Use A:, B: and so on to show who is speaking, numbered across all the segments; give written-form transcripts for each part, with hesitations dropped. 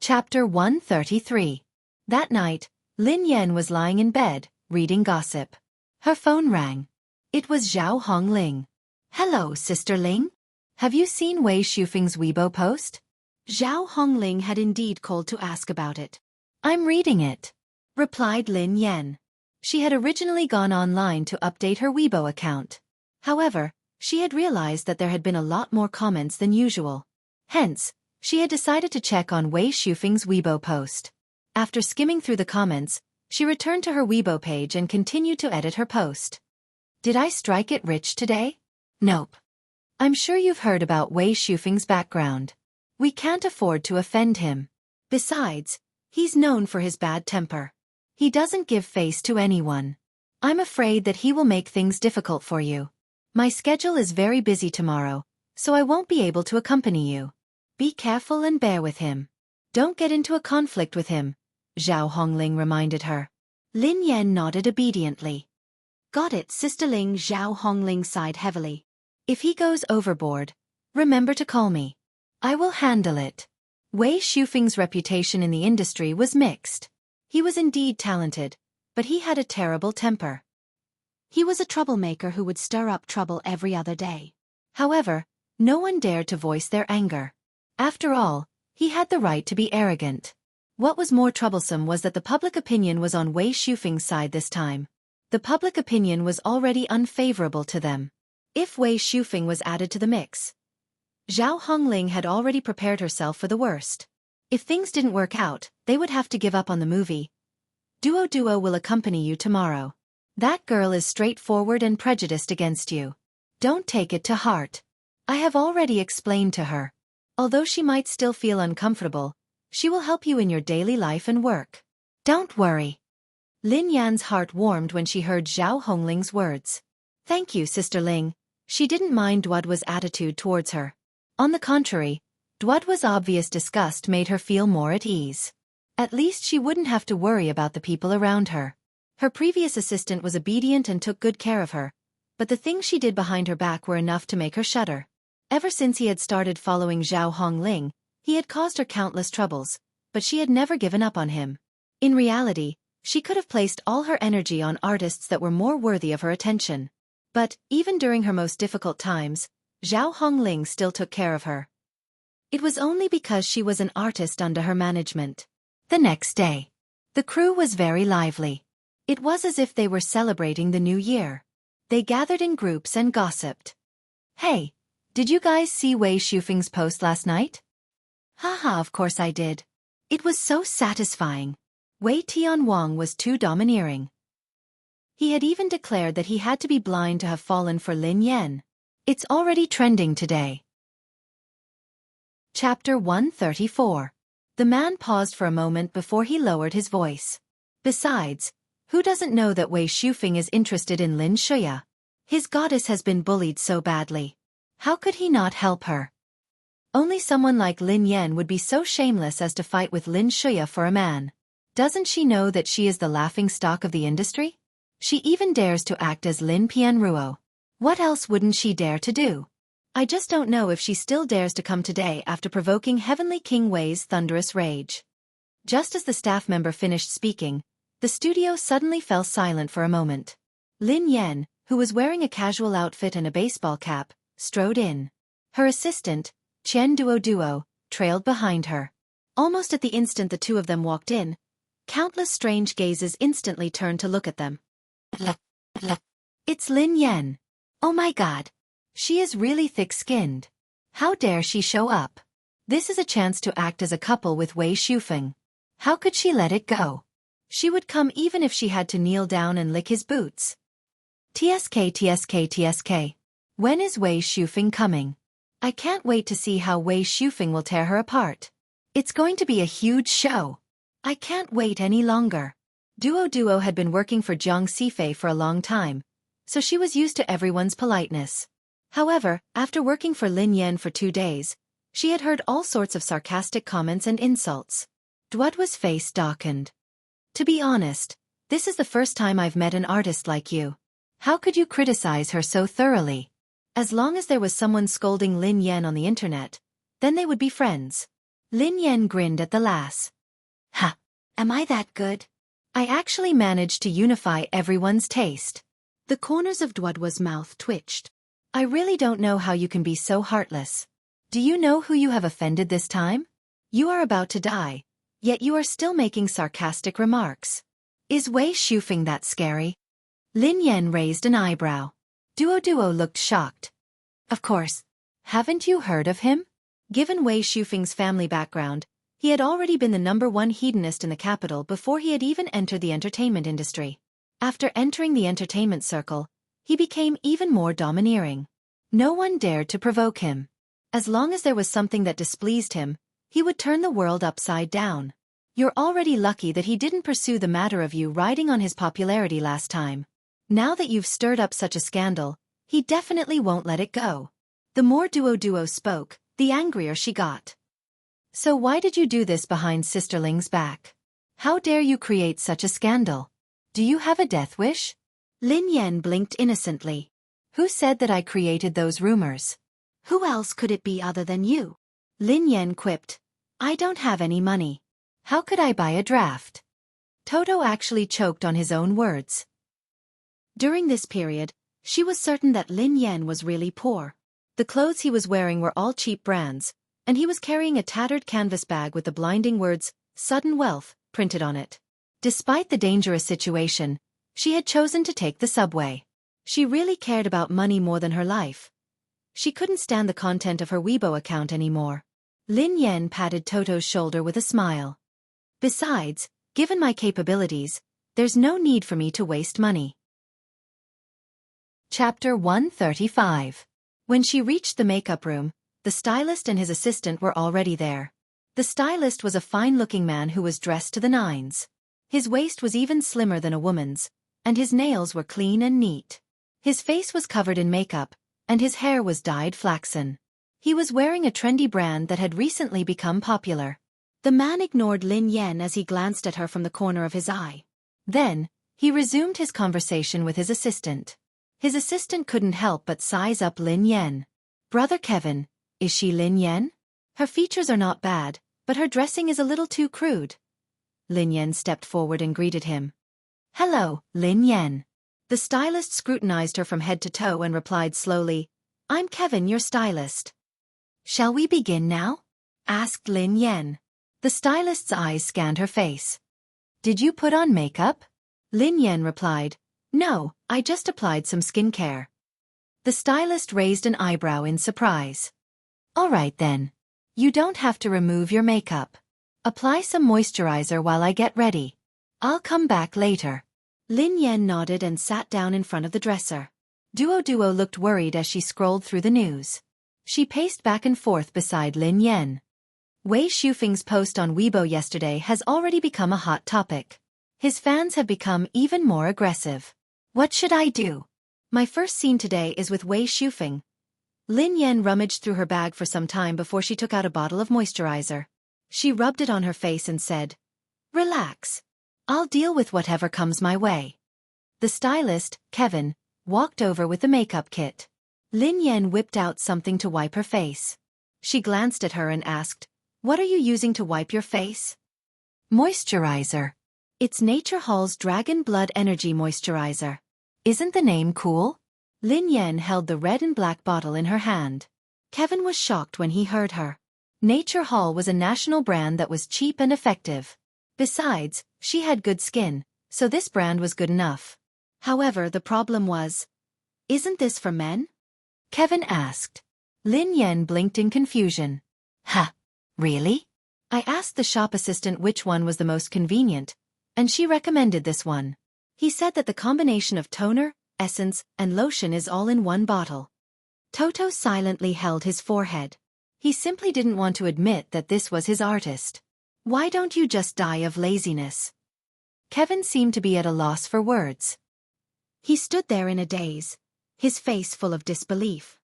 A: Chapter 133. That night, Lin Yan was lying in bed, reading gossip. Her phone rang. It was Zhao Hongling. "Hello, Sister Ling. Have you seen Wei Shufeng's Weibo post?" Zhao Hongling had indeed called to ask about it. "I'm reading it," replied Lin Yan. She had originally gone online to update her Weibo account. However, she had realized that there had been a lot more comments than usual. Hence, she had decided to check on Wei Shufeng's Weibo post. After skimming through the comments, she returned to her Weibo page and continued to edit her post. "Did I strike it rich today? Nope. I'm sure you've heard about Wei Shufeng's background. We can't afford to offend him. Besides, he's known for his bad temper. He doesn't give face to anyone. I'm afraid that he will make things difficult for you. My schedule is very busy tomorrow, so I won't be able to accompany you. Be careful and bear with him. Don't get into a conflict with him," Zhao Hongling reminded her. Lin Yan nodded obediently. "Got it, Sister Ling." Zhao Hongling sighed heavily. "If he goes overboard, remember to call me. I will handle it." Wei Shufeng's reputation in the industry was mixed. He was indeed talented, but he had a terrible temper. He was a troublemaker who would stir up trouble every other day. However, no one dared to voice their anger. After all, he had the right to be arrogant. What was more troublesome was that the public opinion was on Wei Shufeng's side this time. The public opinion was already unfavorable to them. If Wei Shufeng was added to the mix, Zhao Hongling had already prepared herself for the worst. If things didn't work out, they would have to give up on the movie. Duo will accompany you tomorrow. That girl is straightforward and prejudiced against you. Don't take it to heart. I have already explained to her. Although she might still feel uncomfortable, she will help you in your daily life and work. Don't worry." Lin Yan's heart warmed when she heard Zhao Hongling's words. "Thank you, Sister Ling." She didn't mind Duo's attitude towards her. On the contrary, Duo's obvious disgust made her feel more at ease. At least she wouldn't have to worry about the people around her. Her previous assistant was obedient and took good care of her, but the things she did behind her back were enough to make her shudder. Ever since he had started following Zhao Hongling, he had caused her countless troubles, but she had never given up on him. In reality, she could have placed all her energy on artists that were more worthy of her attention. But, even during her most difficult times, Zhao Hongling still took care of her. It was only because she was an artist under her management. The next day, the crew was very lively. It was as if they were celebrating the new year. They gathered in groups and gossiped. "Hey, did you guys see Wei Shufeng's post last night?" "Haha, of course I did. It was so satisfying. Wei Tianwang was too domineering. He had even declared that he had to be blind to have fallen for Lin Yan. It's already trending today." Chapter 134. The man paused for a moment before he lowered his voice. Besides, who doesn't know that Wei Shufeng is interested in Lin Shuya? His goddess has been bullied so badly. How could he not help her? Only someone like Lin Yan would be so shameless as to fight with Lin Shuya for a man. Doesn't she know that she is the laughingstock of the industry? She even dares to act as Lin Pianruo. What else wouldn't she dare to do? I just don't know if she still dares to come today after provoking Heavenly King Wei's thunderous rage. Just as the staff member finished speaking, the studio suddenly fell silent for a moment. Lin Yan, who was wearing a casual outfit and a baseball cap, strode in. Her assistant, Chen Duo, trailed behind her. Almost at the instant the two of them walked in, countless strange gazes instantly turned to look at them. It's Lin Yan. Oh my god. She is really thick-skinned. How dare she show up? This is a chance to act as a couple with Wei Shufeng. How could she let it go? She would come even if she had to kneel down and lick his boots. TSK. When is Wei Shufeng coming? I can't wait to see how Wei Shufeng will tear her apart. It's going to be a huge show. I can't wait any longer. Duo had been working for Jiang Sifei for a long time, so she was used to everyone's politeness. However, after working for Lin Yan for 2 days, she had heard all sorts of sarcastic comments and insults. Duo's face darkened. To be honest, this is the first time I've met an artist like you. How could you criticize her so thoroughly? As long as there was someone scolding Lin Yan on the internet, then they would be friends. Lin Yan grinned at the lass. Ha! Am I that good? I actually managed to unify everyone's taste. The corners of Duodwa's mouth twitched. I really don't know how you can be so heartless. Do you know who you have offended this time? You are about to die, yet you are still making sarcastic remarks. Is Wei Shufeng that scary? Lin Yan raised an eyebrow. Duo looked shocked. Of course. Haven't you heard of him? Given Wei Shufeng's family background, he had already been the #1 hedonist in the capital before he had even entered the entertainment industry. After entering the entertainment circle, he became even more domineering. No one dared to provoke him. As long as there was something that displeased him, he would turn the world upside down. You're already lucky that he didn't pursue the matter of you riding on his popularity last time. Now that you've stirred up such a scandal, he definitely won't let it go. The more Duo spoke, the angrier she got. So why did you do this behind Sister Ling's back? How dare you create such a scandal? Do you have a death wish? Lin Yan blinked innocently. Who said that I created those rumors? Who else could it be other than you? Lin Yan quipped. I don't have any money. How could I buy a draft? Toto actually choked on his own words. During this period, she was certain that Lin Yan was really poor. The clothes he was wearing were all cheap brands, and he was carrying a tattered canvas bag with the blinding words, "Sudden Wealth," printed on it. Despite the dangerous situation, she had chosen to take the subway. She really cared about money more than her life. She couldn't stand the content of her Weibo account anymore. Lin Yan patted Toto's shoulder with a smile. Besides, given my capabilities, there's no need for me to waste money. Chapter 135. When she reached the makeup room, the stylist and his assistant were already there. The stylist was a fine-looking man who was dressed to the nines. His waist was even slimmer than a woman's, and his nails were clean and neat. His face was covered in makeup, and his hair was dyed flaxen. He was wearing a trendy brand that had recently become popular. The man ignored Lin Yan as he glanced at her from the corner of his eye. Then, he resumed his conversation with his assistant. His assistant couldn't help but size up Lin Yan. Brother Kevin, is she Lin Yan? Her features are not bad, but her dressing is a little too crude. Lin Yan stepped forward and greeted him. Hello, Lin Yan. The stylist scrutinized her from head to toe and replied slowly, I'm Kevin, your stylist. Shall we begin now? Asked Lin Yan. The stylist's eyes scanned her face. Did you put on makeup? Lin Yan replied, No, I just applied some skincare. The stylist raised an eyebrow in surprise. All right then. You don't have to remove your makeup. Apply some moisturizer while I get ready. I'll come back later. Lin Yan nodded and sat down in front of the dresser. Duo looked worried as she scrolled through the news. She paced back and forth beside Lin Yan. Wei Shufeng's post on Weibo yesterday has already become a hot topic. His fans have become even more aggressive. What should I do? My first scene today is with Wei Shufeng. Lin Yan rummaged through her bag for some time before she took out a bottle of moisturizer. She rubbed it on her face and said, Relax. I'll deal with whatever comes my way. The stylist, Kevin, walked over with the makeup kit. Lin Yan whipped out something to wipe her face. She glanced at her and asked, What are you using to wipe your face? Moisturizer. It's Nature Hall's Dragon Blood Energy Moisturizer. Isn't the name cool? Lin Yan held the red and black bottle in her hand. Kevin was shocked when he heard her. Nature Hall was a national brand that was cheap and effective. Besides, she had good skin, so this brand was good enough. However, the problem was, Isn't this for men? Kevin asked. Lin Yan blinked in confusion. Ha! Really? I asked the shop assistant which one was the most convenient, and she recommended this one. He said that the combination of toner, essence, and lotion is all in one bottle. Toto silently held his forehead. He simply didn't want to admit that this was his artist. Why don't you just die of laziness? Kevin seemed to be at a loss for words. He stood there in a daze, his face full of disbelief.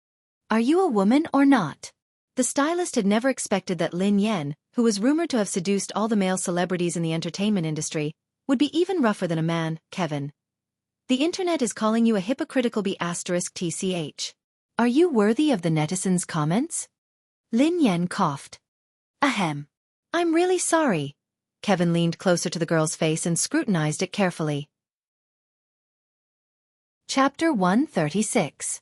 A: Are you a woman or not? The stylist had never expected that Lin Yan, who was rumored to have seduced all the male celebrities in the entertainment industry, would be even rougher than a man. Kevin. The internet is calling you a hypocritical B***tch. Are you worthy of the netizens' comments? Lin Yan coughed. Ahem. I'm really sorry. Kevin leaned closer to the girl's face and scrutinized it carefully. Chapter 136.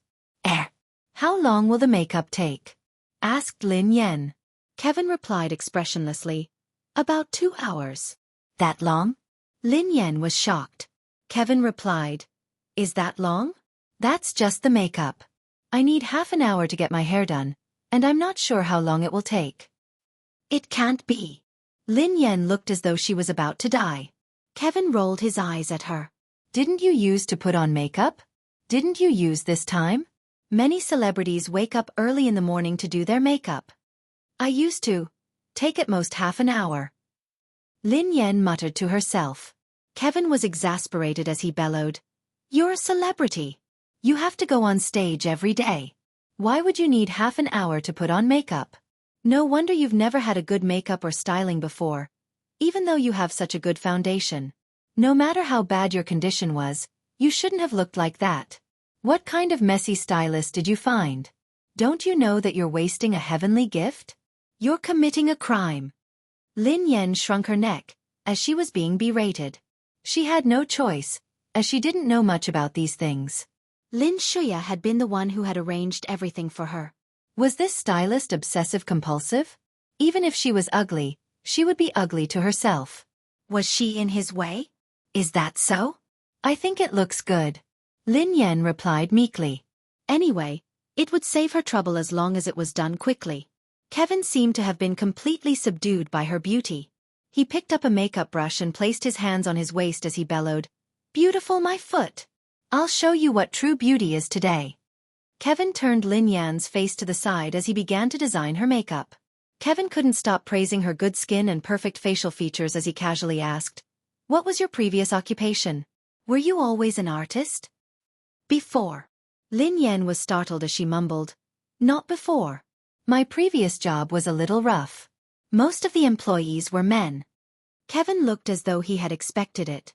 A: How long will the makeup take? Asked Lin Yan. Kevin replied expressionlessly. About 2 hours. That long? Lin Yan was shocked. Kevin replied. Is that long? That's just the makeup. I need half an hour to get my hair done, and I'm not sure how long it will take. It can't be. Lin Yan looked as though she was about to die. Kevin rolled his eyes at her. Didn't you use to put on makeup? Didn't you use this time? Many celebrities wake up early in the morning to do their makeup. I used to. Take at most half an hour. Lin Yan muttered to herself. Kevin was exasperated as he bellowed. You're a celebrity. You have to go on stage every day. Why would you need half an hour to put on makeup? No wonder you've never had a good makeup or styling before, even though you have such a good foundation. No matter how bad your condition was, you shouldn't have looked like that. What kind of messy stylist did you find? Don't you know that you're wasting a heavenly gift? You're committing a crime. Lin Yan shrunk her neck, as she was being berated. She had no choice, as she didn't know much about these things. Lin Shuya had been the one who had arranged everything for her. Was this stylist obsessive-compulsive? Even if she was ugly, she would be ugly to herself. Was she in his way? Is that so? I think it looks good. Lin Yan replied meekly. Anyway, it would save her trouble as long as it was done quickly. Kevin seemed to have been completely subdued by her beauty. He picked up a makeup brush and placed his hands on his waist as he bellowed, Beautiful my foot! I'll show you what true beauty is today. Kevin turned Lin Yan's face to the side as he began to design her makeup. Kevin couldn't stop praising her good skin and perfect facial features as he casually asked, What was your previous occupation? Were you always an artist? Before. Lin Yan was startled as she mumbled, Not before. My previous job was a little rough. Most of the employees were men. Kevin looked as though he had expected it.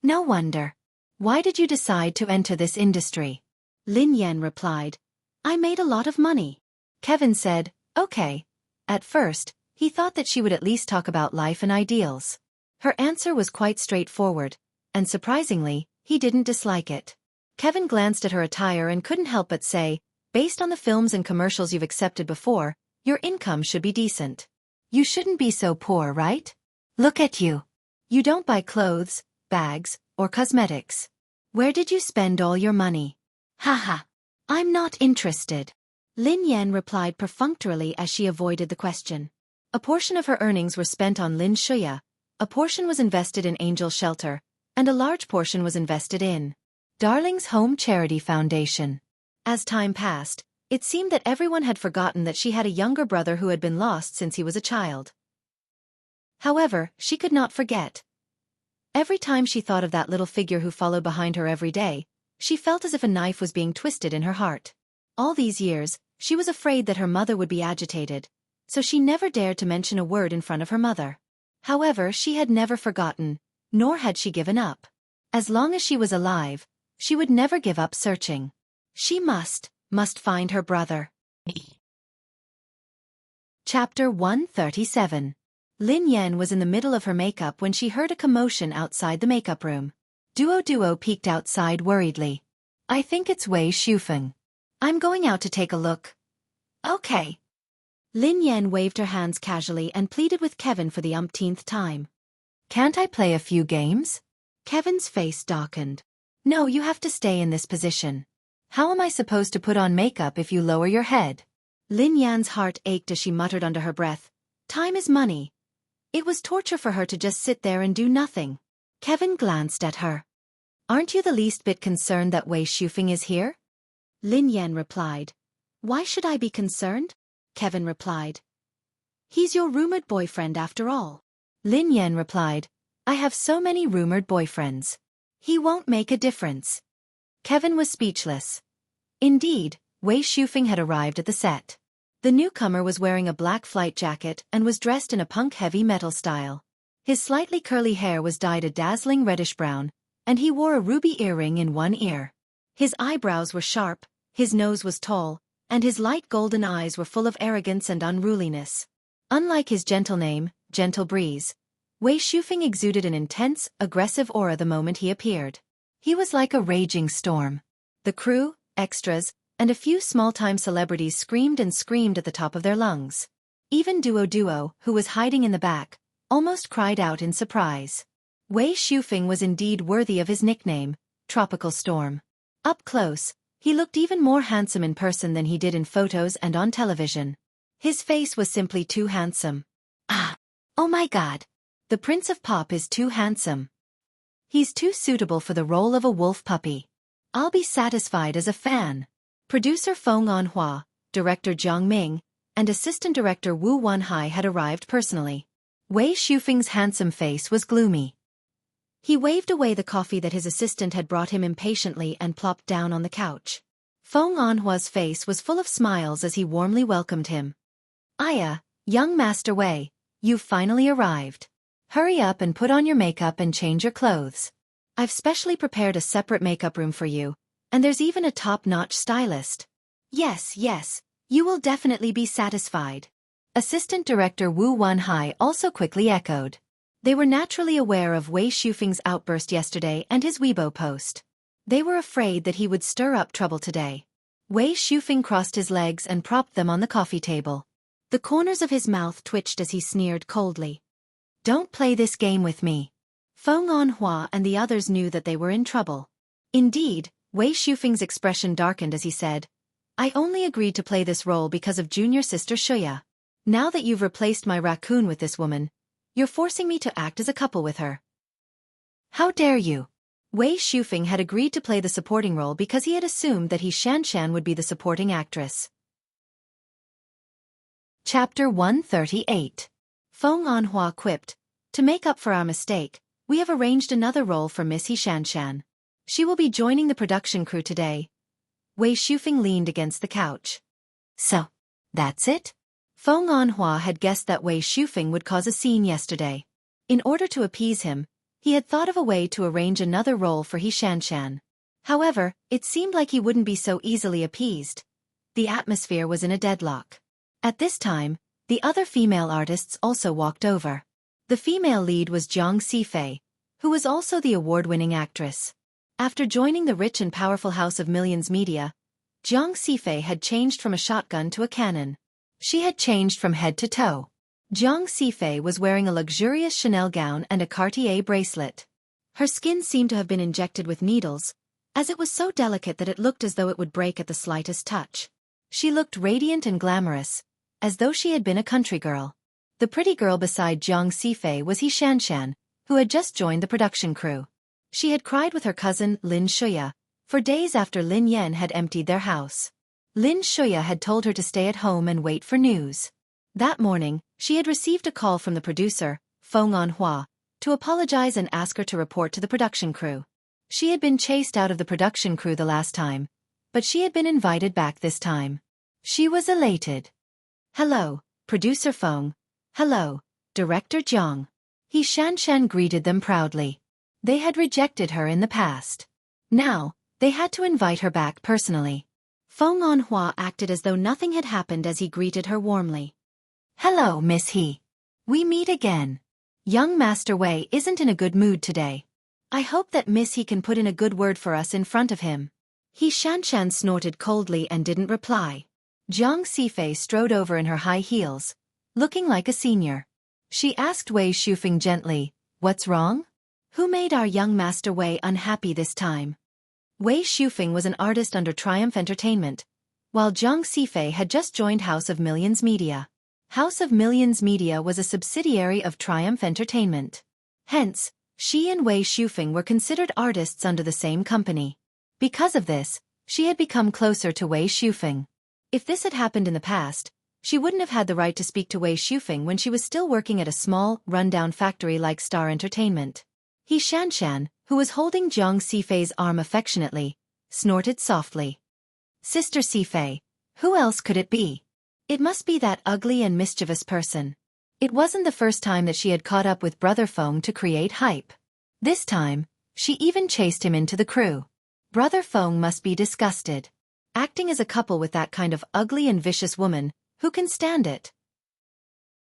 A: No wonder. Why did you decide to enter this industry? Lin Yan replied, I made a lot of money. Kevin said, Okay. At first, he thought that she would at least talk about life and ideals. Her answer was quite straightforward, and surprisingly, he didn't dislike it. Kevin glanced at her attire and couldn't help but say, Based on the films and commercials you've accepted before, your income should be decent. You shouldn't be so poor, right? Look at you. You don't buy clothes, bags, or cosmetics. Where did you spend all your money? Haha. I'm not interested. Lin Yan replied perfunctorily as she avoided the question. A portion of her earnings were spent on Lin Shuya, a portion was invested in Angel Shelter, and a large portion was invested in Darling's Home Charity Foundation. As time passed, it seemed that everyone had forgotten that she had a younger brother who had been lost since he was a child. However, she could not forget. Every time she thought of that little figure who followed behind her every day, she felt as if a knife was being twisted in her heart. All these years, she was afraid that her mother would be agitated, so she never dared to mention a word in front of her mother. However, she had never forgotten, nor had she given up. As long as she was alive, she would never give up searching. She must find her brother. Chapter 137. Lin Yan was in the middle of her makeup when she heard a commotion outside the makeup room. Duo peeked outside worriedly. I think it's Wei Shufeng. I'm going out to take a look. Okay. Lin Yan waved her hands casually and pleaded with Kevin for the umpteenth time. Can't I play a few games? Kevin's face darkened. No, you have to stay in this position. How am I supposed to put on makeup if you lower your head? Lin Yan's heart ached as she muttered under her breath. Time is money. It was torture for her to just sit there and do nothing. Kevin glanced at her. Aren't you the least bit concerned that Wei Shufeng is here? Lin Yan replied. Why should I be concerned? Kevin replied. He's your rumored boyfriend after all. Lin Yan replied. I have so many rumored boyfriends. He won't make a difference. Kevin was speechless. Indeed, Wei Shufeng had arrived at the set. The newcomer was wearing a black flight jacket and was dressed in a punk heavy metal style. His slightly curly hair was dyed a dazzling reddish-brown, and he wore a ruby earring in one ear. His eyebrows were sharp, his nose was tall, and his light golden eyes were full of arrogance and unruliness. Unlike his gentle name, gentle breeze. Wei Shufeng exuded an intense, aggressive aura the moment he appeared. He was like a raging storm. The crew, extras, and a few small-time celebrities screamed and screamed at the top of their lungs. Even Duo, who was hiding in the back, almost cried out in surprise. Wei Shufeng was indeed worthy of his nickname, Tropical Storm. Up close, he looked even more handsome in person than he did in photos and on television. His face was simply too handsome. Ah! Oh my God! The Prince of Pop is too handsome. He's too suitable for the role of a wolf puppy. I'll be satisfied as a fan. Producer Feng Anhua, director Jiang Ming, and assistant director Wu Wanhai had arrived personally. Wei Shufeng's handsome face was gloomy. He waved away the coffee that his assistant had brought him impatiently and plopped down on the couch. Feng Anhua's face was full of smiles as he warmly welcomed him. Aya, young Master Wei, you've finally arrived. Hurry up and put on your makeup and change your clothes. I've specially prepared a separate makeup room for you, and there's even a top-notch stylist. Yes, you will definitely be satisfied. Assistant Director Wu Wanhai also quickly echoed. They were naturally aware of Wei Shufeng's outburst yesterday and his Weibo post. They were afraid that he would stir up trouble today. Wei Shufeng crossed his legs and propped them on the coffee table. The corners of his mouth twitched as he sneered coldly. Don't play this game with me. Feng Anhua and the others knew that they were in trouble. Indeed, Wei Shufeng's expression darkened as he said, I only agreed to play this role because of junior sister Xueqi. Now that you've replaced my raccoon with this woman, you're forcing me to act as a couple with her. How dare you? Wei Shufeng had agreed to play the supporting role because he had assumed that Shanshan would be the supporting actress. Chapter 138. Feng Anhua quipped, to make up for our mistake, we have arranged another role for Miss Shanshan. She will be joining the production crew today. Wei Shufeng leaned against the couch. So, that's it? Feng Anhua had guessed that Wei Shufeng would cause a scene yesterday. In order to appease him, he had thought of a way to arrange another role for Shanshan. However, it seemed like he wouldn't be so easily appeased. The atmosphere was in a deadlock. At this time, the other female artists also walked over. The female lead was Jiang Sifei, who was also the award-winning actress. After joining the rich and powerful House of Millions Media, Jiang Sifei had changed from a shotgun to a cannon. She had changed from head to toe. Jiang Sifei was wearing a luxurious Chanel gown and a Cartier bracelet. Her skin seemed to have been injected with needles, as it was so delicate that it looked as though it would break at the slightest touch. She looked radiant and glamorous, as though she had been a country girl. The pretty girl beside Jiang Sifei was Shanshan, who had just joined the production crew. She had cried with her cousin, Lin Xueqi, for days after Lin Yan had emptied their house. Lin Xueqi had told her to stay at home and wait for news. That morning, she had received a call from the producer, Feng Anhua, to apologize and ask her to report to the production crew. She had been chased out of the production crew the last time, but she had been invited back this time. She was elated. Hello, Producer Feng. Hello, Director Jiang. Shanshan greeted them proudly. They had rejected her in the past. Now, they had to invite her back personally. Feng Anhua acted as though nothing had happened as he greeted her warmly. Hello, Miss He. We meet again. Young Master Wei isn't in a good mood today. I hope that Miss He can put in a good word for us in front of him. Shanshan snorted coldly and didn't reply. Jiang Sifei strode over in her high heels, looking like a senior. She asked Wei Shufeng gently, what's wrong? Who made our young Master Wei unhappy this time? Wei Shufeng was an artist under Triumph Entertainment, while Jiang Sifei had just joined House of Millions Media. House of Millions Media was a subsidiary of Triumph Entertainment. Hence, she and Wei Shufeng were considered artists under the same company. Because of this, she had become closer to Wei Shufeng. If this had happened in the past, she wouldn't have had the right to speak to Wei Shufeng when she was still working at a small, run-down factory like Star Entertainment. Shanshan, who was holding Jiang Sifei's arm affectionately, snorted softly. Sister Sifei, who else could it be? It must be that ugly and mischievous person. It wasn't the first time that she had caught up with Brother Feng to create hype. This time, she even chased him into the crew. Brother Feng must be disgusted. Acting as a couple with that kind of ugly and vicious woman, who can stand it?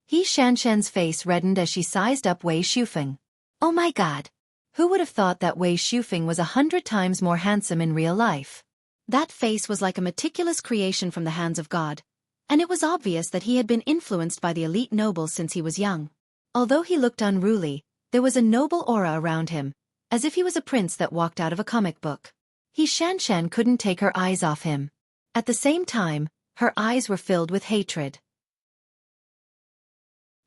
A: He Shanshan's face reddened as she sized up Wei Shufeng. Oh my god! Who would have thought that Wei Shufeng was 100 times more handsome in real life? That face was like a meticulous creation from the hands of God, and it was obvious that he had been influenced by the elite nobles since he was young. Although he looked unruly, there was a noble aura around him, as if he was a prince that walked out of a comic book. He Shanshan couldn't take her eyes off him. At the same time, her eyes were filled with hatred.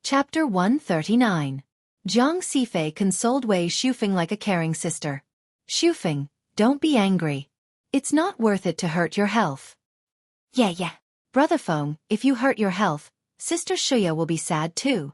A: Chapter 139. Jiang Sifei consoled Wei Shufeng like a caring sister. Shufeng, don't be angry. It's not worth it to hurt your health. Yeah. Brother Feng, if you hurt your health, Sister Xueqi will be sad too.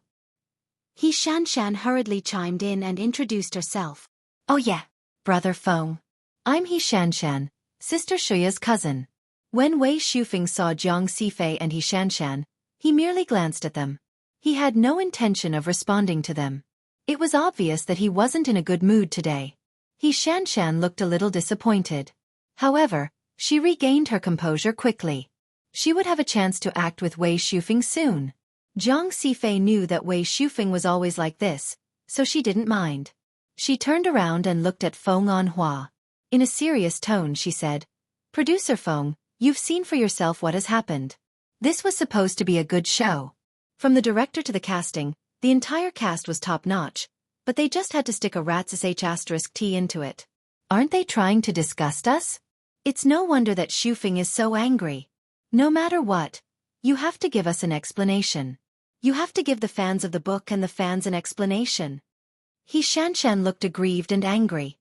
A: He Shanshan hurriedly chimed in and introduced herself. Oh yeah, Brother Feng. I'm He Shanshan, Sister Xueqi's cousin. When Wei Shufeng saw Jiang Sifei and He Shanshan, he merely glanced at them. He had no intention of responding to them. It was obvious that he wasn't in a good mood today. He Shanshan looked a little disappointed. However, she regained her composure quickly. She would have a chance to act with Wei Shufeng soon. Jiang Sifei knew that Wei Shufeng was always like this, so she didn't mind. She turned around and looked at Feng Anhua. In a serious tone she said, Producer Feng, you've seen for yourself what has happened. This was supposed to be a good show. From the director to the casting, the entire cast was top-notch, but they just had to stick a rat's **t into it. Aren't they trying to disgust us? It's no wonder that Shufeng is so angry. No matter what, you have to give us an explanation. You have to give the fans of the book and the fans an explanation. He Shanshan looked aggrieved and angry.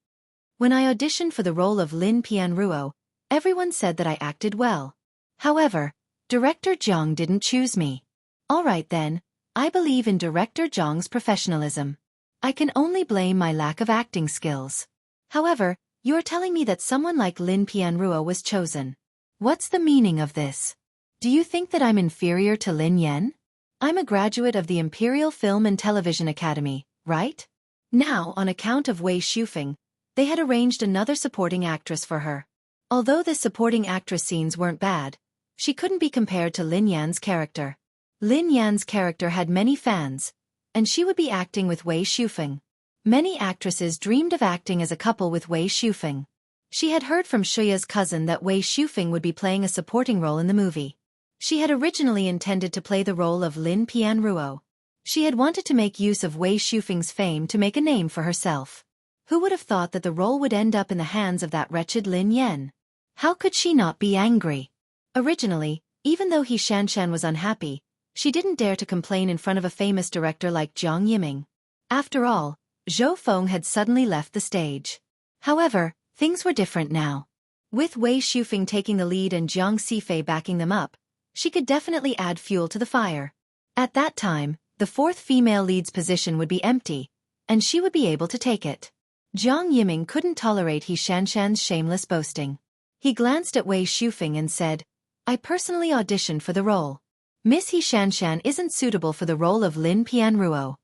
A: When I auditioned for the role of Lin Pianruo, everyone said that I acted well. However, Director Zhang didn't choose me. Alright then, I believe in Director Zhang's professionalism. I can only blame my lack of acting skills. However, you're telling me that someone like Lin Pianruo was chosen. What's the meaning of this? Do you think that I'm inferior to Lin Yan? I'm a graduate of the Imperial Film and Television Academy, right? Now, on account of Wei Shufeng, they had arranged another supporting actress for her. Although the supporting actress scenes weren't bad, she couldn't be compared to Lin Yan's character. Lin Yan's character had many fans, and she would be acting with Wei Shufeng. Many actresses dreamed of acting as a couple with Wei Shufeng. She had heard from Xueqi's cousin that Wei Shufeng would be playing a supporting role in the movie. She had originally intended to play the role of Lin Pianruo. She had wanted to make use of Wei Shufeng's fame to make a name for herself. Who would have thought that the role would end up in the hands of that wretched Lin Yan? How could she not be angry? Originally, even though He Shanshan was unhappy, she didn't dare to complain in front of a famous director like Jiang Yiming. After all, Zhou Feng had suddenly left the stage. However, things were different now. With Wei Shufeng taking the lead and Jiang Sifei backing them up, she could definitely add fuel to the fire. At that time, the fourth female lead's position would be empty, and she would be able to take it. Jiang Yiming couldn't tolerate He Shanshan's shameless boasting. He glanced at Wei Shufeng and said, I personally auditioned for the role. Miss He Shanshan isn't suitable for the role of Lin Pianruo.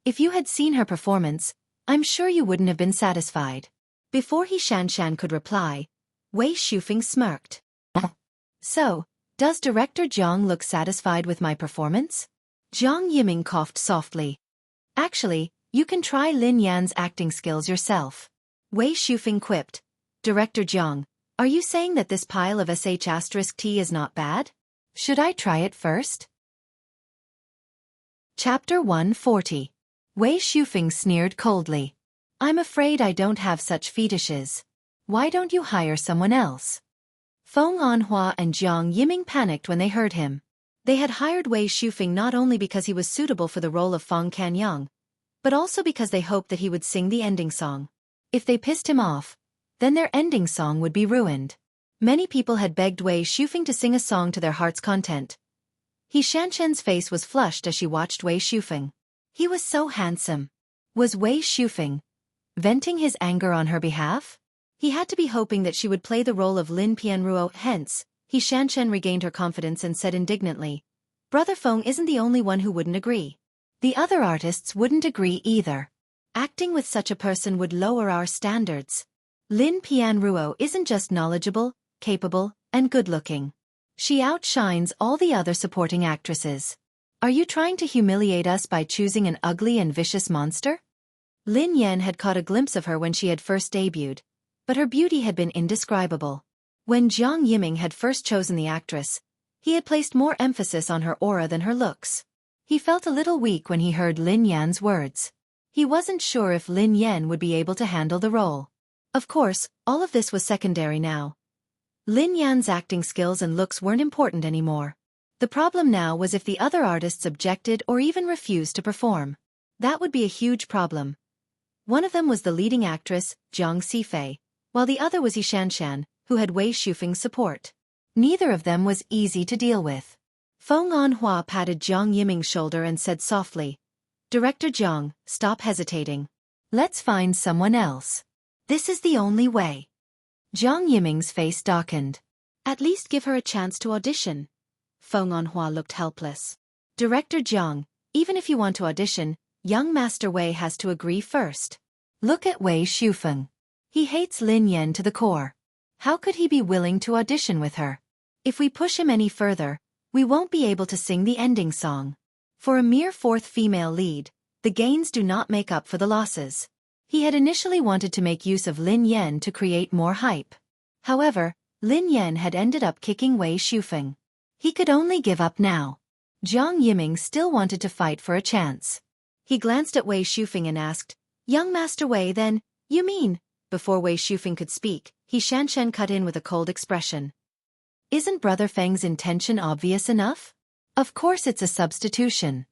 A: If you had seen her performance, I'm sure you wouldn't have been satisfied. Before He Shanshan could reply, Wei Shufeng smirked. So, does Director Zhang look satisfied with my performance? Jiang Yiming coughed softly. Actually, you can try Lin Yan's acting skills yourself. Wei Shufeng quipped. Director Zhang, are you saying that this pile of **t is not bad? Should I try it first? Chapter 140. Wei Shufeng sneered coldly. I'm afraid I don't have such fetishes. Why don't you hire someone else? Feng Anhua and Jiang Yiming panicked when they heard him. They had hired Wei Shufeng not only because he was suitable for the role of Feng Canyang, but also because they hoped that he would sing the ending song. If they pissed him off, then their ending song would be ruined. Many people had begged Wei Shufeng to sing a song to their heart's content. He Shanshan's face was flushed as she watched Wei Shufeng. He was so handsome. Was Wei Shufeng venting his anger on her behalf? He had to be hoping that she would play the role of Lin Pianruo. Hence, He Shanshan regained her confidence and said indignantly, Brother Feng isn't the only one who wouldn't agree. The other artists wouldn't agree either. Acting with such a person would lower our standards. Lin Pianruo isn't just knowledgeable, capable, and good-looking. She outshines all the other supporting actresses. Are you trying to humiliate us by choosing an ugly and vicious monster? Lin Yan had caught a glimpse of her when she had first debuted, but her beauty had been indescribable. When Jiang Yiming had first chosen the actress, he had placed more emphasis on her aura than her looks. He felt a little weak when he heard Lin Yan's words. He wasn't sure if Lin Yan would be able to handle the role. Of course, all of this was secondary now. Lin Yan's acting skills and looks weren't important anymore. The problem now was if the other artists objected or even refused to perform. That would be a huge problem. One of them was the leading actress, Zhang Sifei, while the other was Yi Shanshan, who had Wei Shufeng's support. Neither of them was easy to deal with. Feng Anhua patted Jiang Yiming's shoulder and said softly, "Director Jiang, stop hesitating. Let's find someone else. This is the only way." Jiang Yiming's face darkened. "At least give her a chance to audition." Feng Anhua looked helpless. "Director Jiang, even if you want to audition, young Master Wei has to agree first. Look at Wei Shufeng. He hates Lin Yan to the core. How could he be willing to audition with her? If we push him any further, we won't be able to sing the ending song. For a mere fourth female lead, the gains do not make up for the losses." He had initially wanted to make use of Lin Yan to create more hype. However, Lin Yan had ended up kicking Wei Shufeng. He could only give up now. Jiang Yiming still wanted to fight for a chance. He glanced at Wei Shufeng and asked, "Young Master Wei then, you mean?" Before Wei Shufeng could speak, Yi Shanshan cut in with a cold expression. "Isn't Brother Feng's intention obvious enough? Of course it's a substitution."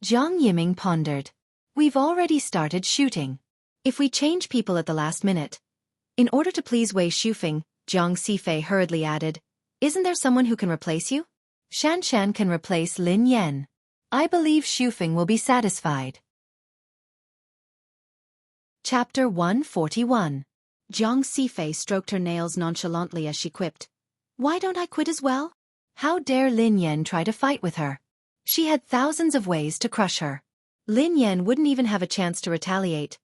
A: Jiang Yiming pondered. "We've already started shooting. If we change people at the last minute." In order to please Wei Shufeng, Zhang Sifei hurriedly added, "Isn't there someone who can replace you? Shanshan can replace Lin Yan. I believe Shufeng will be satisfied." Chapter 141. Zhang Sifei stroked her nails nonchalantly as she quipped, "Why don't I quit as well? How dare Lin Yan try to fight with her? She had thousands of ways to crush her. Lin Yan wouldn't even have a chance to retaliate."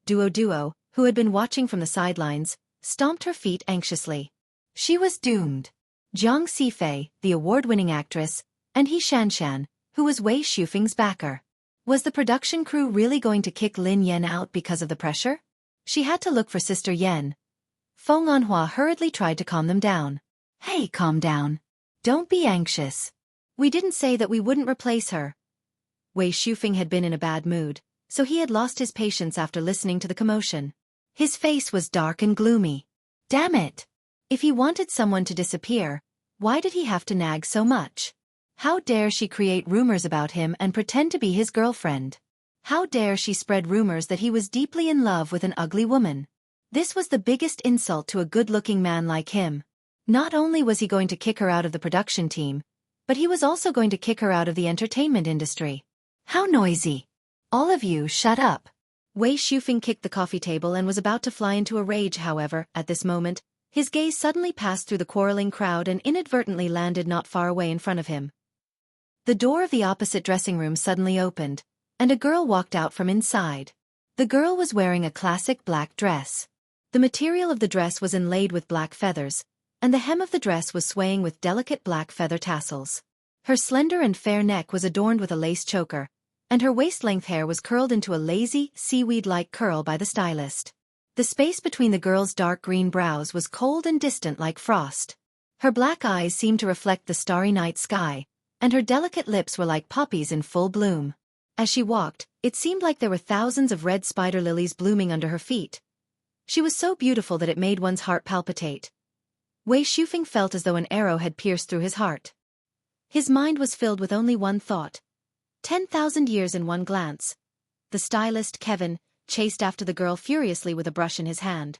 A: Duo, who had been watching from the sidelines, stomped her feet anxiously. She was doomed. Zhang Sifei, the award-winning actress, and Yi Shanshan, who was Wei Shufeng's backer. Was the production crew really going to kick Lin Yan out because of the pressure? She had to look for Sister Yan. Feng Anhua hurriedly tried to calm them down. "Hey, calm down. Don't be anxious. We didn't say that we wouldn't replace her." Wei Shufeng had been in a bad mood, so he had lost his patience after listening to the commotion. His face was dark and gloomy. Damn it! If he wanted someone to disappear, why did he have to nag so much? How dare she create rumors about him and pretend to be his girlfriend? How dare she spread rumors that he was deeply in love with an ugly woman? This was the biggest insult to a good-looking man like him. Not only was he going to kick her out of the production team, but he was also going to kick her out of the entertainment industry. How noisy! All of you shut up. Wei Shufeng kicked the coffee table and was about to fly into a rage. However, at this moment, his gaze suddenly passed through the quarreling crowd and inadvertently landed not far away in front of him. The door of the opposite dressing room suddenly opened, and a girl walked out from inside. The girl was wearing a classic black dress. The material of the dress was inlaid with black feathers, and the hem of the dress was swaying with delicate black feather tassels. Her slender and fair neck was adorned with a lace choker, and her waist-length hair was curled into a lazy, seaweed-like curl by the stylist. The space between the girl's dark green brows was cold and distant like frost. Her black eyes seemed to reflect the starry night sky, and her delicate lips were like poppies in full bloom. As she walked, it seemed like there were thousands of red spider lilies blooming under her feet. She was so beautiful that it made one's heart palpitate. Wei Shufeng felt as though an arrow had pierced through his heart. His mind was filled with only one thought. 10,000 years in one glance. The stylist, Kevin, chased after the girl furiously with a brush in his hand.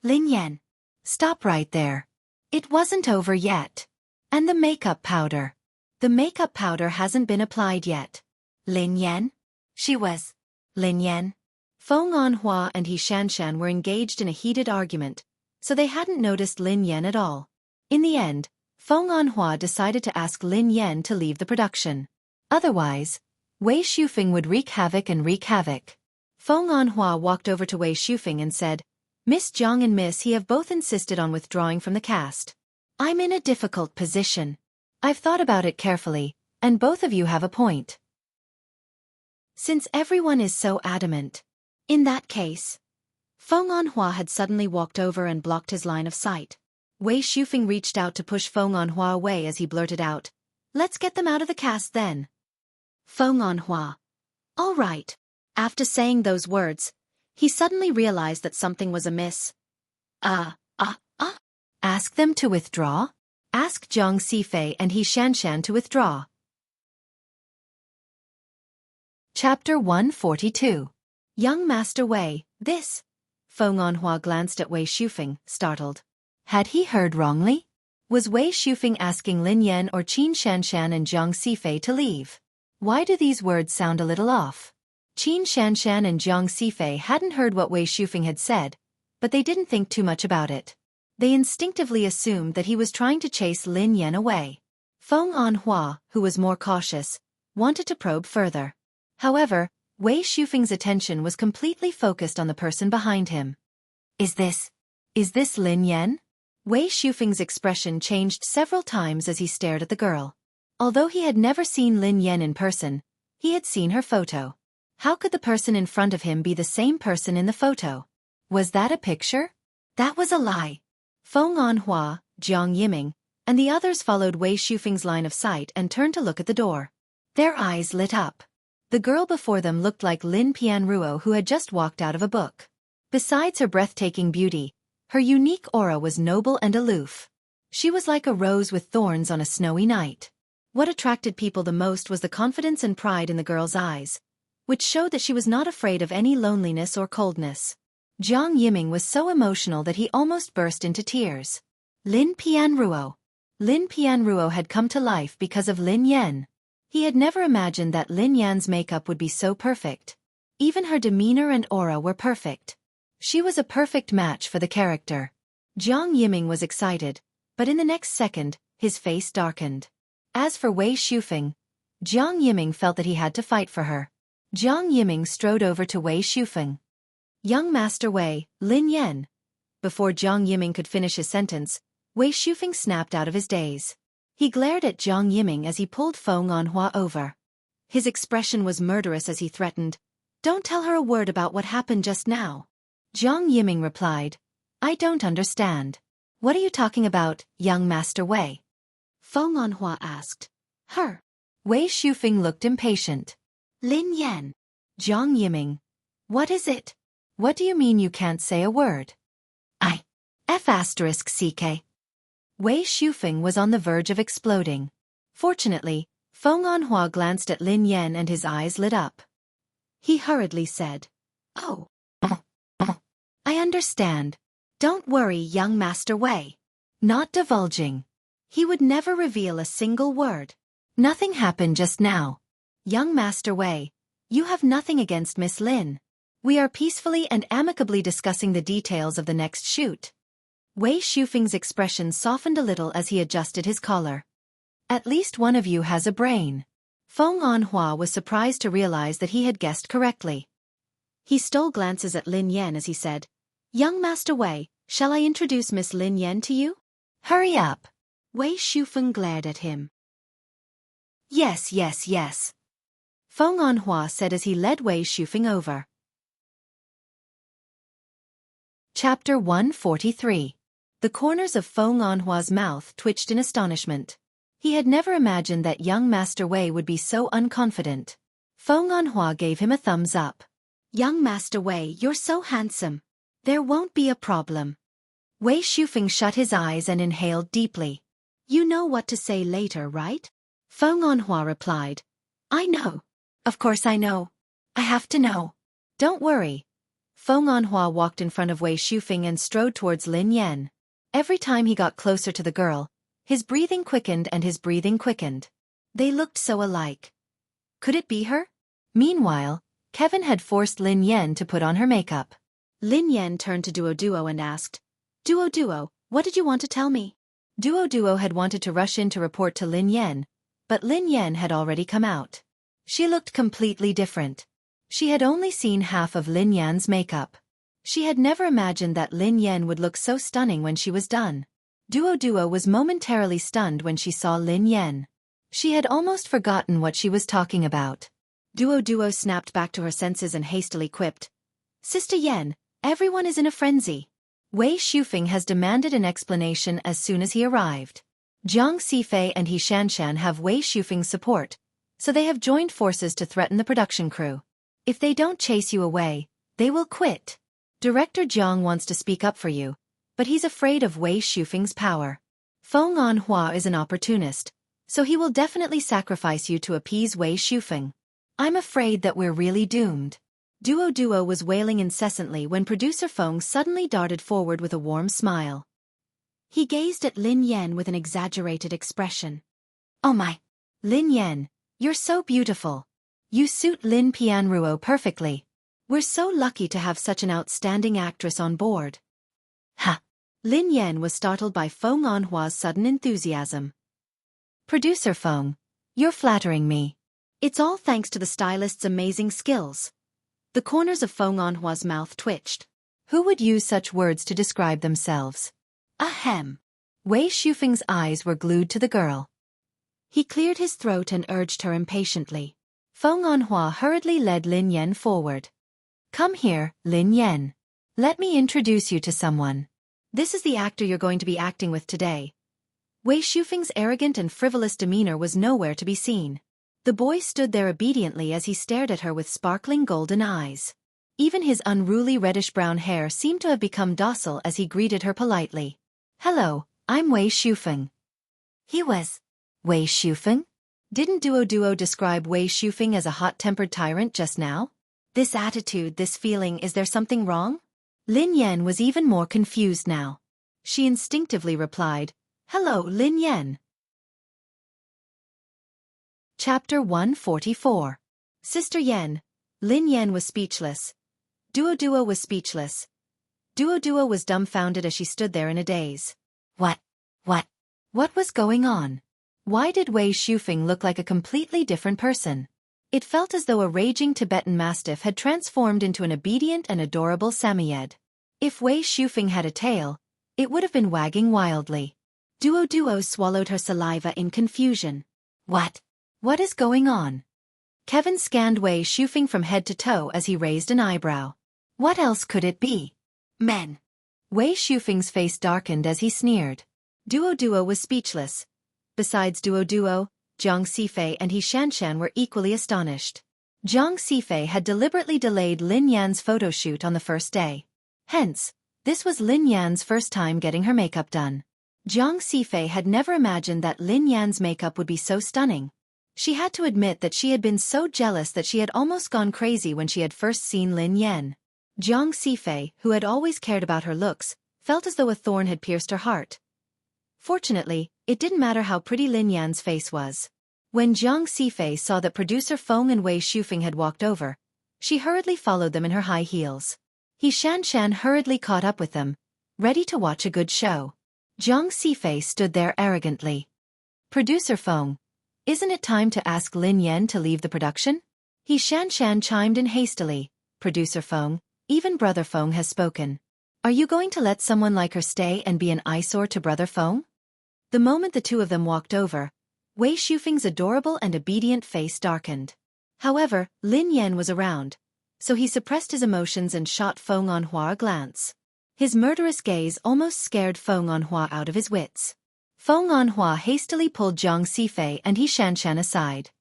A: "Lin Yan, stop right there. It wasn't over yet. And the makeup powder. The makeup powder hasn't been applied yet. Lin Yan?" She was. Lin Yan. Feng Anhua and Yi Shanshan were engaged in a heated argument, so they hadn't noticed Lin Yan at all. In the end, Feng Anhua decided to ask Lin Yan to leave the production. Otherwise, Wei Shufeng would wreak havoc and wreak havoc. Feng Anhua walked over to Wei Shufeng and said, "Miss Zhang and Miss He have both insisted on withdrawing from the cast. I'm in a difficult position. I've thought about it carefully, And both of you have a point. Since everyone is so adamant. In that case. Feng Anhua had suddenly walked over and blocked his line of sight. Wei Shufeng reached out to push Feng Anhua away as he blurted out, "Let's get them out of the cast then." Feng Anhua. "All right." After saying those words, he suddenly realized that something was amiss. Ask them to withdraw? Ask Zhang Sifei and He Shanshan to withdraw. Chapter 142. Young Master Wei, this. Feng Anhua glanced at Wei Shufeng, startled. Had he heard wrongly? Was Wei Shufeng asking Lin Yan or Qin Shanshan and Zhang Sifei to leave? Why do these words sound a little off? Qin Shanshan and Zhang Sifei hadn't heard what Wei Shufeng had said, but they didn't think too much about it. They instinctively assumed that he was trying to chase Lin Yan away. Feng Anhua, who was more cautious, wanted to probe further. However, Wei Shufeng's attention was completely focused on the person behind him. Is this Lin Yan? Wei Shufeng's expression changed several times as he stared at the girl. Although he had never seen Lin Yan in person, he had seen her photo. How could the person in front of him be the same person in the photo? Was that a picture? That was a lie. Feng Anhua, Jiang Yiming, and the others followed Wei Shufeng's line of sight and turned to look at the door. Their eyes lit up. The girl before them looked like Lin Pianruo, who had just walked out of a book. Besides her breathtaking beauty, her unique aura was noble and aloof. She was like a rose with thorns on a snowy night. What attracted people the most was the confidence and pride in the girl's eyes, which showed that she was not afraid of any loneliness or coldness. Jiang Yiming was so emotional that he almost burst into tears. Lin Pianruo. Lin Pianruo had come to life because of Lin Yan. He had never imagined that Lin Yan's makeup would be so perfect. Even her demeanor and aura were perfect. She was a perfect match for the character. Jiang Yiming was excited, but in the next second, his face darkened. As for Wei Shufeng, Jiang Yiming felt that he had to fight for her. Jiang Yiming strode over to Wei Shufeng. Young Master Wei, Lin Yan. Before Jiang Yiming could finish his sentence, Wei Shufeng snapped out of his daze. He glared at Jiang Yiming as he pulled Feng Anhua over. His expression was murderous as he threatened, "Don't tell her a word about what happened just now." Jiang Yiming replied, "I don't understand. What are you talking about, young Master Wei?" Feng Anhua asked. Her. Wei Shufeng looked impatient. Lin Yan. Jiang Yiming. What is it? What do you mean you can't say a word? F***CK. Wei Shufeng was on the verge of exploding. Fortunately, Feng Anhua glanced at Lin Yan and his eyes lit up. He hurriedly said, "Oh. I understand. Don't worry, young Master Wei." Not divulging. He would never reveal a single word. Nothing happened just now. Young Master Wei, you have nothing against Miss Lin. We are peacefully and amicably discussing the details of the next shoot. Wei Shufeng's expression softened a little as he adjusted his collar. At least one of you has a brain. Feng Anhua was surprised to realize that he had guessed correctly. He stole glances at Lin Yan as he said, "Young Master Wei, shall I introduce Miss Lin Yan to you?" "Hurry up." Wei Shufeng glared at him. Yes. Feng Anhua said as he led Wei Shufeng over. Chapter 143. The corners of Feng Anhua's mouth twitched in astonishment. He had never imagined that young Master Wei would be so unconfident. Feng Anhua gave him a thumbs up. "Young Master Wei, you're so handsome. There won't be a problem." Wei Shufeng shut his eyes and inhaled deeply. "You know what to say later, right?" Feng Anhua replied. "I know. Of course I know. I have to know." "Don't worry." Feng Anhua walked in front of Wei Shufeng and strode towards Lin Yan. Every time he got closer to the girl, his breathing quickened and his breathing quickened. They looked so alike. Could it be her? Meanwhile, Kevin had forced Lin Yan to put on her makeup. Lin Yan turned to Duo and asked, Duo, what did you want to tell me?" Duo had wanted to rush in to report to Lin Yan, but Lin Yan had already come out. She looked completely different. She had only seen half of Lin Yan's makeup. She had never imagined that Lin Yan would look so stunning when she was done. Duo was momentarily stunned when she saw Lin Yan. She had almost forgotten what she was talking about. Duo snapped back to her senses and hastily quipped, "Sister Yen, everyone is in a frenzy. Wei Shufeng has demanded an explanation as soon as he arrived. Jiang Sifei and He Shanshan have Wei Shufeng's support, so they have joined forces to threaten the production crew. If they don't chase you away, they will quit. Director Jiang wants to speak up for you, but he's afraid of Wei Shufeng's power. Feng Anhua is an opportunist, so he will definitely sacrifice you to appease Wei Shufeng. I'm afraid that we're really doomed." Duo was wailing incessantly when producer Feng suddenly darted forward with a warm smile. He gazed at Lin Yan with an exaggerated expression. "Oh my! Lin Yan, you're so beautiful. You suit Lin Pianruo perfectly. We're so lucky to have such an outstanding actress on board." Ha! Lin Yan was startled by Feng Anhua's sudden enthusiasm. "Producer Feng, you're flattering me. It's all thanks to the stylist's amazing skills." The corners of Feng Anhua's mouth twitched. Who would use such words to describe themselves? Ahem. Wei Shufeng's eyes were glued to the girl. He cleared his throat and urged her impatiently. Feng Anhua hurriedly led Lin Yan forward. "Come here, Lin Yan. Let me introduce you to someone. This is the actor you're going to be acting with today." Wei Shufeng's arrogant and frivolous demeanor was nowhere to be seen. The boy stood there obediently as he stared at her with sparkling golden eyes. Even his unruly reddish-brown hair seemed to have become docile as he greeted her politely. "Hello, I'm Wei Shufeng." He was Wei Shufeng? Didn't Duo describe Wei Shufeng as a hot-tempered tyrant just now? This attitude, this feeling, is there something wrong? Lin Yan was even more confused now. She instinctively replied, "Hello, Lin Yan." Chapter 144. Sister Yen. Lin Yan was speechless. Duo was speechless. Duo was dumbfounded as she stood there in a daze. What was going on? Why did Wei Shufeng look like a completely different person? It felt as though a raging Tibetan mastiff had transformed into an obedient and adorable Samoyed. If Wei Shufeng had a tail, it would have been wagging wildly. Duo swallowed her saliva in confusion. What is going on? Kevin scanned Wei Shufeng from head to toe as he raised an eyebrow. What else could it be? Men. Wei Shufeng's face darkened as he sneered. Duo was speechless. Besides Duo, Jiang Sifei and He Shanshan were equally astonished. Jiang Sifei had deliberately delayed Lin Yan's photo shoot on the first day. Hence, this was Lin Yan's first time getting her makeup done. Jiang Sifei had never imagined that Lin Yan's makeup would be so stunning. She had to admit that she had been so jealous that she had almost gone crazy when she had first seen Lin Yan. Jiang Sifei, who had always cared about her looks, felt as though a thorn had pierced her heart. Fortunately, it didn't matter how pretty Lin Yan's face was. When Jiang Sifei saw that producer Feng and Wei Shufeng had walked over, she hurriedly followed them in her high heels. He Shanshan hurriedly caught up with them, ready to watch a good show. Jiang Sifei stood there arrogantly. "Producer Feng, isn't it time to ask Lin Yan to leave the production?" He Shanshan chimed in hastily. "Producer Feng, even Brother Feng has spoken. Are you going to let someone like her stay and be an eyesore to Brother Feng?" The moment the two of them walked over, Wei Shufeng's adorable and obedient face darkened. However, Lin Yan was around, so he suppressed his emotions and shot Feng Anhua a glance. His murderous gaze almost scared Feng Anhua out of his wits. Feng Anhua hastily pulled Jiang Sifei and He Shanshan aside.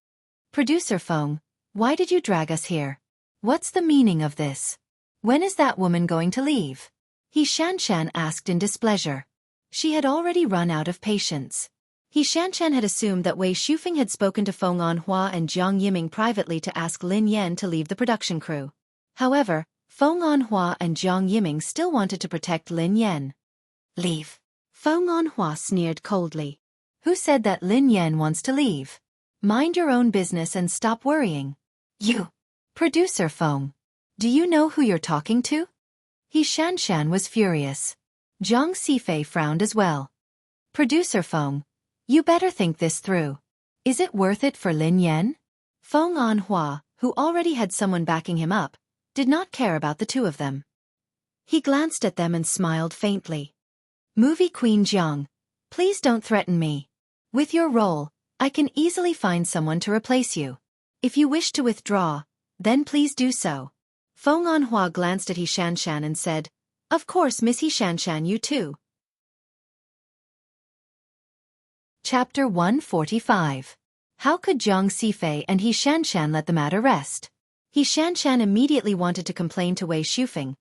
A: "Producer Feng, why did you drag us here? What's the meaning of this? When is that woman going to leave?" He Shanshan asked in displeasure. She had already run out of patience. He Shanshan had assumed that Wei Shufeng had spoken to Feng Anhua and Jiang Yiming privately to ask Lin Yan to leave the production crew. However, Feng Anhua and Jiang Yiming still wanted to protect Lin Yan. "Leave?" Feng Anhua sneered coldly. "Who said that Lin Yan wants to leave? Mind your own business and stop worrying." "You." "Producer Feng, do you know who you're talking to?" He Shanshan was furious. Jiang Sifei frowned as well. "Producer Feng, you better think this through. Is it worth it for Lin Yan?" Feng Anhua, who already had someone backing him up, did not care about the two of them. He glanced at them and smiled faintly. "Movie Queen Jiang, please don't threaten me. With your role, I can easily find someone to replace you. If you wish to withdraw, then please do so. Feng Anhua glanced at He Shanshan and said, Of course, Miss He Shanshan, you too. Chapter 145. How could Jiang Sifei and He Shanshan let the matter rest? He Shanshan immediately wanted to complain to Wei Shufeng,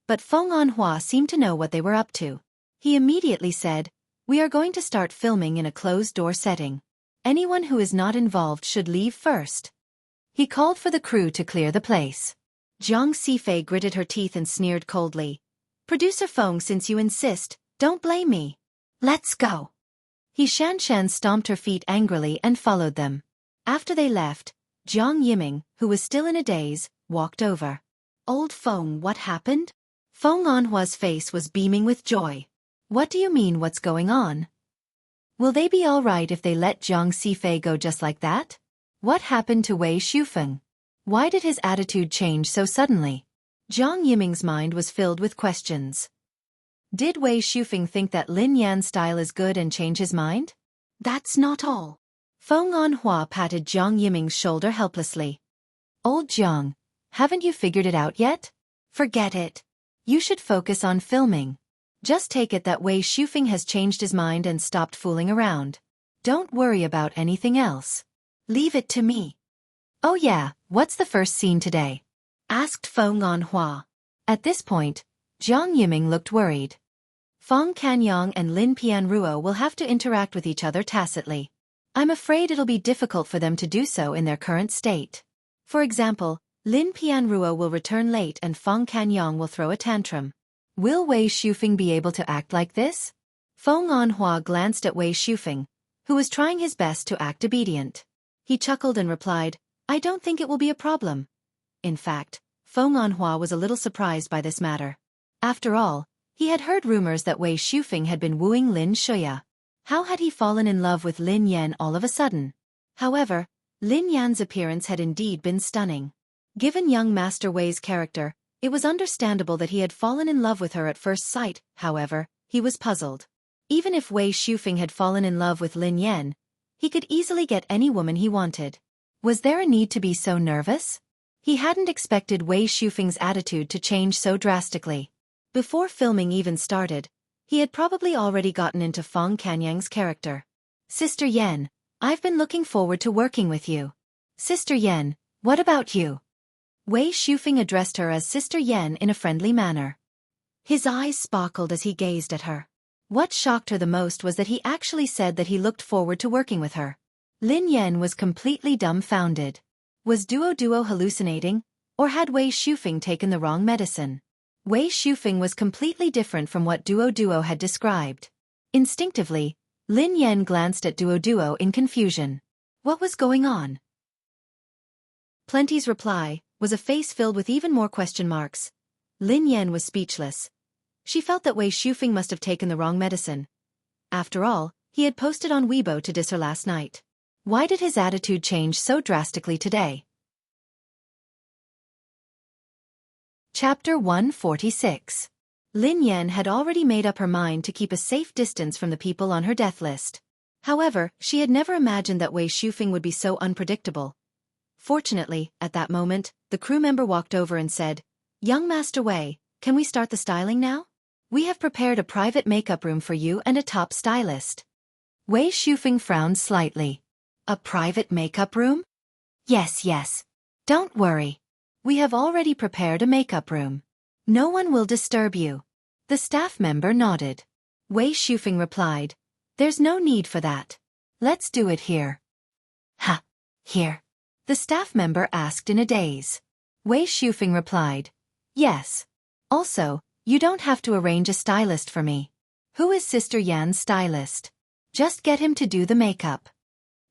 A: but Feng Anhua seemed to know what they were up to. He immediately said, We are going to start filming in a closed-door setting. Anyone who is not involved should leave first. He called for the crew to clear the place. Jiang Sifei gritted her teeth and sneered coldly. Producer Feng, since you insist, don't blame me. Let's go. He Shanshan stomped her feet angrily and followed them. After they left, Jiang Yiming, who was still in a daze, walked over. Old Feng, what happened? Feng Anhua's face was beaming with joy. What do you mean, what's going on? Will they be all right if they let Jiang Sifei go just like that? What happened to Wei Shufeng? Why did his attitude change so suddenly? Jiang Yiming's mind was filled with questions. Did Wei Shufeng think that Lin Yan's style is good and change his mind? That's not all. Feng Anhua patted Jiang Yiming's shoulder helplessly. Old Jiang, haven't you figured it out yet? Forget it. You should focus on filming. Just take it that Wei Shufeng has changed his mind and stopped fooling around. Don't worry about anything else. Leave it to me. Oh yeah, what's the first scene today? Asked Feng Anhua. At this point, Jiang Yiming looked worried. Feng Canyang and Lin Pianruo will have to interact with each other tacitly. I'm afraid it'll be difficult for them to do so in their current state. For example, Lin Pianruo will return late and Feng Canyang will throw a tantrum. Will Wei Shufeng be able to act like this? Feng Anhua glanced at Wei Shufeng, who was trying his best to act obedient. He chuckled and replied, I don't think it will be a problem. In fact, Feng Anhua was a little surprised by this matter. After all, he had heard rumors that Wei Shufeng had been wooing Lin Shuya. How had he fallen in love with Lin Yan all of a sudden? However, Lin Yan's appearance had indeed been stunning. Given young Master Wei's character, it was understandable that he had fallen in love with her at first sight. However, he was puzzled. Even if Wei Shufeng had fallen in love with Lin Yan, he could easily get any woman he wanted. Was there a need to be so nervous? He hadn't expected Wei Shufeng's attitude to change so drastically. Before filming even started, he had probably already gotten into Feng Canyang's character. Sister Yan, I've been looking forward to working with you. Sister Yan, what about you? Wei Shufeng addressed her as Sister Yan in a friendly manner. His eyes sparkled as he gazed at her. What shocked her the most was that he actually said that he looked forward to working with her. Lin Yan was completely dumbfounded. Was Duo hallucinating, or had Wei Shufeng taken the wrong medicine? Wei Shufeng was completely different from what Duo had described. Instinctively, Lin Yan glanced at Duo in confusion. What was going on? Plenty's reply was a face filled with even more question marks. Lin Yan was speechless. She felt that Wei Shufeng must have taken the wrong medicine. After all, he had posted on Weibo to diss her last night. Why did his attitude change so drastically today? Chapter 146. Lin Yan had already made up her mind to keep a safe distance from the people on her death list. However, she had never imagined that Wei Shufeng would be so unpredictable. Fortunately, at that moment, the crew member walked over and said, Young Master Wei, can we start the styling now? We have prepared a private makeup room for you and a top stylist. Wei Shufeng frowned slightly. A private makeup room? Yes. Don't worry. We have already prepared a makeup room. No one will disturb you. The staff member nodded. Wei Shufeng replied, There's no need for that. Let's do it here. Ha! Here? The staff member asked in a daze. Wei Shufeng replied, Yes. Also, you don't have to arrange a stylist for me. Who is Sister Yan's stylist? Just get him to do the makeup.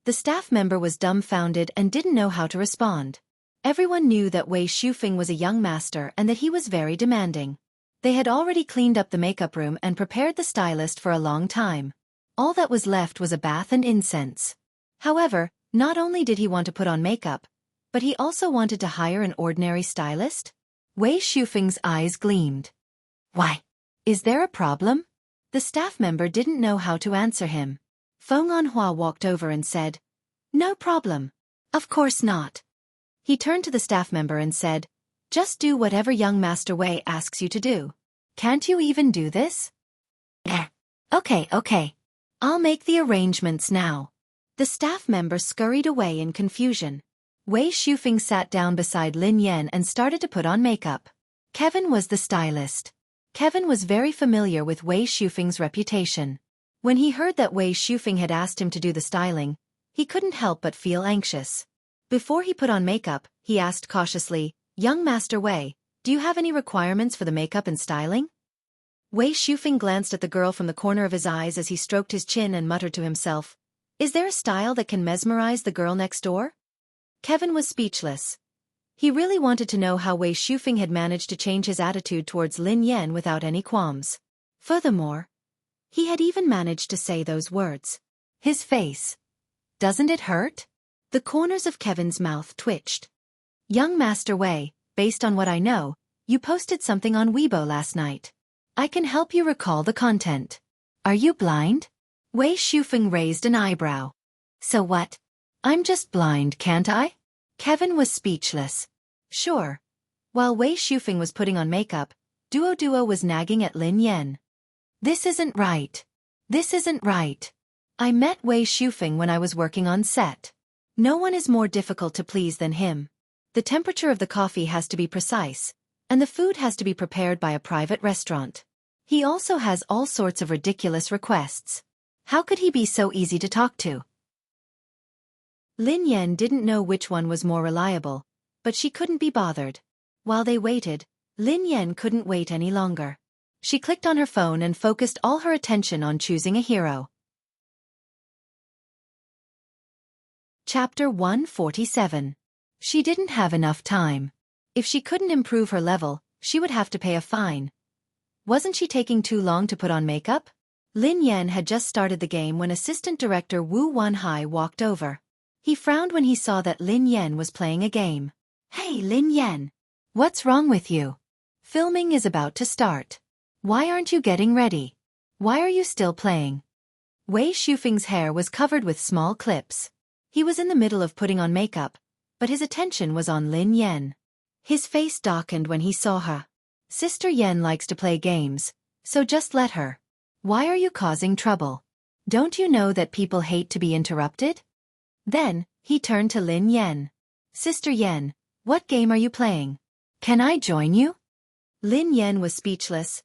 A: The staff member was dumbfounded and didn't know how to respond. Everyone knew that Wei Shufeng was a young master and that he was very demanding. They had already cleaned up the makeup room and prepared the stylist for a long time. All that was left was a bath and incense. However, not only did he want to put on makeup, but he also wanted to hire an ordinary stylist? Wei Shufeng's eyes gleamed. Why? Is there a problem? The staff member didn't know how to answer him. Feng Anhua walked over and said, No problem. Of course not. He turned to the staff member and said, just do whatever young Master Wei asks you to do. Can't you even do this? Okay. I'll make the arrangements now. The staff member scurried away in confusion. Wei Shufeng sat down beside Lin Yan and started to put on makeup. Kevin was the stylist. Kevin was very familiar with Wei Shufeng's reputation. When he heard that Wei Shufeng had asked him to do the styling, he couldn't help but feel anxious. Before he put on makeup, he asked cautiously, Young Master Wei, do you have any requirements for the makeup and styling? Wei Shufeng glanced at the girl from the corner of his eyes as he stroked his chin and muttered to himself, Is there a style that can mesmerize the girl next door? Kevin was speechless. He really wanted to know how Wei Shufeng had managed to change his attitude towards Lin Yan without any qualms. Furthermore, he had even managed to say those words. His face. Doesn't it hurt? The corners of Kevin's mouth twitched. Young Master Wei, based on what I know, you posted something on Weibo last night. I can help you recall the content. Are you blind? Wei Shufeng raised an eyebrow. So what? I'm just blind, can't I? Kevin was speechless. Sure. While Wei Shufeng was putting on makeup, Duo was nagging at Lin Yan. This isn't right. This isn't right. I met Wei Shufeng when I was working on set. No one is more difficult to please than him. The temperature of the coffee has to be precise, and the food has to be prepared by a private restaurant. He also has all sorts of ridiculous requests. How could he be so easy to talk to? Lin Yan didn't know which one was more reliable, but she couldn't be bothered. While they waited, Lin Yan couldn't wait any longer. She clicked on her phone and focused all her attention on choosing a hero. Chapter 147. She didn't have enough time. If she couldn't improve her level, she would have to pay a fine. Wasn't she taking too long to put on makeup? Lin Yan had just started the game when Assistant Director Wu Wanhai walked over. He frowned when he saw that Lin Yan was playing a game. Hey Lin Yan! What's wrong with you? Filming is about to start. Why aren't you getting ready? Why are you still playing? Wei Shufeng's hair was covered with small clips. He was in the middle of putting on makeup, but his attention was on Lin Yan. His face darkened when he saw her. Sister Yan likes to play games, so just let her. Why are you causing trouble? Don't you know that people hate to be interrupted? Then, he turned to Lin Yan. Sister Yan, what game are you playing? Can I join you? Lin Yan was speechless.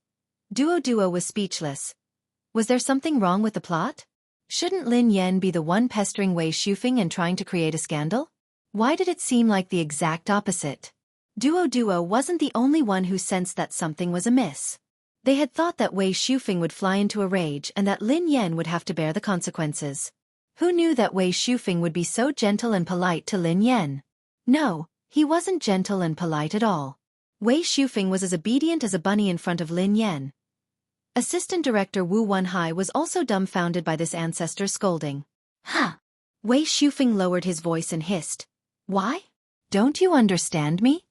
A: Duo was speechless. Was there something wrong with the plot? Shouldn't Lin Yan be the one pestering Wei Shufeng and trying to create a scandal? Why did it seem like the exact opposite? Duo wasn't the only one who sensed that something was amiss. They had thought that Wei Shufeng would fly into a rage and that Lin Yan would have to bear the consequences. Who knew that Wei Shufeng would be so gentle and polite to Lin Yan? No, he wasn't gentle and polite at all. Wei Shufeng was as obedient as a bunny in front of Lin Yan. Assistant Director Wu Wanhai was also dumbfounded by this ancestor's scolding. Huh! Wei Shufeng lowered his voice and hissed. Why? Don't you understand me?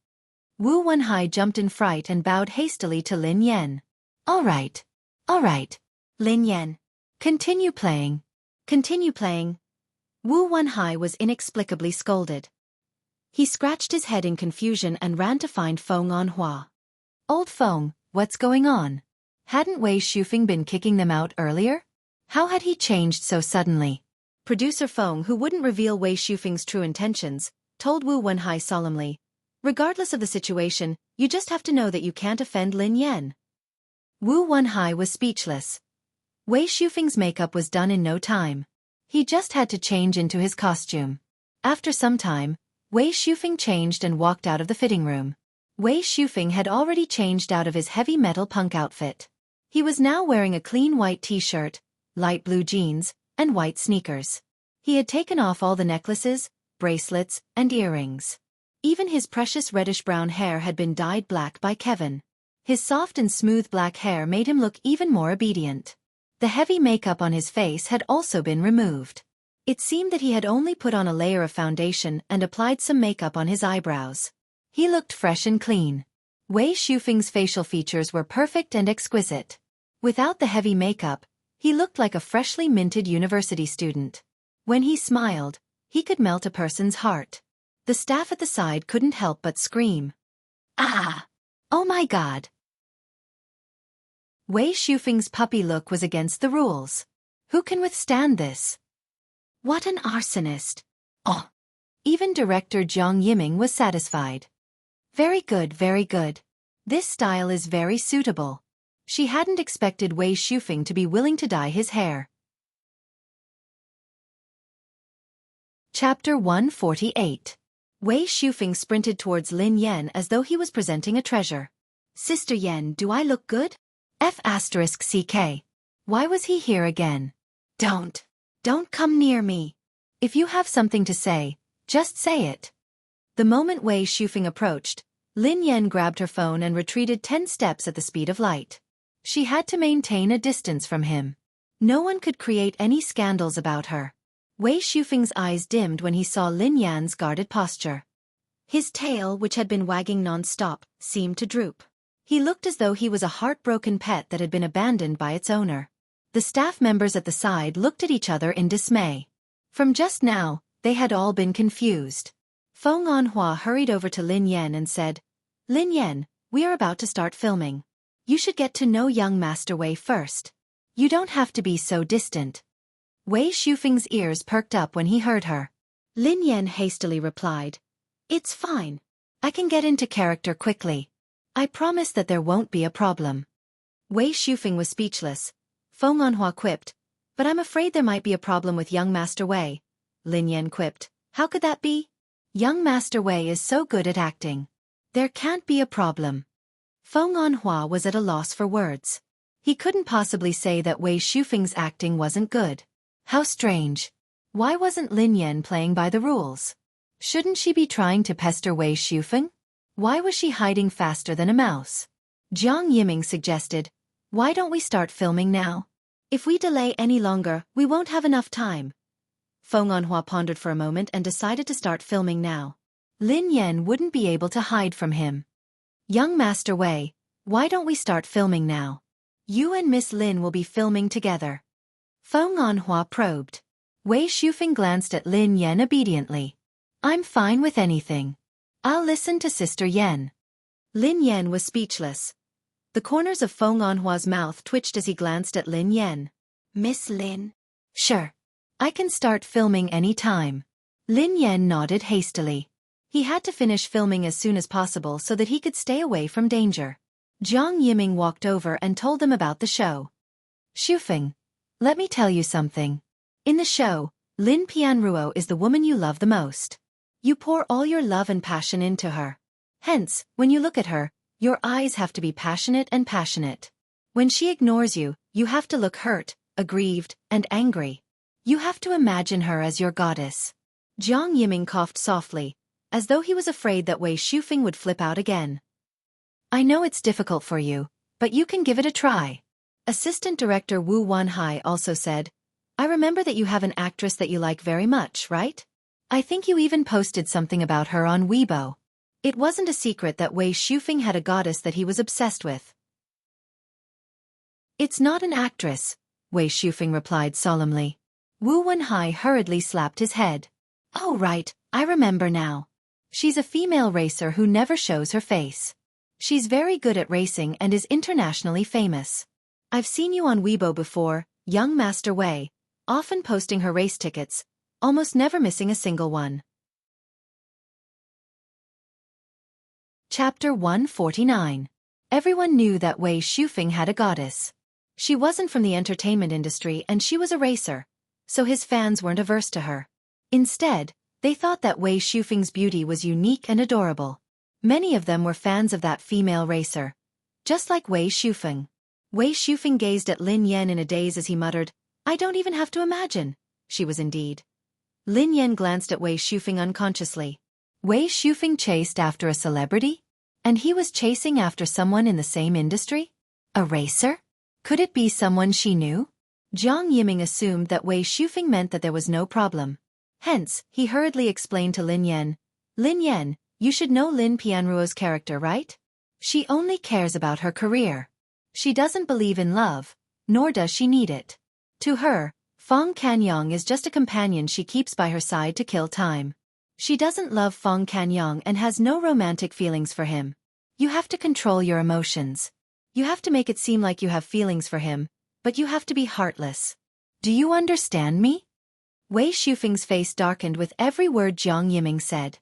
A: Wu Wanhai jumped in fright and bowed hastily to Lin Yan. All right. Lin Yan. Continue playing. Continue playing. Wu Wanhai was inexplicably scolded. He scratched his head in confusion and ran to find Feng Anhua. Old Feng, what's going on? Hadn't Wei Shufeng been kicking them out earlier? How had he changed so suddenly? Producer Feng, who wouldn't reveal Wei Shufeng's true intentions, told Wu Wanhai solemnly, regardless of the situation, you just have to know that you can't offend Lin Yan. Wu Wanhai was speechless. Wei Shufeng's makeup was done in no time. He just had to change into his costume. After some time, Wei Shufeng changed and walked out of the fitting room. Wei Shufeng had already changed out of his heavy metal punk outfit. He was now wearing a clean white t-shirt, light blue jeans, and white sneakers. He had taken off all the necklaces, bracelets, and earrings. Even his precious reddish-brown hair had been dyed black by Kevin. His soft and smooth black hair made him look even more obedient. The heavy makeup on his face had also been removed. It seemed that he had only put on a layer of foundation and applied some makeup on his eyebrows. He looked fresh and clean. Wei Shufeng's facial features were perfect and exquisite. Without the heavy makeup, he looked like a freshly minted university student. When he smiled, He could melt a person's heart. The staff at the side couldn't help but scream. Ah! Oh my God! Wei Shufeng's puppy look was against the rules. Who can withstand this? What an arsonist! Oh! Even director Jiang Yiming was satisfied. Very good, very good. This style is very suitable. She hadn't expected Wei Shufeng to be willing to dye his hair. Chapter 148. Wei Shufeng sprinted towards Lin Yan as though he was presenting a treasure. Sister Yan, do I look good? F***CK. Why was he here again? Don't come near me. If you have something to say, just say it. The moment Wei Shufeng approached, Lin Yan grabbed her phone and retreated 10 steps at the speed of light. She had to maintain a distance from him. No one could create any scandals about her. Wei Shufeng's eyes dimmed when he saw Lin Yan's guarded posture. His tail, which had been wagging non-stop, seemed to droop. He looked as though he was a heartbroken pet that had been abandoned by its owner. The staff members at the side looked at each other in dismay. From just now, they had all been confused. Feng Anhua hurried over to Lin Yan and said, Lin Yan, we are about to start filming. You should get to know young Master Wei first. You don't have to be so distant. Wei Shufeng's ears perked up when he heard her. Lin Yan hastily replied, It's fine. I can get into character quickly. I promise that there won't be a problem. Wei Shufeng was speechless. Feng Anhua quipped, But I'm afraid there might be a problem with young Master Wei. Lin Yan quipped, How could that be? Young Master Wei is so good at acting. There can't be a problem. Feng Anhua was at a loss for words. He couldn't possibly say that Wei Shufeng's acting wasn't good. How strange. Why wasn't Lin Yan playing by the rules? Shouldn't she be trying to pester Wei Shufeng? Why was she hiding faster than a mouse? Jiang Yiming suggested, Why don't we start filming now? If we delay any longer, we won't have enough time. Feng Anhua pondered for a moment and decided to start filming now. Lin Yan wouldn't be able to hide from him. Young Master Wei, why don't we start filming now? You and Miss Lin will be filming together. Feng Anhua probed. Wei Shufeng glanced at Lin Yan obediently. I'm fine with anything. I'll listen to Sister Yan. Lin Yan was speechless. The corners of Feng Anhua's mouth twitched as he glanced at Lin Yan. Miss Lin? Sure. I can start filming any time. Lin Yan nodded hastily. He had to finish filming as soon as possible so that he could stay away from danger. Jiang Yiming walked over and told them about the show. Shufeng, let me tell you something. In the show, Lin Pianruo is the woman you love the most. You pour all your love and passion into her. Hence, when you look at her, your eyes have to be passionate and passionate. When she ignores you, you have to look hurt, aggrieved, and angry. You have to imagine her as your goddess. Jiang Yiming coughed softly, as though he was afraid that Wei Shufeng would flip out again. I know it's difficult for you, but you can give it a try. Assistant Director Wu Wanhai also said, I remember that you have an actress that you like very much, right? I think you even posted something about her on Weibo. It wasn't a secret that Wei Shufeng had a goddess that he was obsessed with. It's not an actress, Wei Shufeng replied solemnly. Wu Wanhai hurriedly slapped his head. Oh right, I remember now. She's a female racer who never shows her face. She's very good at racing and is internationally famous. I've seen you on Weibo before, young Master Wei, often posting her race tickets, almost never missing a single one. Chapter 149. Everyone knew that Wei Shufeng had a goddess. She wasn't from the entertainment industry and she was a racer, so his fans weren't averse to her. Instead, they thought that Wei Shufeng's beauty was unique and adorable. Many of them were fans of that female racer. Just like Wei Shufeng. Wei Shufeng gazed at Lin Yan in a daze as he muttered, I don't even have to imagine. She was indeed. Lin Yan glanced at Wei Shufeng unconsciously. Wei Shufeng chased after a celebrity? And he was chasing after someone in the same industry? A racer? Could it be someone she knew? Jiang Yiming assumed that Wei Shufeng meant that there was no problem. Hence, he hurriedly explained to Lin Yan, Lin Yan, you should know Lin Pianruo's character, right? She only cares about her career. She doesn't believe in love, nor does she need it. To her, Fong Canyong is just a companion she keeps by her side to kill time. She doesn't love Fong Canyong and has no romantic feelings for him. You have to control your emotions. You have to make it seem like you have feelings for him, but you have to be heartless. Do you understand me? Wei Shufeng's face darkened with every word Jiang Yiming said.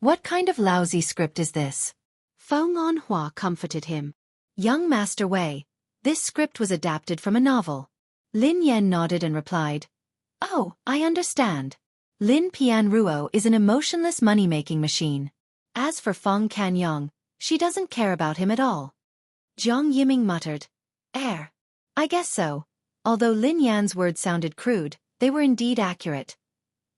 A: What kind of lousy script is this? Feng Anhua comforted him. Young Master Wei, this script was adapted from a novel. Lin Yan nodded and replied, Oh, I understand. Lin Pianruo is an emotionless money-making machine. As for Fong Canyong, she doesn't care about him at all. Jiang Yiming muttered, I guess so. Although Lin Yan's words sounded crude, they were indeed accurate.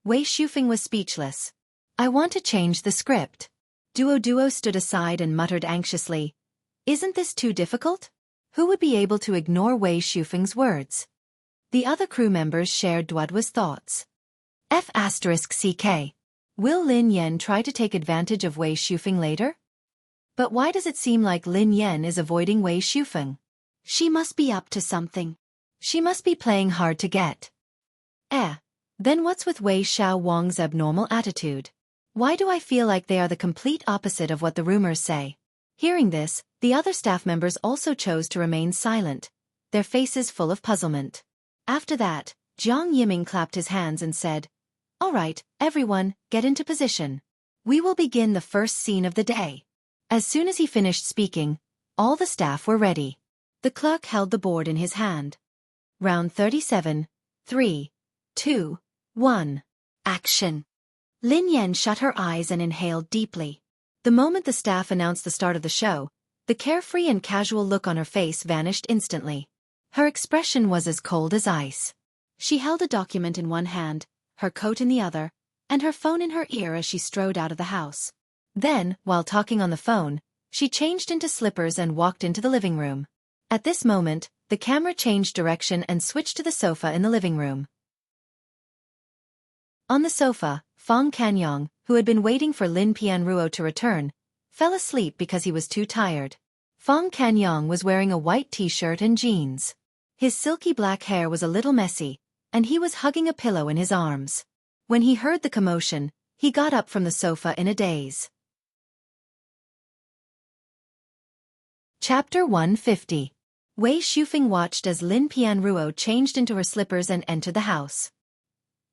A: Wei Shufeng was speechless. I want to change the script. Duo stood aside and muttered anxiously, Isn't this too difficult? Who would be able to ignore Wei Shufeng's words? The other crew members shared Duo's thoughts. F*CK. Will Lin Yan try to take advantage of Wei Shufeng later? But why does it seem like Lin Yan is avoiding Wei Shufeng? She must be up to something. She must be playing hard to get. Then what's with Wei Xiao Wang's abnormal attitude? Why do I feel like they are the complete opposite of what the rumors say? Hearing this, the other staff members also chose to remain silent, their faces full of puzzlement. After that, Jiang Yiming clapped his hands and said, All right, everyone, get into position. We will begin the first scene of the day. As soon as he finished speaking, all the staff were ready. The clerk held the board in his hand. Round 37, 3, 2, 1. Action. Lin Yan shut her eyes and inhaled deeply. The moment the staff announced the start of the show, the carefree and casual look on her face vanished instantly. Her expression was as cold as ice. She held a document in one hand, her coat in the other, and her phone in her ear as she strode out of the house. Then, while talking on the phone, she changed into slippers and walked into the living room. At this moment, the camera changed direction and switched to the sofa in the living room. On the sofa, Fong Canyong, who had been waiting for Lin Pianruo to return, fell asleep because he was too tired. Fong Canyong was wearing a white t-shirt and jeans. His silky black hair was a little messy, and he was hugging a pillow in his arms. When he heard the commotion, he got up from the sofa in a daze. Chapter 150. Wei Shufeng watched as Lin Pianruo changed into her slippers and entered the house.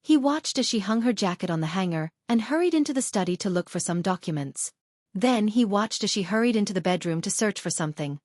A: He watched as she hung her jacket on the hanger and hurried into the study to look for some documents. Then he watched as she hurried into the bedroom to search for something.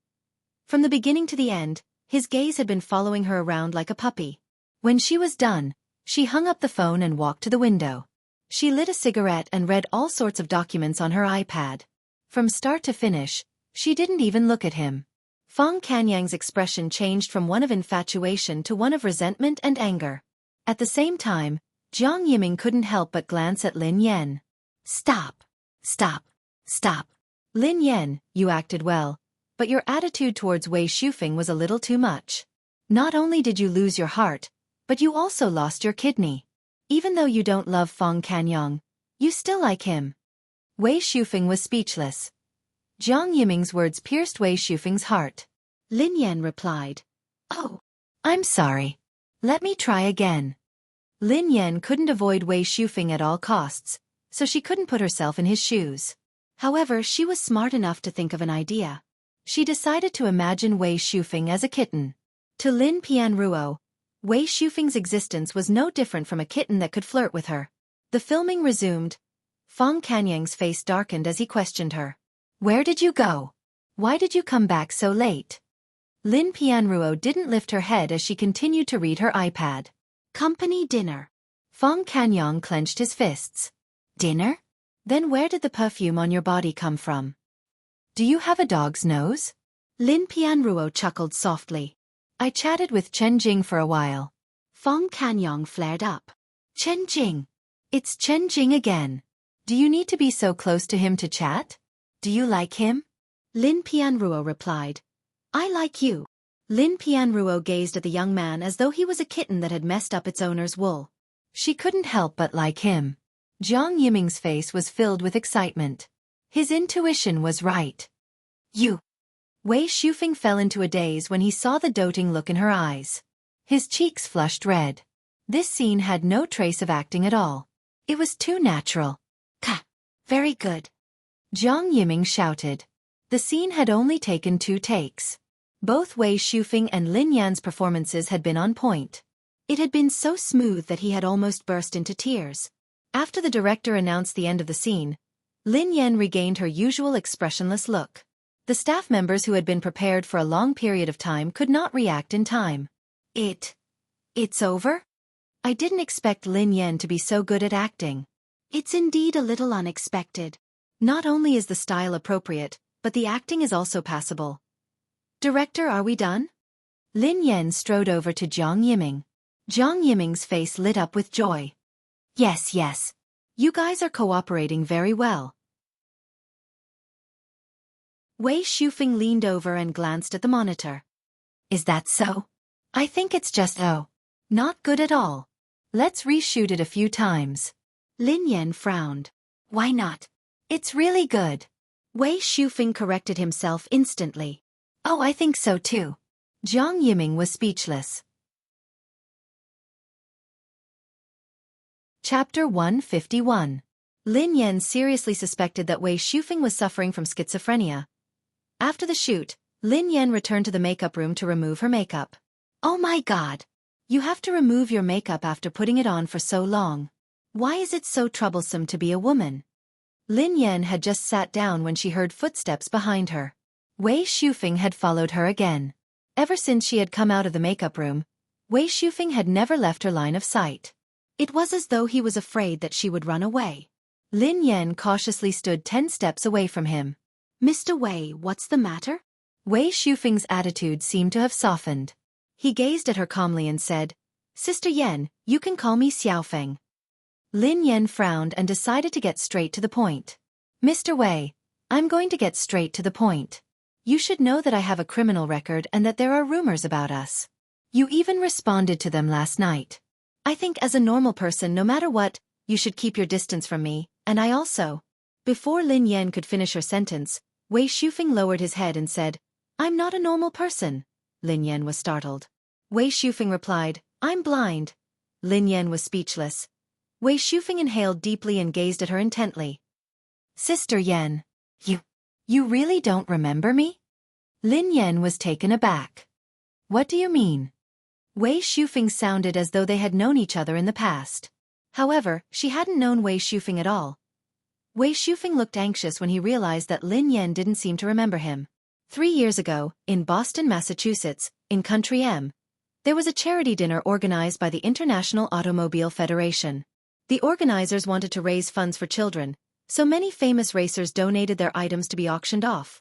A: From the beginning to the end, his gaze had been following her around like a puppy. When she was done, she hung up the phone and walked to the window. She lit a cigarette and read all sorts of documents on her iPad. From start to finish, she didn't even look at him. Fong Canyang's expression changed from one of infatuation to one of resentment and anger. At the same time, Jiang Yiming couldn't help but glance at Lin Yan. Stop. Stop. Stop. Lin Yan, you acted well, but your attitude towards Wei Shufeng was a little too much. Not only did you lose your heart, but you also lost your kidney. Even though you don't love Fong Canyong, you still like him. Wei Shufeng was speechless. Jiang Yiming's words pierced Wei Shufeng's heart. Lin Yan replied, Oh, I'm sorry. Let me try again. Lin Yan couldn't avoid Wei Shufeng at all costs, so she couldn't put herself in his shoes. However, she was smart enough to think of an idea. She decided to imagine Wei Shufeng as a kitten. To Lin Pianruo, Wei Shufeng's existence was no different from a kitten that could flirt with her. The filming resumed. Fong Canyang's face darkened as he questioned her. Where did you go? Why did you come back so late? Lin Pianruo didn't lift her head as she continued to read her iPad. Company dinner. Fong Canyong clenched his fists. Dinner? Then where did the perfume on your body come from? Do you have a dog's nose? Lin Pianruo chuckled softly. I chatted with Chen Jing for a while. Fong Canyong flared up. Chen Jing. It's Chen Jing again. Do you need to be so close to him to chat? Do you like him? Lin Pianruo replied. I like you. Lin Pianruo gazed at the young man as though he was a kitten that had messed up its owner's wool. She couldn't help but like him. Jiang Yiming's face was filled with excitement. His intuition was right. You. Wei Shufeng fell into a daze when he saw the doting look in her eyes. His cheeks flushed red. This scene had no trace of acting at all. It was too natural. Ka! Very good. Jiang Yiming shouted. The scene had only taken 2 takes. Both Wei Shufeng and Lin Yan's performances had been on point. It had been so smooth that he had almost burst into tears. After the director announced the end of the scene, Lin Yan regained her usual expressionless look. The staff members who had been prepared for a long period of time could not react in time. It's over? I didn't expect Lin Yan to be so good at acting. It's indeed a little unexpected. Not only is the style appropriate, but the acting is also passable. Director, are we done? Lin Yan strode over to Jiang Yiming. Jiang Yiming's face lit up with joy. Yes. You guys are cooperating very well. Wei Shufeng leaned over and glanced at the monitor. Is that so? I think it's just not good at all. Let's reshoot it a few times. Lin Yan frowned. Why not? It's really good. Wei Shufeng corrected himself instantly. Oh, I think so too. Jiang Yiming was speechless. Chapter 151. Lin Yan seriously suspected that Wei Shufeng was suffering from schizophrenia. After the shoot, Lin Yan returned to the makeup room to remove her makeup. Oh my god! You have to remove your makeup after putting it on for so long. Why is it so troublesome to be a woman? Lin Yan had just sat down when she heard footsteps behind her. Wei Shufeng had followed her again. Ever since she had come out of the makeup room, Wei Shufeng had never left her line of sight. It was as though he was afraid that she would run away. Lin Yan cautiously stood 10 steps away from him. Mr. Wei, what's the matter? Wei Shufeng's attitude seemed to have softened. He gazed at her calmly and said, Sister Yan, you can call me Xiaofeng. Lin Yan frowned and decided to get straight to the point. Mr. Wei, I'm going to get straight to the point. You should know that I have a criminal record and that there are rumors about us. You even responded to them last night. I think as a normal person, no matter what, you should keep your distance from me, and I also. Before Lin Yan could finish her sentence, Wei Shufeng lowered his head and said, I'm not a normal person. Lin Yan was startled. Wei Shufeng replied, I'm blind. Lin Yan was speechless. Wei Shufeng inhaled deeply and gazed at her intently. Sister Yan, you really don't remember me? Lin Yan was taken aback. What do you mean? Wei Shufeng sounded as though they had known each other in the past. However, she hadn't known Wei Shufeng at all. Wei Shufeng looked anxious when he realized that Lin Yan didn't seem to remember him. 3 years ago, in Boston, Massachusetts, in Country M, there was a charity dinner organized by the International Automobile Federation. The organizers wanted to raise funds for children, so many famous racers donated their items to be auctioned off.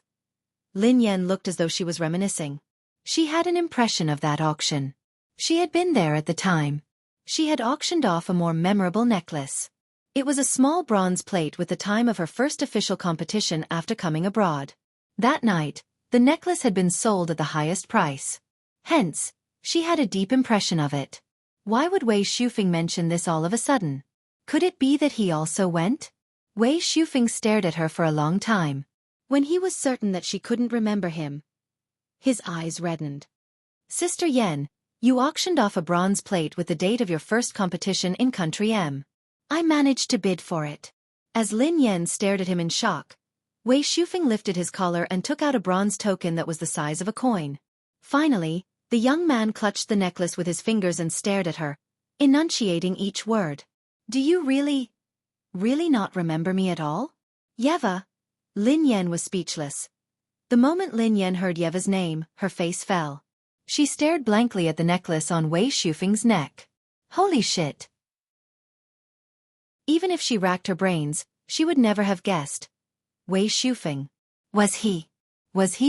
A: Lin Yan looked as though she was reminiscing. She had an impression of that auction. She had been there at the time. She had auctioned off a more memorable necklace. It was a small bronze plate with the time of her first official competition after coming abroad. That night, the necklace had been sold at the highest price. Hence, she had a deep impression of it. Why would Wei Shufeng mention this all of a sudden? Could it be that he also went? Wei Shufeng stared at her for a long time. When he was certain that she couldn't remember him, his eyes reddened. Sister Yan, you auctioned off a bronze plate with the date of your first competition in Country M. I managed to bid for it. As Lin Yan stared at him in shock, Wei Shufeng lifted his collar and took out a bronze token that was the size of a coin. Finally, the young man clutched the necklace with his fingers and stared at her, enunciating each word. Do you really not remember me at all? Yeva? Lin Yan was speechless. The moment Lin Yan heard Yeva's name, her face fell. She stared blankly at the necklace on Wei Shufeng's neck. Holy shit! Even if she racked her brains, she would never have guessed. Wei Shufeng. Was he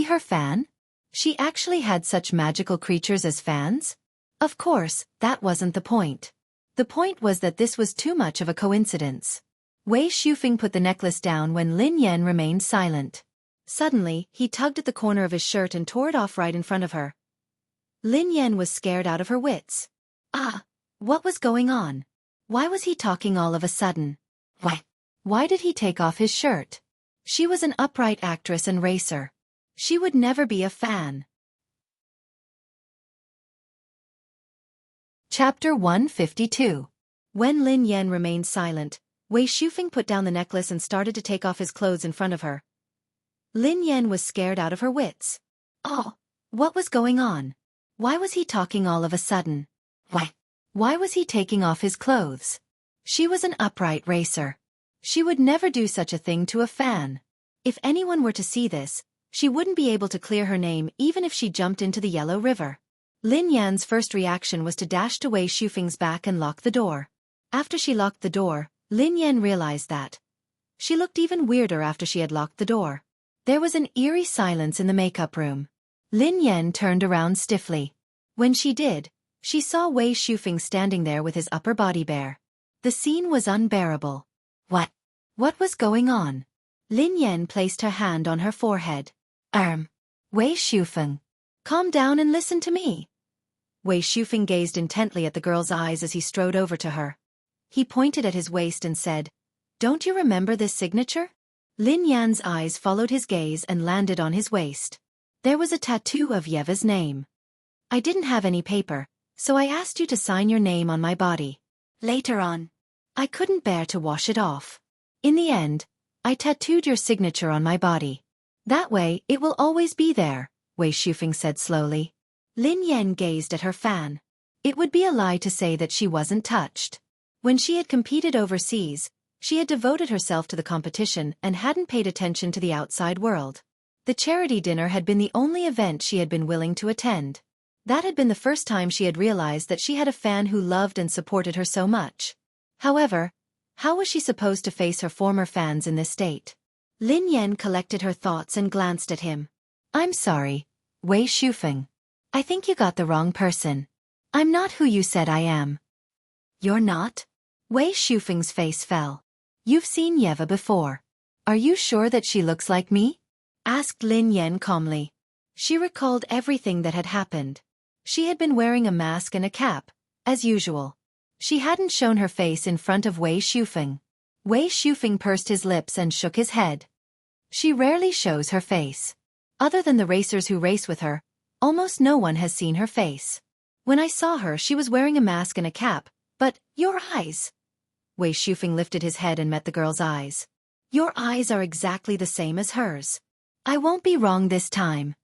A: her fan? She actually had such magical creatures as fans? Of course, that wasn't the point. The point was that this was too much of a coincidence. Wei Shufeng put the necklace down when Lin Yan remained silent. Suddenly, he tugged at the corner of his shirt and tore it off right in front of her. Lin Yan was scared out of her wits. What was going on? Why was he talking all of a sudden? Why did he take off his shirt? She was an upright actress and racer. She would never be a fan. Chapter 152. When Lin Yan remained silent, Wei Shufeng put down the necklace and started to take off his clothes in front of her. Lin Yan was scared out of her wits. Oh, what was going on? Why was he talking all of a sudden? Why was he taking off his clothes? She was an upright racer. She would never do such a thing to a fan. If anyone were to see this, she wouldn't be able to clear her name even if she jumped into the Yellow River. Lin Yan's first reaction was to dash to Wei Shufeng's back and lock the door. After she locked the door, Lin Yan realized that she looked even weirder after she had locked the door. There was an eerie silence in the makeup room. Lin Yan turned around stiffly. When she did, she saw Wei Shufeng standing there with his upper body bare. The scene was unbearable. What was going on? Lin Yan placed her hand on her forehead. Wei Shufeng. Calm down and listen to me. Wei Shufeng gazed intently at the girl's eyes as he strode over to her. He pointed at his waist and said, "Don't you remember this signature?" Lin Yan's eyes followed his gaze and landed on his waist. There was a tattoo of Yeva's name. "I didn't have any paper, so I asked you to sign your name on my body. Later on, I couldn't bear to wash it off. In the end, I tattooed your signature on my body. That way, it will always be there," Wei Shufeng said slowly. Lin Yan gazed at her fan. It would be a lie to say that she wasn't touched. When she had competed overseas, she had devoted herself to the competition and hadn't paid attention to the outside world. The charity dinner had been the only event she had been willing to attend. That had been the first time she had realized that she had a fan who loved and supported her so much. However, how was she supposed to face her former fans in this state? Lin Yan collected her thoughts and glanced at him. "I'm sorry, Wei Shufeng. I think you got the wrong person. I'm not who you said I am." "You're not?" Wei Shufeng's face fell. "You've seen Yeva before. Are you sure that she looks like me?" asked Lin Yan calmly. She recalled everything that had happened. She had been wearing a mask and a cap, as usual. She hadn't shown her face in front of Wei Shufeng. Wei Shufeng pursed his lips and shook his head. She rarely shows her face. Other than the racers who race with her, almost no one has seen her face. When I saw her, she was wearing a mask and a cap, but your eyes. Wei Shufeng lifted his head and met the girl's eyes. Your eyes are exactly the same as hers. I won't be wrong this time.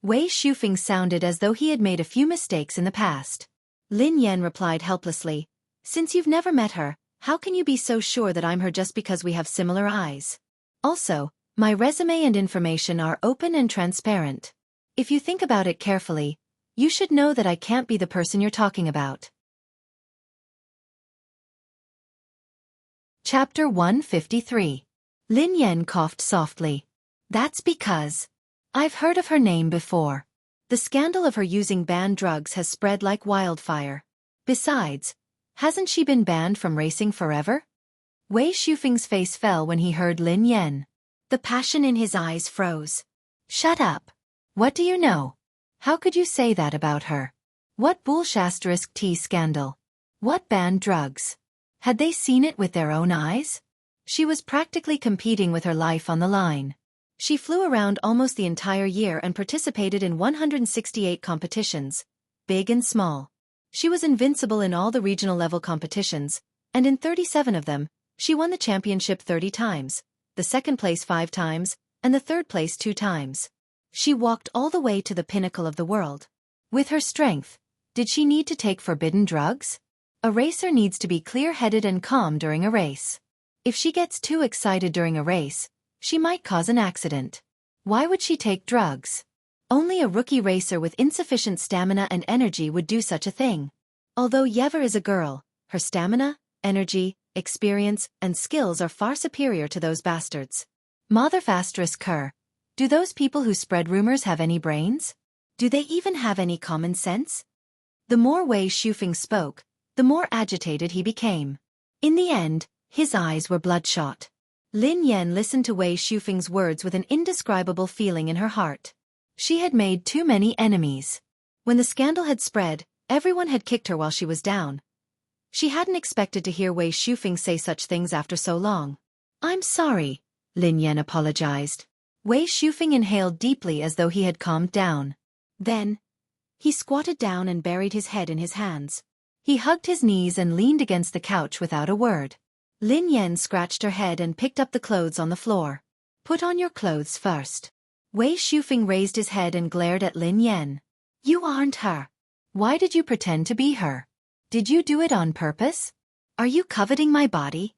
A: Wei Shufeng sounded as though he had made a few mistakes in the past. Lin Yan replied helplessly, "Since you've never met her, how can you be so sure that I'm her just because we have similar eyes? Also, my resume and information are open and transparent. If you think about it carefully, you should know that I can't be the person you're talking about." Chapter 153. Lin Yan coughed softly. "That's because I've heard of her name before. The scandal of her using banned drugs has spread like wildfire. Besides, hasn't she been banned from racing forever?" Wei Shufeng's face fell when he heard Lin Yan. The passion in his eyes froze. "Shut up. What do you know? How could you say that about her? What bullshit scandal? What banned drugs? Had they seen it with their own eyes? She was practically competing with her life on the line. She flew around almost the entire year and participated in 168 competitions, big and small. She was invincible in all the regional level competitions, and in 37 of them, she won the championship 30 times, the second place 5 times, and the third place 2 times. She walked all the way to the pinnacle of the world. With her strength, did she need to take forbidden drugs? A racer needs to be clear-headed and calm during a race. If she gets too excited during a race, she might cause an accident. Why would she take drugs? Only a rookie racer with insufficient stamina and energy would do such a thing. Although Yeva is a girl, her stamina, energy, experience, and skills are far superior to those bastards. Motherfastress do those people who spread rumors have any brains? Do they even have any common sense? The more Wei Shufeng spoke, the more agitated he became. In the end, his eyes were bloodshot. Lin Yan listened to Wei Shufeng's words with an indescribable feeling in her heart. She had made too many enemies. When the scandal had spread, everyone had kicked her while she was down. She hadn't expected to hear Wei Shufeng say such things after so long. "I'm sorry," Lin Yan apologized. Wei Shufeng inhaled deeply as though he had calmed down. Then, He squatted down and buried his head in his hands. He hugged his knees and leaned against the couch without a word. Lin Yan scratched her head and picked up the clothes on the floor. Put on your clothes first. Wei Shufeng raised his head and glared at Lin Yan. You aren't her. Why did you pretend to be her? Did you do it on purpose? Are you coveting my body?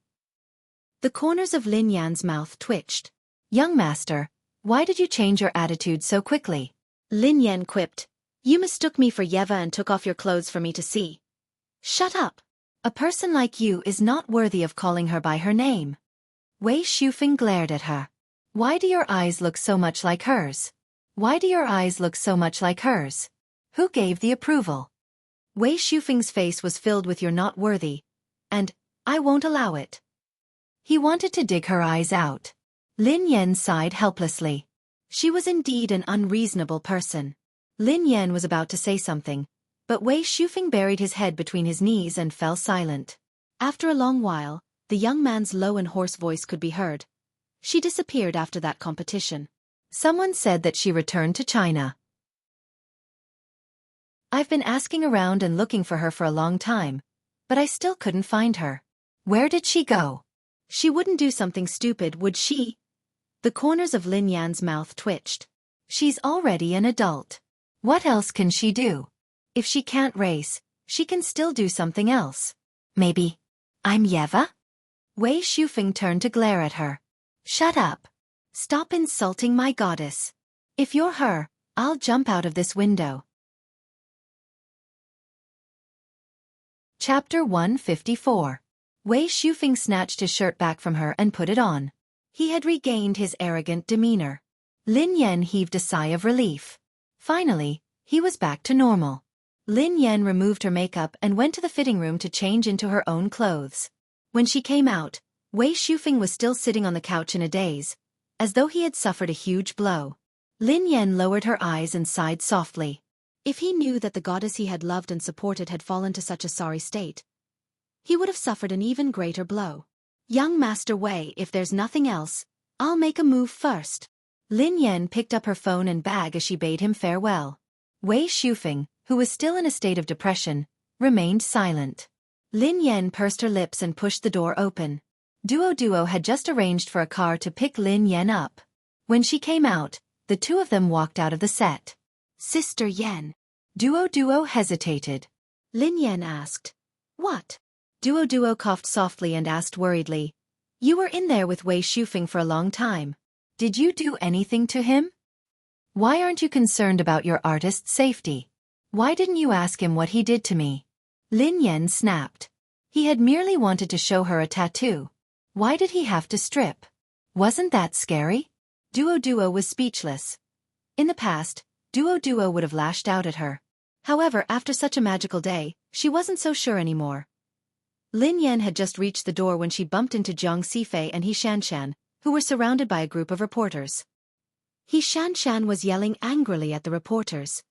A: The corners of Lin Yan's mouth twitched. Young master, why did you change your attitude so quickly? Lin Yan quipped. You mistook me for Yeva and took off your clothes for me to see. Shut up. A person like you is not worthy of calling her by her name. Wei Shufeng glared at her. Why do your eyes look so much like hers? Why do your eyes look so much like hers? Who gave the approval? Wei Shufeng's face was filled with you're not worthy, and I won't allow it. He wanted to dig her eyes out. Lin Yan sighed helplessly. She was indeed an unreasonable person. Lin Yan was about to say something, but Wei Shufeng buried his head between his knees and fell silent. After a long while, the young man's low and hoarse voice could be heard. She disappeared after that competition. Someone said that she returned to China. I've been asking around and looking for her for a long time, but I still couldn't find her. Where did she go? She wouldn't do something stupid, would she? The corners of Lin Yan's mouth twitched. She's already an adult. What else can she do? If she can't race, she can still do something else. Maybe. I'm Yeva? Wei Shufeng turned to glare at her. Shut up. Stop insulting my goddess. If you're her, I'll jump out of this window. Chapter 154. Wei Shufeng snatched his shirt back from her and put it on. He had regained his arrogant demeanor. Lin Yan heaved a sigh of relief. Finally, he was back to normal. Lin Yan removed her makeup and went to the fitting room to change into her own clothes. When she came out, Wei Shufeng was still sitting on the couch in a daze, as though he had suffered a huge blow. Lin Yan lowered her eyes and sighed softly. If he knew that the goddess he had loved and supported had fallen to such a sorry state, he would have suffered an even greater blow. Young Master Wei, if there's nothing else, I'll make a move first. Lin Yan picked up her phone and bag as she bade him farewell. Wei Shufeng, who was still in a state of depression, remained silent. Lin Yan pursed her lips and pushed the door open. Duo had just arranged for a car to pick Lin Yan up. When she came out, the two of them walked out of the set. Sister Yan. Duo hesitated. Lin Yan asked, What? Duo coughed softly and asked worriedly, You were in there with Wei Shufeng for a long time. Did you do anything to him? Why aren't you concerned about your artist's safety? Why didn't you ask him what he did to me? Lin Yan snapped. He had merely wanted to show her a tattoo. Why did he have to strip? Wasn't that scary? Duo was speechless. In the past, Duo would have lashed out at her. However, after such a magical day, she wasn't so sure anymore. Lin Yan had just reached the door when she bumped into Jiang Sifei and He Shanshan, who were surrounded by a group of reporters. He Shanshan was yelling angrily at the reporters.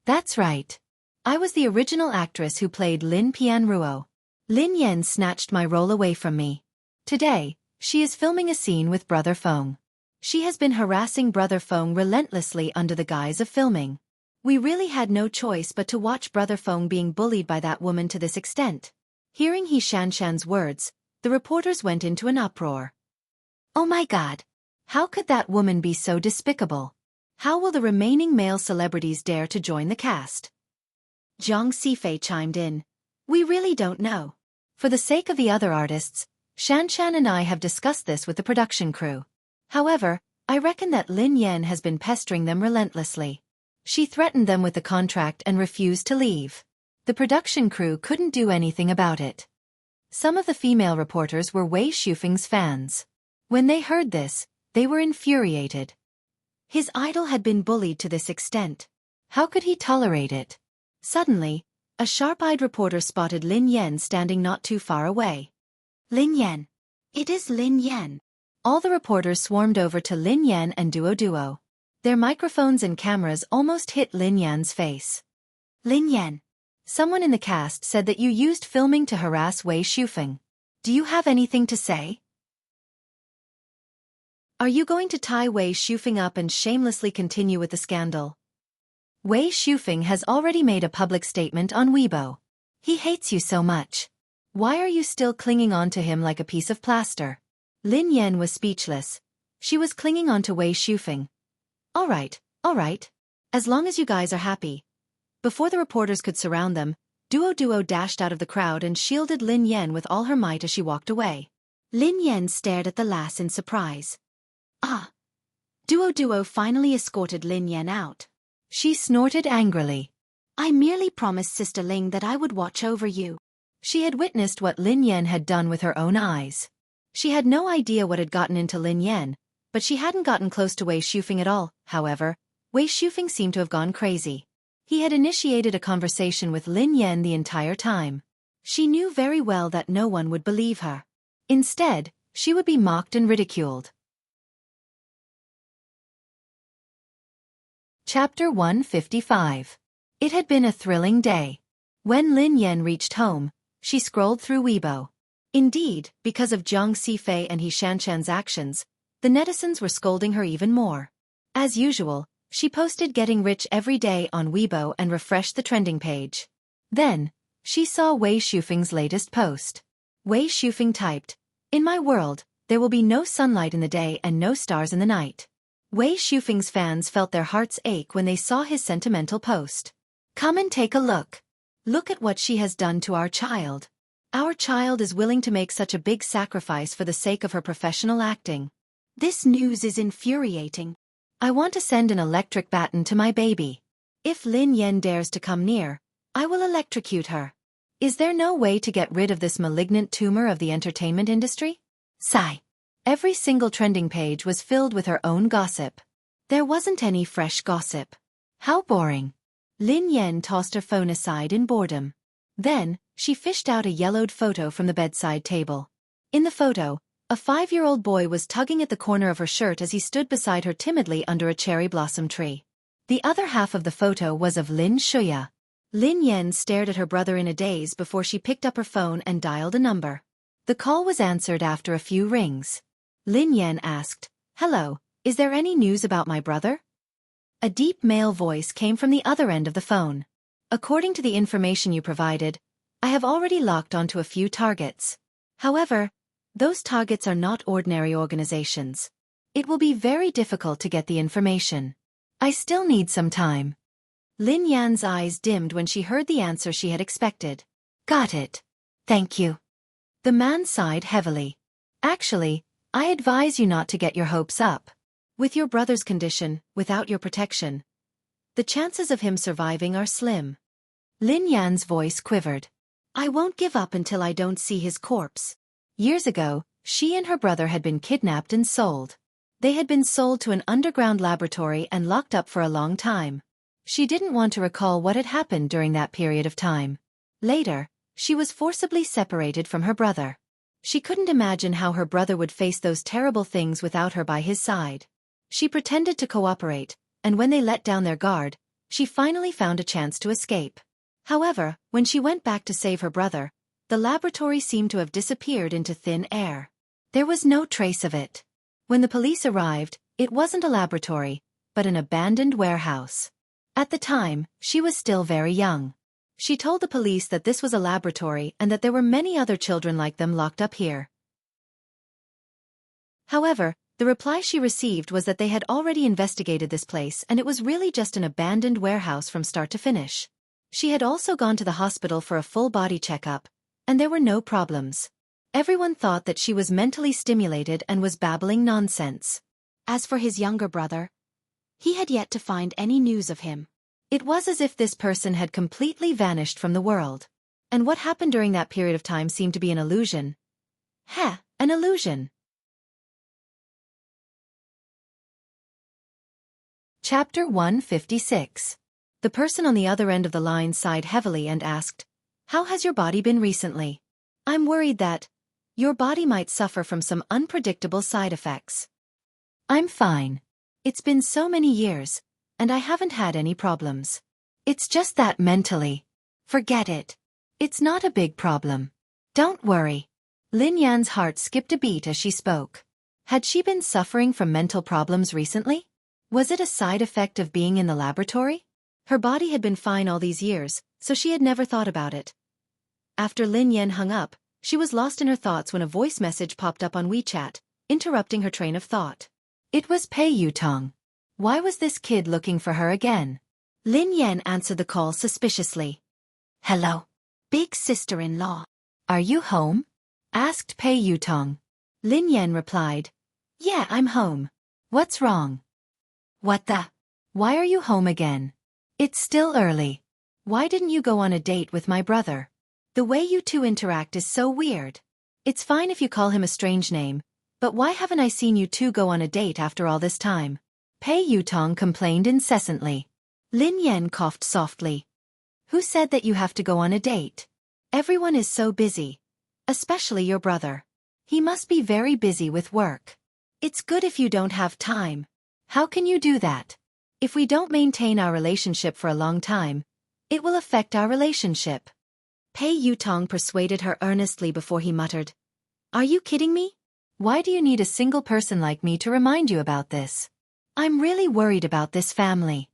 A: That's right. I was the original actress who played Lin Pianruo. Lin Yan snatched my role away from me. Today, she is filming a scene with Brother Feng. She has been harassing Brother Feng relentlessly under the guise of filming. We really had no choice but to watch Brother Feng being bullied by that woman to this extent. Hearing He Shanshan's words, the reporters went into an uproar. Oh my God! How could that woman be so despicable? How will the remaining male celebrities dare to join the cast? Jiang Sifei chimed in. We really don't know. For the sake of the other artists, Shanshan and I have discussed this with the production crew. However, I reckon that Lin Yan has been pestering them relentlessly. She threatened them with the contract and refused to leave. The production crew couldn't do anything about it. Some of the female reporters were Wei Shufeng's fans. When they heard this, they were infuriated. His idol had been bullied to this extent. How could he tolerate it? Suddenly, a sharp-eyed reporter spotted Lin Yan standing not too far away. Lin Yan. It is Lin Yan. All the reporters swarmed over to Lin Yan and Duo. Their microphones and cameras almost hit Lin Yan's face. Lin Yan. Someone in the cast said that you used filming to harass Wei Shufeng. Do you have anything to say? Are you going to tie Wei Shufeng up and shamelessly continue with the scandal? Wei Shufeng has already made a public statement on Weibo. He hates you so much. Why are you still clinging on to him like a piece of plaster? Lin Yan was speechless. She was clinging on to Wei Shufeng. All right. As long as you guys are happy. Before the reporters could surround them, Duo dashed out of the crowd and shielded Lin Yan with all her might as she walked away. Lin Yan stared at the lass in surprise. Ah! Duo finally escorted Lin Yan out. She snorted angrily. I merely promised Sister Ling that I would watch over you. She had witnessed what Lin Yan had done with her own eyes. She had no idea what had gotten into Lin Yan, but she hadn't gotten close to Wei Shufeng at all. However, Wei Shufeng seemed to have gone crazy. He had initiated a conversation with Lin Yan the entire time. She knew very well that no one would believe her. Instead, she would be mocked and ridiculed. Chapter 155. It had been a thrilling day. When Lin Yan reached home, she scrolled through Weibo. Indeed, because of Jiang Xifei and He Shanshan's actions, the netizens were scolding her even more. As usual, she posted getting rich every day on Weibo and refreshed the trending page. Then, she saw Wei Shufeng's latest post. Wei Shufeng typed, "In my world, there will be no sunlight in the day and no stars in the night." Wei Shufeng's fans felt their hearts ache when they saw his sentimental post. Come and take a look. Look at what she has done to our child. Our child is willing to make such a big sacrifice for the sake of her professional acting. This news is infuriating. I want to send an electric baton to my baby. If Lin Yan dares to come near, I will electrocute her. Is there no way to get rid of this malignant tumor of the entertainment industry? Sigh. Every single trending page was filled with her own gossip. There wasn't any fresh gossip. How boring. Lin Yan tossed her phone aside in boredom. Then, she fished out a yellowed photo from the bedside table. In the photo, a 5-year-old boy was tugging at the corner of her shirt as he stood beside her timidly under a cherry blossom tree. The other half of the photo was of Lin Shuya. Lin Yan stared at her brother in a daze before she picked up her phone and dialed a number. The call was answered after a few rings. Lin Yan asked, "Hello, is there any news about my brother?" A deep male voice came from the other end of the phone. According to the information you provided, I have already locked onto a few targets. However, those targets are not ordinary organizations. It will be very difficult to get the information. I still need some time. Lin Yan's eyes dimmed when she heard the answer she had expected. Got it. Thank you. The man sighed heavily. Actually, I advise you not to get your hopes up. With your brother's condition, without your protection, the chances of him surviving are slim. Lin Yan's voice quivered. I won't give up until I don't see his corpse. Years ago, she and her brother had been kidnapped and sold. They had been sold to an underground laboratory and locked up for a long time. She didn't want to recall what had happened during that period of time. Later, she was forcibly separated from her brother. She couldn't imagine how her brother would face those terrible things without her by his side. She pretended to cooperate, and when they let down their guard, she finally found a chance to escape. However, when she went back to save her brother, the laboratory seemed to have disappeared into thin air. There was no trace of it. When the police arrived, it wasn't a laboratory, but an abandoned warehouse. At the time, she was still very young. She told the police that this was a laboratory and that there were many other children like them locked up here. However, the reply she received was that they had already investigated this place and it was really just an abandoned warehouse from start to finish. She had also gone to the hospital for a full body checkup, and there were no problems. Everyone thought that she was mentally stimulated and was babbling nonsense. As for his younger brother, he had yet to find any news of him. It was as if this person had completely vanished from the world. And what happened during that period of time seemed to be an illusion. An illusion. Chapter 156. The person on the other end of the line sighed heavily and asked, "How has your body been recently? I'm worried that your body might suffer from some unpredictable side effects." "I'm fine. It's been so many years, and I haven't had any problems. It's just that mentally. Forget it. It's not a big problem. Don't worry." Lin Yan's heart skipped a beat as she spoke. Had she been suffering from mental problems recently? Was it a side effect of being in the laboratory? Her body had been fine all these years, so she had never thought about it. After Lin Yan hung up, she was lost in her thoughts when a voice message popped up on WeChat, interrupting her train of thought. It was Pei Yutong. Why was this kid looking for her again? Lin Yan answered the call suspiciously. Hello. Big sister-in-law. Are you home? Asked Pei Yutong. Lin Yan replied. Yeah, I'm home. What's wrong? What the? Why are you home again? It's still early. Why didn't you go on a date with my brother? The way you two interact is so weird. It's fine if you call him a strange name, but why haven't I seen you two go on a date after all this time? Pei Yutong complained incessantly. Lin Yan coughed softly. Who said that you have to go on a date? Everyone is so busy. Especially your brother. He must be very busy with work. It's good if you don't have time. How can you do that? If we don't maintain our relationship for a long time, it will affect our relationship. Pei Yutong persuaded her earnestly before he muttered. Are you kidding me? Why do you need a single person like me to remind you about this? I'm really worried about this family.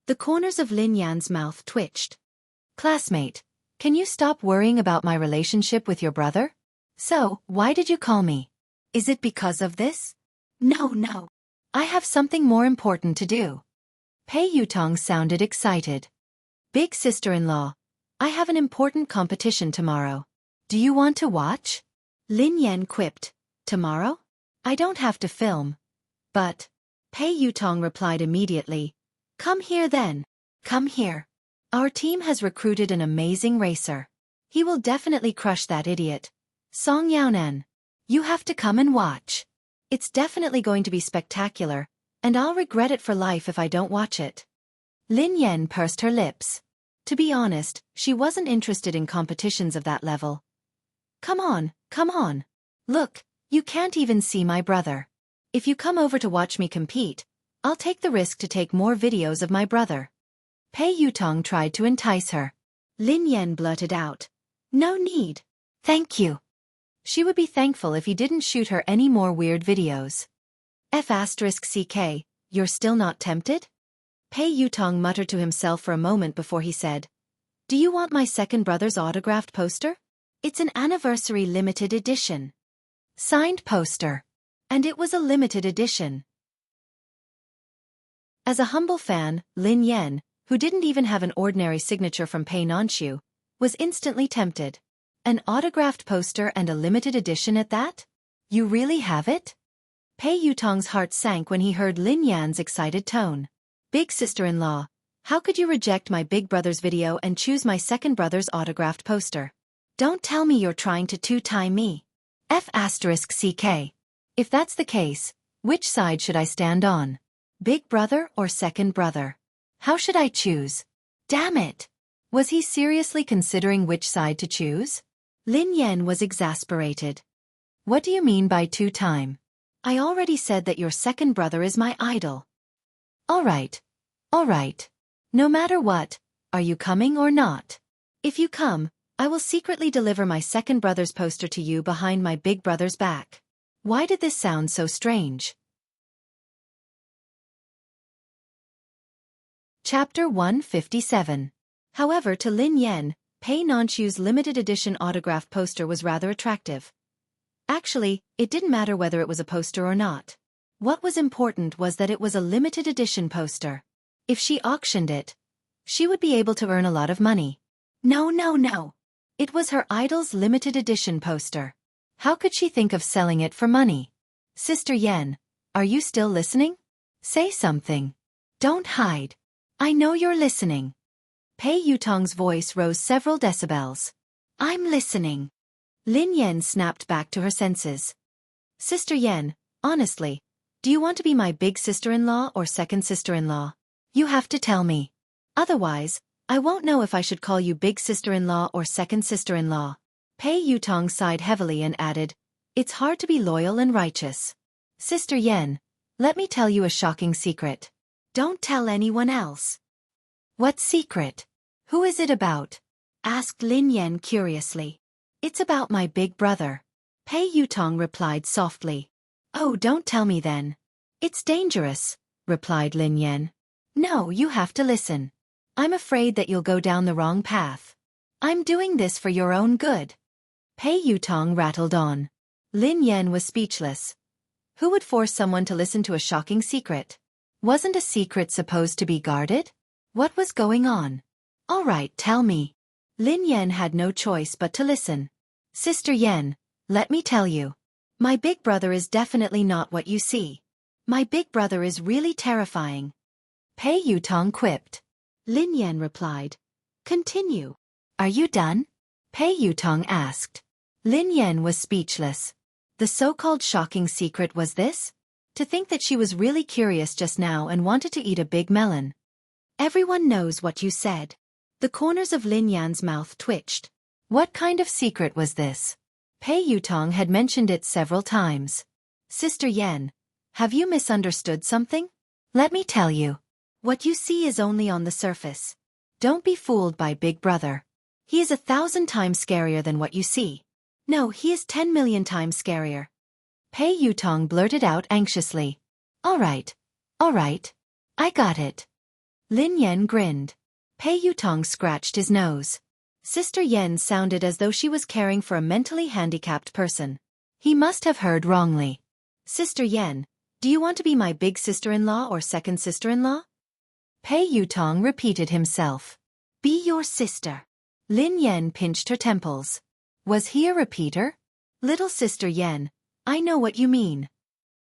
A: The corners of Lin Yan's mouth twitched. Classmate, can you stop worrying about my relationship with your brother? So, why did you call me? Is it because of this? No. I have something more important to do. Pei Yutong sounded excited. Big sister-in-law, I have an important competition tomorrow. Do you want to watch? Lin Yan quipped. Tomorrow? I don't have to film. But, Pei Yutong replied immediately. Come here then. Come here. Our team has recruited an amazing racer. He will definitely crush that idiot. Song Yaonan. You have to come and watch. It's definitely going to be spectacular, and I'll regret it for life if I don't watch it. Lin Yan pursed her lips. To be honest, she wasn't interested in competitions of that level. Come on. Look, you can't even see my brother. If you come over to watch me compete, I'll take the risk to take more videos of my brother. Pei Yutong tried to entice her. Lin Yan blurted out. No need. Thank you. She would be thankful if he didn't shoot her any more weird videos. F***CK, you're still not tempted? Pei Yutong muttered to himself for a moment before he said. Do you want my second brother's autographed poster? It's an anniversary limited edition. Signed poster. And it was a limited edition. As a humble fan, Lin Yan, who didn't even have an ordinary signature from Pei Nanxiu, was instantly tempted. An autographed poster and a limited edition at that? You really have it? Pei Yutong's heart sank when he heard Lin Yan's excited tone. Big sister-in-law, how could you reject my big brother's video and choose my second brother's autographed poster? Don't tell me you're trying to two-time me. F***CK. If that's the case, which side should I stand on? Big brother or second brother? How should I choose? Damn it! Was he seriously considering which side to choose? Lin Yan was exasperated. What do you mean by two-time? I already said that your second brother is my idol. All right. No matter what, are you coming or not? If you come, I will secretly deliver my second brother's poster to you behind my big brother's back. Why did this sound so strange? Chapter 157. However, to Lin Yan, Pei Nanxiu's limited edition autographed poster was rather attractive. Actually, it didn't matter whether it was a poster or not. What was important was that it was a limited edition poster. If she auctioned it, she would be able to earn a lot of money. No. It was her idol's limited edition poster. How could she think of selling it for money? Sister Yan, are you still listening? Say something. Don't hide. I know you're listening. Pei Yutong's voice rose several decibels. I'm listening. Lin Yan snapped back to her senses. Sister Yan, honestly, do you want to be my big sister-in-law or second sister-in-law? You have to tell me. Otherwise, I won't know if I should call you big sister-in-law or second sister-in-law. Pei Yutong sighed heavily and added, It's hard to be loyal and righteous. Sister Yan, let me tell you a shocking secret. Don't tell anyone else. What secret? Who is it about? Asked Lin Yan curiously. It's about my big brother. Pei Yutong replied softly. Oh, don't tell me then. It's dangerous, replied Lin Yan. No, you have to listen. I'm afraid that you'll go down the wrong path. I'm doing this for your own good. Pei Yutong rattled on. Lin Yan was speechless. Who would force someone to listen to a shocking secret? Wasn't a secret supposed to be guarded? What was going on? All right, tell me. Lin Yan had no choice but to listen. Sister Yan, let me tell you. My big brother is definitely not what you see. My big brother is really terrifying. Pei Yutong quipped. Lin Yan replied. Continue. Are you done? Pei Yutong asked. Lin Yan was speechless. The so-called shocking secret was this? To think that she was really curious just now and wanted to eat a big melon. Everyone knows what you said. The corners of Lin Yan's mouth twitched. What kind of secret was this? Pei Yutong had mentioned it several times. Sister Yan, have you misunderstood something? Let me tell you. What you see is only on the surface. Don't be fooled by Big Brother. He is 1,000 times scarier than what you see. No, he is 10 million times scarier. Pei Yutong blurted out anxiously. All right. I got it. Lin Yan grinned. Pei Yutong scratched his nose. Sister Yan sounded as though she was caring for a mentally handicapped person. He must have heard wrongly. Sister Yan, do you want to be my big sister-in-law or second sister-in-law? Pei Yutong repeated himself. Be your sister. Lin Yan pinched her temples. Was he a repeater? Little Sister Yan, I know what you mean.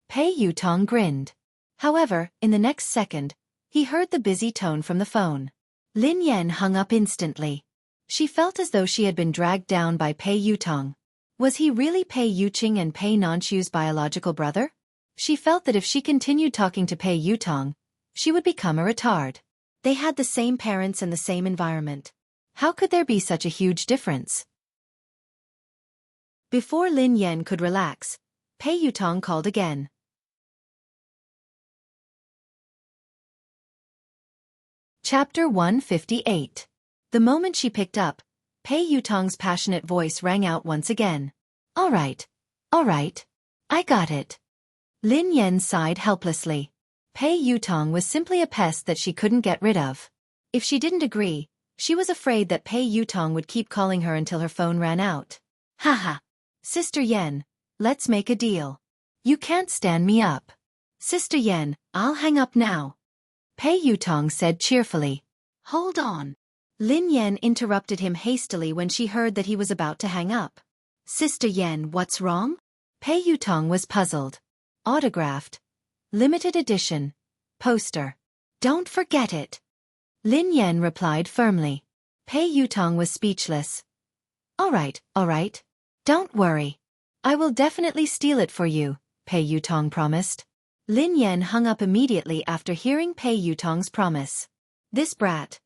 A: Pei Yutong grinned. However, in the next second, he heard the busy tone from the phone. Lin Yan hung up instantly. She felt as though she had been dragged down by Pei Yutong. Was he really Pei Yuqing and Pei Nanchu's biological brother? She felt that if she continued talking to Pei Yutong, she would become a retard. They had the same parents and the same environment. How could there be such a huge difference? Before Lin Yan could relax, Pei Yutong called again. Chapter 158. The moment she picked up, Pei Yutong's passionate voice rang out once again. All right. I got it. Lin Yan sighed helplessly. Pei Yutong was simply a pest that she couldn't get rid of. If she didn't agree, she was afraid that Pei Yutong would keep calling her until her phone ran out. Haha. Sister Yan, let's make a deal. You can't stand me up. Sister Yan, I'll hang up now. Pei Yutong said cheerfully. Hold on. Lin Yan interrupted him hastily when she heard that he was about to hang up. Sister Yan, what's wrong? Pei Yutong was puzzled. Autographed. Limited edition. Poster. Don't forget it. Lin Yan replied firmly. Pei Yutong was speechless. All right. Don't worry. I will definitely steal it for you, Pei Yutong promised. Lin Yan hung up immediately after hearing Pei Yutong's promise. This brat.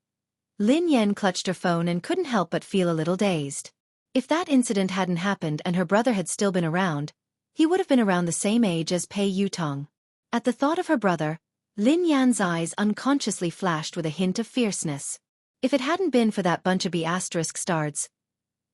A: Lin Yan clutched her phone and couldn't help but feel a little dazed. If that incident hadn't happened and her brother had still been around, he would have been around the same age as Pei Yutong. At the thought of her brother, Lin Yan's eyes unconsciously flashed with a hint of fierceness. If it hadn't been for that bunch of B** stards,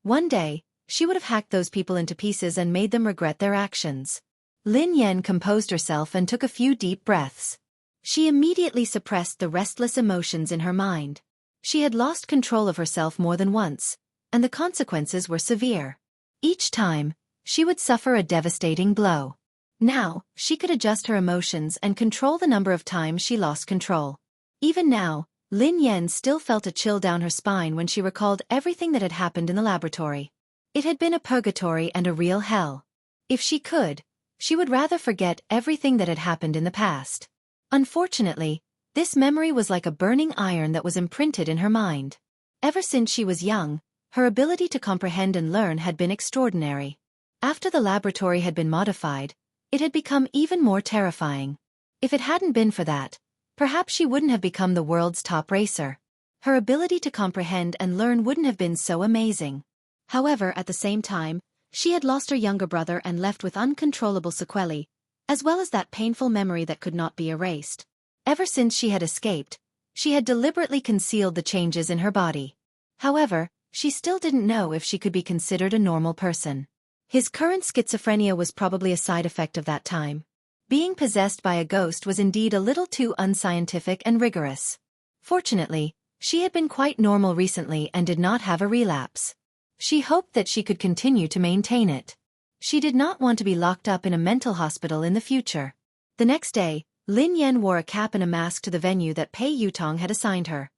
A: one day, she would have hacked those people into pieces and made them regret their actions. Lin Yan composed herself and took a few deep breaths. She immediately suppressed the restless emotions in her mind. She had lost control of herself more than once, and the consequences were severe. Each time, she would suffer a devastating blow. Now, she could adjust her emotions and control the number of times she lost control. Even now, Lin Yan still felt a chill down her spine when she recalled everything that had happened in the laboratory. It had been a purgatory and a real hell. If she could, she would rather forget everything that had happened in the past. Unfortunately, this memory was like a burning iron that was imprinted in her mind. Ever since she was young, her ability to comprehend and learn had been extraordinary. After the laboratory had been modified, it had become even more terrifying. If it hadn't been for that, perhaps she wouldn't have become the world's top racer. Her ability to comprehend and learn wouldn't have been so amazing. However, at the same time, she had lost her younger brother and left with uncontrollable sequelae, as well as that painful memory that could not be erased. Ever since she had escaped, she had deliberately concealed the changes in her body. However, she still didn't know if she could be considered a normal person. His current schizophrenia was probably a side effect of that time. Being possessed by a ghost was indeed a little too unscientific and rigorous. Fortunately, She had been quite normal recently and did not have a relapse. She hoped that she could continue to maintain it. She did not want to be locked up in a mental hospital in the future. The next day, Lin Yan wore a cap and a mask to the venue that Pei Yutong had assigned her.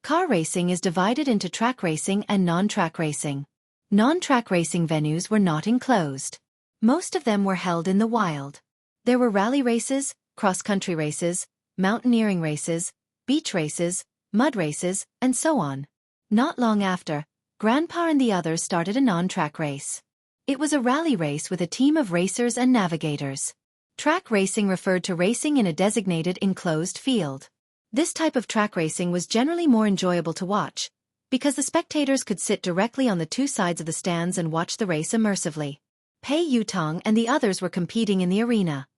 A: Car racing is divided into track racing and non-track racing. Non-track racing venues were not enclosed. Most of them were held in the wild. There were rally races, cross-country races, mountaineering races, beach races, mud races, and so on. Not long after, Grandpa and the others started a non-track race. It was a rally race with a team of racers and navigators. Track racing referred to racing in a designated enclosed field. This type of track racing was generally more enjoyable to watch, because the spectators could sit directly on the two sides of the stands and watch the race immersively. Pei Yutong and the others were competing in the arena.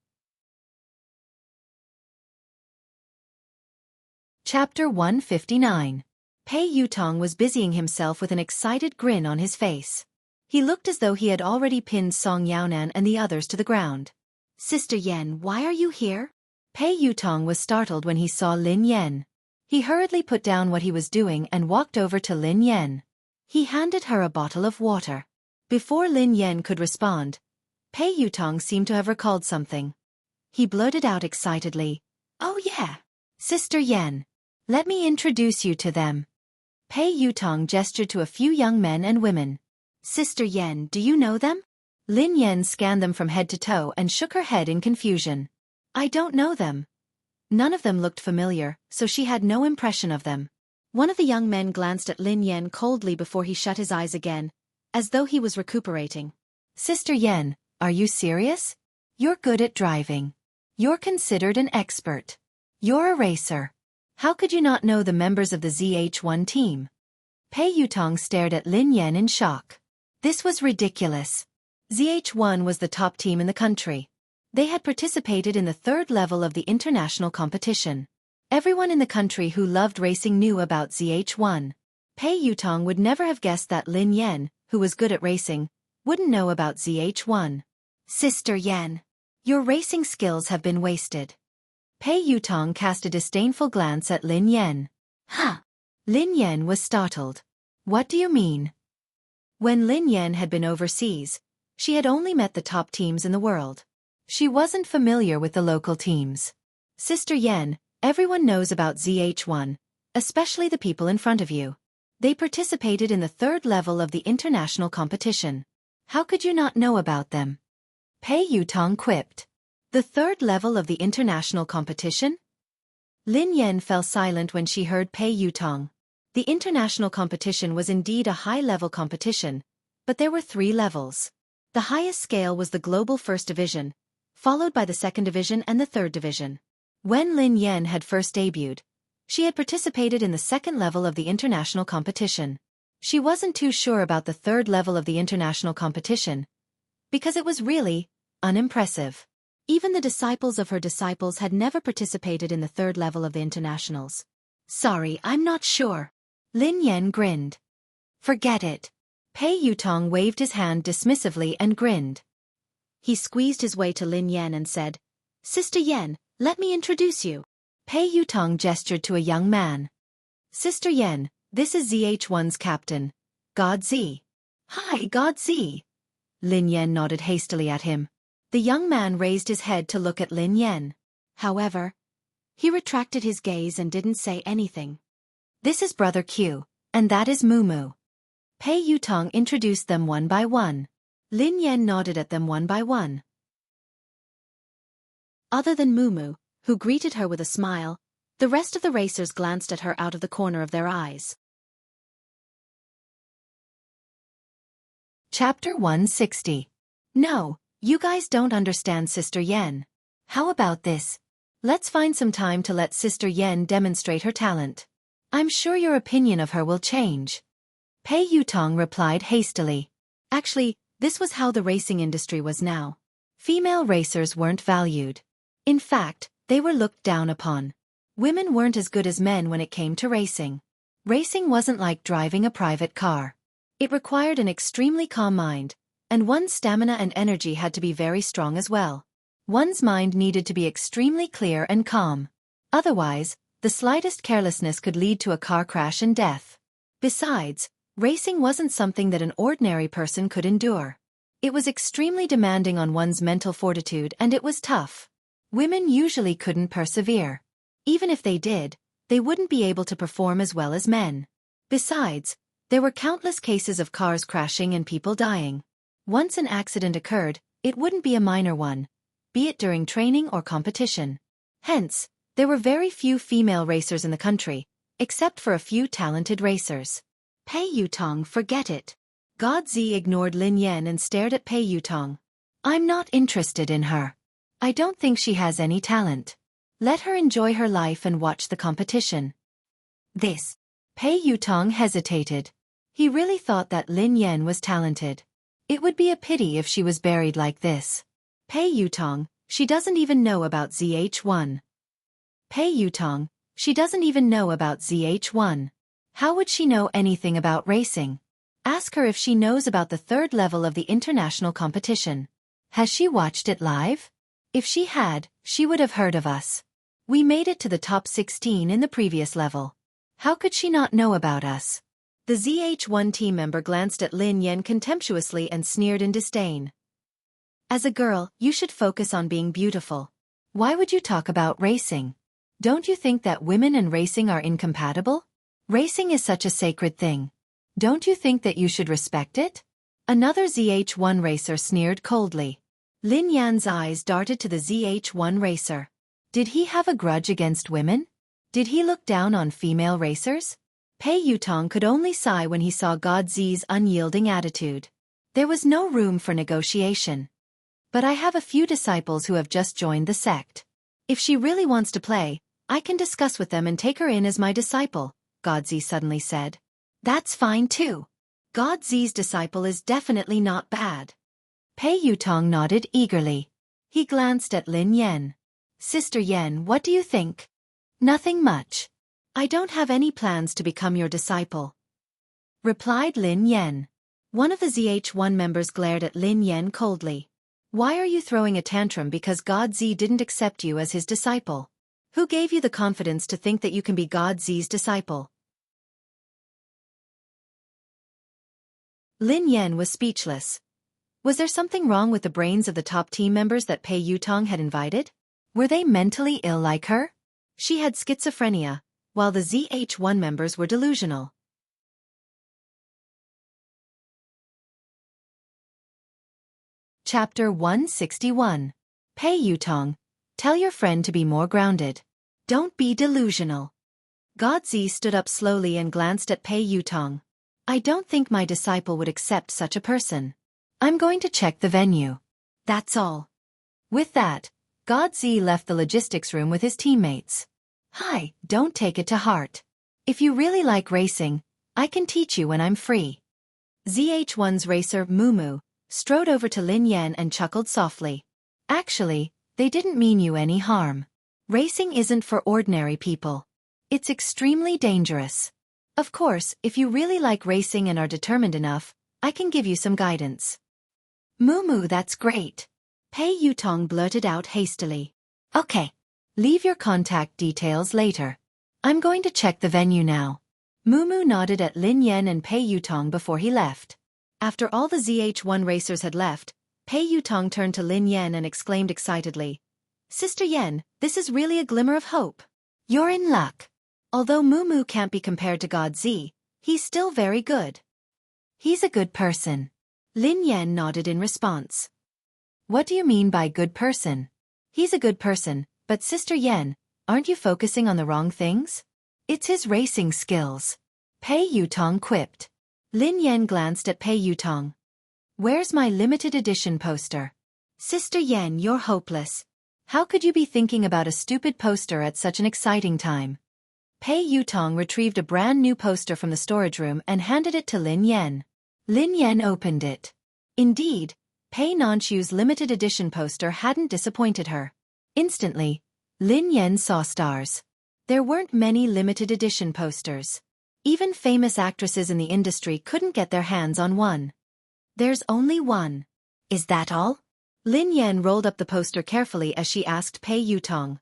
A: Chapter 159. Pei Yutong was busying himself with an excited grin on his face. He looked as though he had already pinned Song Yaonan and the others to the ground. "Sister Yan, why are you here?" Pei Yutong was startled when he saw Lin Yan. He hurriedly put down what he was doing and walked over to Lin Yan. He handed her a bottle of water. Before Lin Yan could respond, Pei Yutong seemed to have recalled something. He blurted out excitedly, "Oh yeah, Sister Yan. Let me introduce you to them." Pei Yutong gestured to a few young men and women. "Sister Yan, do you know them?" Lin Yan scanned them from head to toe and shook her head in confusion. "I don't know them." None of them looked familiar, so she had no impression of them. One of the young men glanced at Lin Yan coldly before he shut his eyes again, as though he was recuperating. "Sister Yan, are you serious? You're good at driving. You're considered an expert. You're a racer. How could you not know the members of the ZH1 team?" Pei Yutong stared at Lin Yan in shock. This was ridiculous. ZH1 was the top team in the country. They had participated in the third level of the international competition. Everyone in the country who loved racing knew about ZH1. Pei Yutong would never have guessed that Lin Yan, who was good at racing, wouldn't know about ZH1. "Sister Yan, your racing skills have been wasted." Pei Yutong cast a disdainful glance at Lin Yan. "Huh." Lin Yan was startled. "What do you mean?" When Lin Yan had been overseas, she had only met the top teams in the world. She wasn't familiar with the local teams. "Sister Yan, everyone knows about ZH1, especially the people in front of you. They participated in the third level of the international competition. How could you not know about them?" Pei Yutong quipped. "The third level of the international competition?" Lin Yan fell silent when she heard Pei Yutong. The international competition was indeed a high-level competition, but there were 3 levels. The highest scale was the global first division, followed by the second division and the third division. When Lin Yan had first debuted, she had participated in the second level of the international competition. She wasn't too sure about the third level of the international competition, because it was really unimpressive. Even the disciples of her disciples had never participated in the third level of the internationals. "Sorry, I'm not sure." Lin Yan grinned. "Forget it." Pei Yutong waved his hand dismissively and grinned. He squeezed his way to Lin Yan and said, "Sister Yan, let me introduce you." Pei Yutong gestured to a young man. "Sister Yan, this is ZH1's captain, God Z." "Hi, God Z." Lin Yan nodded hastily at him. The young man raised his head to look at Lin Yan. However, he retracted his gaze and didn't say anything. "This is Brother Q, and that is Mumu." Pei Yutong introduced them one by one. Lin Yan nodded at them one by one. Other than Mumu, who greeted her with a smile, the rest of the racers glanced at her out of the corner of their eyes. Chapter 160. "No, you guys don't understand Sister Yan. How about this? Let's find some time to let Sister Yan demonstrate her talent. I'm sure your opinion of her will change." Pei Yutong replied hastily. Actually, this was how the racing industry was now. Female racers weren't valued. In fact, they were looked down upon. Women weren't as good as men when it came to racing. Racing wasn't like driving a private car. It required an extremely calm mind, and one's stamina and energy had to be very strong as well. One's mind needed to be extremely clear and calm. Otherwise, The slightest carelessness could lead to a car crash and death. Besides, racing wasn't something that an ordinary person could endure. It was extremely demanding on one's mental fortitude, and it was tough. Women usually couldn't persevere. Even if they did, they wouldn't be able to perform as well as men. Besides, there were countless cases of cars crashing and people dying. Once an accident occurred, it wouldn't be a minor one, be it during training or competition. Hence, there were very few female racers in the country, except for a few talented racers. Pei Yutong, forget it. God Zi ignored Lin Yan and stared at Pei Yutong. I'm not interested in her. I don't think she has any talent. Let her enjoy her life and watch the competition. This. Pei Yutong hesitated. He really thought that Lin Yan was talented. It would be a pity if she was buried like this. Pei Yutong, she doesn't even know about ZH1. Pei Yutong, she doesn't even know about ZH1. How would she know anything about racing? Ask her if she knows about the third level of the international competition. Has she watched it live? If she had, she would have heard of us. We made it to the top 16 in the previous level. How could she not know about us? The ZH1 team member glanced at Lin Yan contemptuously and sneered in disdain. As a girl, you should focus on being beautiful. Why would you talk about racing? Don't you think that women and racing are incompatible? Racing is such a sacred thing. Don't you think that you should respect it? Another ZH1 racer sneered coldly. Lin Yan's eyes darted to the ZH1 racer. Did he have a grudge against women? Did he look down on female racers? Pei Yutong could only sigh when he saw God Zi's unyielding attitude. There was no room for negotiation. But I have a few disciples who have just joined the sect. If she really wants to play, I can discuss with them and take her in as my disciple, God Zi suddenly said. That's fine too. God Zi's disciple is definitely not bad. Pei Yutong nodded eagerly. He glanced at Lin Yan. Sister Yan, what do you think? Nothing much. I don't have any plans to become your disciple, replied Lin Yan. One of the ZH1 members glared at Lin Yan coldly. Why are you throwing a tantrum because God Zi didn't accept you as his disciple? Who gave you the confidence to think that you can be God Zi's disciple? Lin Yan was speechless. Was there something wrong with the brains of the top team members that Pei Yutong had invited? Were they mentally ill like her? She had schizophrenia, while the ZH1 members were delusional. Chapter 161. Pei Yutong, tell your friend to be more grounded. Don't be delusional. God Zi stood up slowly and glanced at Pei Yutong. I don't think my disciple would accept such a person. I'm going to check the venue. That's all. With that, God Zi left the logistics room with his teammates. Hi, don't take it to heart. If you really like racing, I can teach you when I'm free. ZH1's racer, Mumu, strode over to Lin Yan and chuckled softly. Actually, they didn't mean you any harm. Racing isn't for ordinary people. It's extremely dangerous. Of course, if you really like racing and are determined enough, I can give you some guidance. Mumu, that's great. Pei Yutong blurted out hastily. Okay. Leave your contact details later. I'm going to check the venue now. Mumu nodded at Lin Yan and Pei Yutong before he left. After all the ZH1 racers had left, Pei Yutong turned to Lin Yan and exclaimed excitedly. Sister Yan, this is really a glimmer of hope. You're in luck. Although Mumu can't be compared to God Zi, he's still very good. He's a good person. Lin Yan nodded in response. What do you mean by good person? He's a good person, but Sister Yan, aren't you focusing on the wrong things? It's his racing skills. Pei Yutong quipped. Lin Yan glanced at Pei Yutong. Where's my limited edition poster? Sister Yan, you're hopeless. How could you be thinking about a stupid poster at such an exciting time? Pei Yutong retrieved a brand new poster from the storage room and handed it to Lin Yan. Lin Yan opened it. Indeed, Pei Nanchu's limited edition poster hadn't disappointed her. Instantly, Lin Yan saw stars. There weren't many limited edition posters. Even famous actresses in the industry couldn't get their hands on one. There's only one. Is that all? Lin Yan rolled up the poster carefully as she asked Pei Yutong.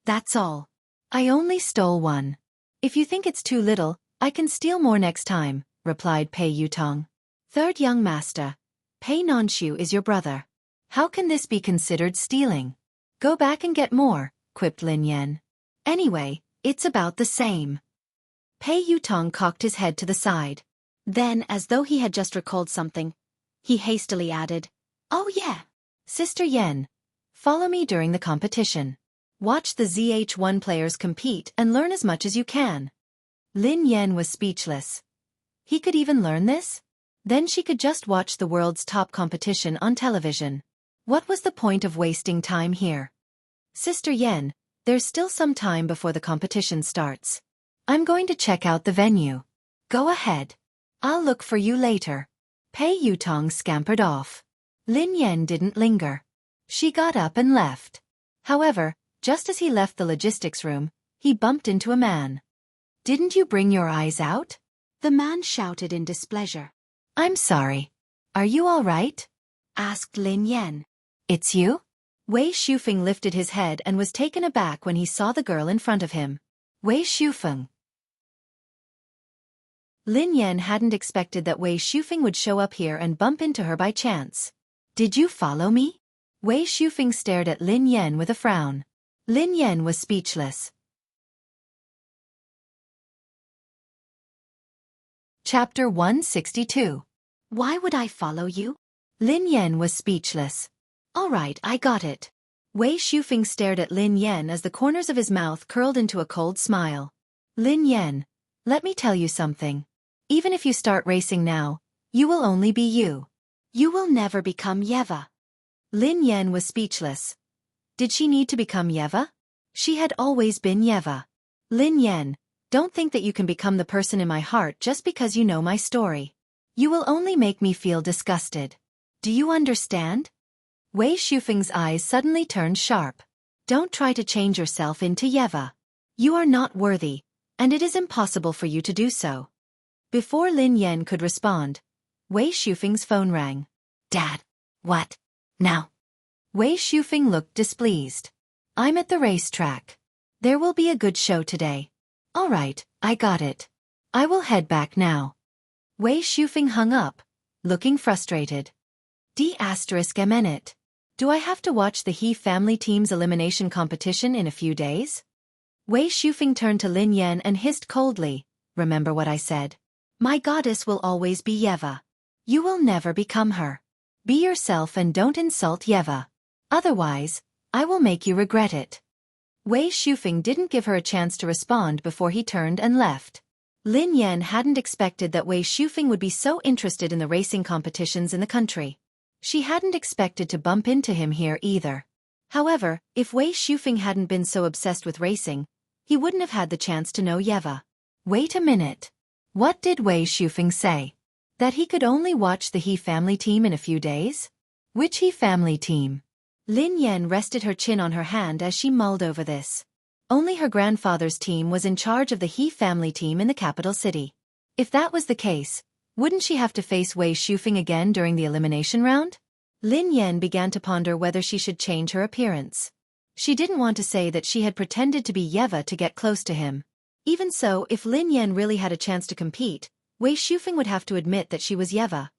A: That's all. I only stole one. If you think it's too little, I can steal more next time, replied Pei Yutong. Third young master, Pei Nonshu is your brother. How can this be considered stealing? Go back and get more, quipped Lin Yan. Anyway, it's about the same. Pei Yutong cocked his head to the side. Then, as though he had just recalled something, he hastily added, "Oh yeah, Sister Yen, follow me during the competition. Watch the ZH1 players compete and learn as much as you can." Lin Yan was speechless. He could even learn this? Then she could just watch the world's top competition on television. What was the point of wasting time here? Sister Yen, there's still some time before the competition starts. I'm going to check out the venue. Go ahead. I'll look for you later. Pei Yutong scampered off. Lin Yan didn't linger. She got up and left. However, just as he left the logistics room, he bumped into a man. Didn't you bring your eyes out? The man shouted in displeasure. I'm sorry. Are you all right? Asked Lin Yan. It's you? Wei Shufeng lifted his head and was taken aback when he saw the girl in front of him. Wei Shufeng. Lin Yan hadn't expected that Wei Shufeng would show up here and bump into her by chance. Did you follow me? Wei Shufeng stared at Lin Yan with a frown. Lin Yan was speechless. Chapter 162. Why would I follow you? Lin Yan was speechless. All right, I got it. Wei Shufeng stared at Lin Yan as the corners of his mouth curled into a cold smile. Lin Yan, let me tell you something. Even if you start racing now, you will only be you. You will never become Yeva. Lin Yan was speechless. Did she need to become Yeva? She had always been Yeva. Lin Yan, don't think that you can become the person in my heart just because you know my story. You will only make me feel disgusted. Do you understand? Wei Shufeng's eyes suddenly turned sharp. Don't try to change yourself into Yeva. You are not worthy, and it is impossible for you to do so. Before Lin Yan could respond, Wei Shufeng's phone rang. Dad. What? Now? Wei Shufeng looked displeased. I'm at the racetrack. There will be a good show today. All right, I got it. I will head back now. Wei Shufeng hung up, looking frustrated. D***. Do I have to watch the He family team's elimination competition in a few days? Wei Shufeng turned to Lin Yan and hissed coldly, remember what I said. My goddess will always be Yeva. You will never become her. Be yourself and don't insult Yeva. Otherwise, I will make you regret it. Wei Shufeng didn't give her a chance to respond before he turned and left. Lin Yan hadn't expected that Wei Shufeng would be so interested in the racing competitions in the country. She hadn't expected to bump into him here either. However, if Wei Shufeng hadn't been so obsessed with racing, he wouldn't have had the chance to know Yeva. Wait a minute. What did Wei Shufeng say? That he could only watch the He family team in a few days? Which He family team? Lin Yan rested her chin on her hand as she mulled over this. Only her grandfather's team was in charge of the He family team in the capital city. If that was the case, wouldn't she have to face Wei Shufeng again during the elimination round? Lin Yan began to ponder whether she should change her appearance. She didn't want to say that she had pretended to be Yeva to get close to him. Even so, if Lin Yan really had a chance to compete, Wei Shufeng would have to admit that she was Yeva.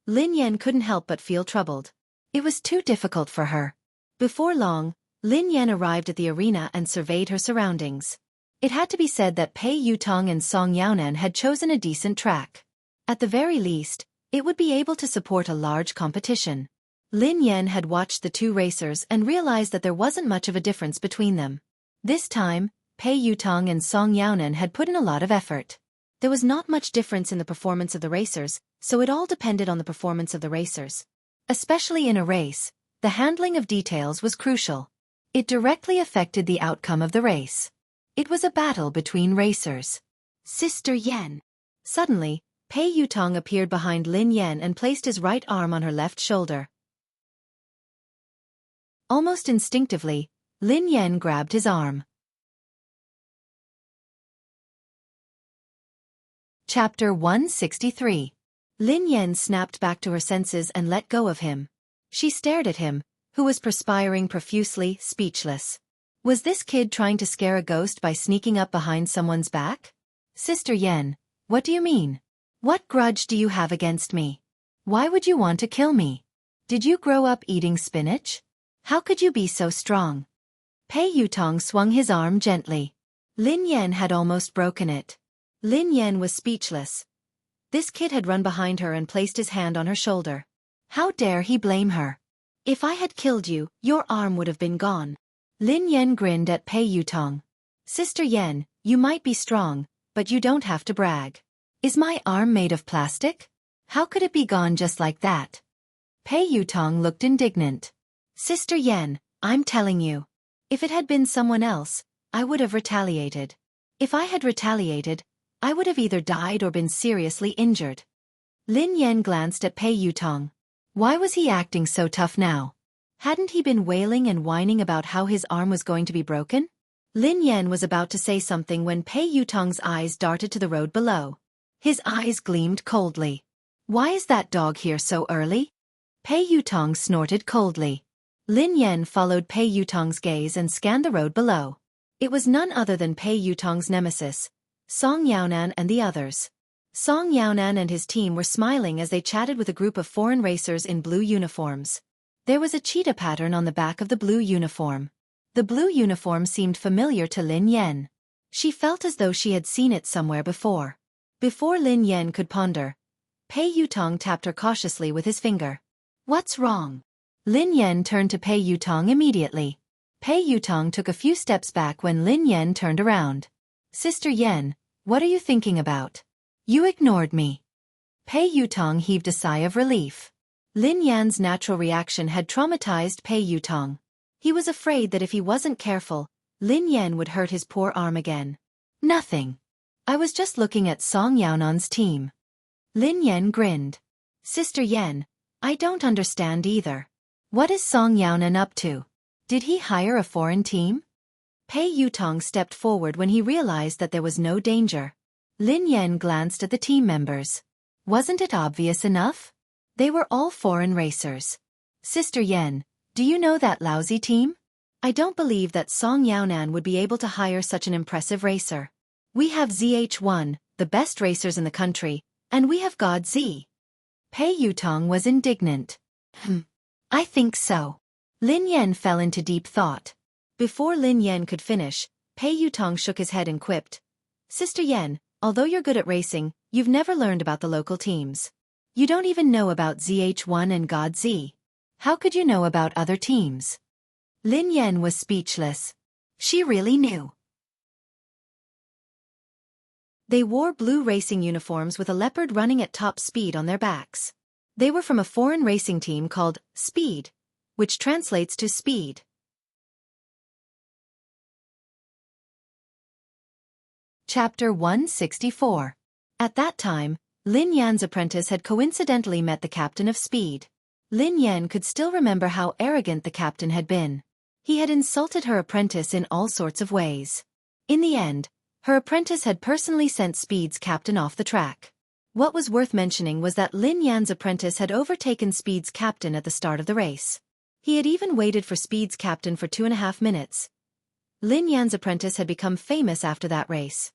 A: Lin Yan couldn't help but feel troubled. It was too difficult for her. Before long, Lin Yan arrived at the arena and surveyed her surroundings. It had to be said that Pei Yutong and Song Yaonan had chosen a decent track. At the very least, it would be able to support a large competition. Lin Yan had watched the two racers and realized that there wasn't much of a difference between them. This time, Pei Yutong and Song Yaonan had put in a lot of effort. There was not much difference in the performance of the racers, so it all depended on the performance of the racers. Especially in a race, the handling of details was crucial. It directly affected the outcome of the race. It was a battle between racers. Sister Yan. Suddenly, Pei Yutong appeared behind Lin Yan and placed his right arm on her left shoulder. Almost instinctively, Lin Yan grabbed his arm. Chapter 163. Lin Yan snapped back to her senses and let go of him. She stared at him, who was perspiring profusely, speechless. Was this kid trying to scare a ghost by sneaking up behind someone's back? Sister Yen, what do you mean? What grudge do you have against me? Why would you want to kill me? Did you grow up eating spinach? How could you be so strong? Pei Yutong swung his arm gently. Lin Yen had almost broken it. Lin Yen was speechless. This kid had run behind her and placed his hand on her shoulder. How dare he blame her? If I had killed you, your arm would have been gone. Lin Yen grinned at Pei Yutong. Sister Yen, you might be strong, but you don't have to brag. Is my arm made of plastic? How could it be gone just like that? Pei Yutong looked indignant. Sister Yen, I'm telling you. If it had been someone else, I would have retaliated. If I had retaliated, I would have either died or been seriously injured. Lin Yen glanced at Pei Yutong. Why was he acting so tough now? Hadn't he been wailing and whining about how his arm was going to be broken? Lin Yen was about to say something when Pei Yutong's eyes darted to the road below. His eyes gleamed coldly. Why is that dog here so early? Pei Yutong snorted coldly. Lin Yen followed Pei Yutong's gaze and scanned the road below. It was none other than Pei Yutong's nemesis, Song Yaonan and the others. Song Yaonan and his team were smiling as they chatted with a group of foreign racers in blue uniforms. There was a cheetah pattern on the back of the blue uniform. The blue uniform seemed familiar to Lin Yen. She felt as though she had seen it somewhere before. Before Lin Yen could ponder, Pei Yutong tapped her cautiously with his finger. What's wrong? Lin Yen turned to Pei Yutong immediately. Pei Yutong took a few steps back when Lin Yen turned around. Sister Yen, what are you thinking about? You ignored me. Pei Yutong heaved a sigh of relief. Lin Yan's natural reaction had traumatized Pei Yutong. He was afraid that if he wasn't careful, Lin Yen would hurt his poor arm again. Nothing. I was just looking at Song Yaonan's team. Lin Yen grinned. Sister Yen, I don't understand either. What is Song Yaonan up to? Did he hire a foreign team? Pei Yutong stepped forward when he realized that there was no danger. Lin Yen glanced at the team members. Wasn't it obvious enough? They were all foreign racers. Sister Yen, do you know that lousy team? I don't believe that Song Yaonan would be able to hire such an impressive racer. We have ZH1, the best racers in the country, and we have God Z. Pei Yutong was indignant. I think so. Lin Yen fell into deep thought. Before Lin Yen could finish, Pei Yutong shook his head and quipped. Sister Yen, although you're good at racing, you've never learned about the local teams. You don't even know about ZH1 and God Z. How could you know about other teams? Lin Yen was speechless. She really knew. They wore blue racing uniforms with a leopard running at top speed on their backs. They were from a foreign racing team called Speed, which translates to speed. Chapter 164. At that time, Lin Yan's apprentice had coincidentally met the captain of Speed. Lin Yan could still remember how arrogant the captain had been. He had insulted her apprentice in all sorts of ways. In the end, her apprentice had personally sent Speed's captain off the track. What was worth mentioning was that Lin Yan's apprentice had overtaken Speed's captain at the start of the race. He had even waited for Speed's captain for 2.5 minutes. Lin Yan's apprentice had become famous after that race.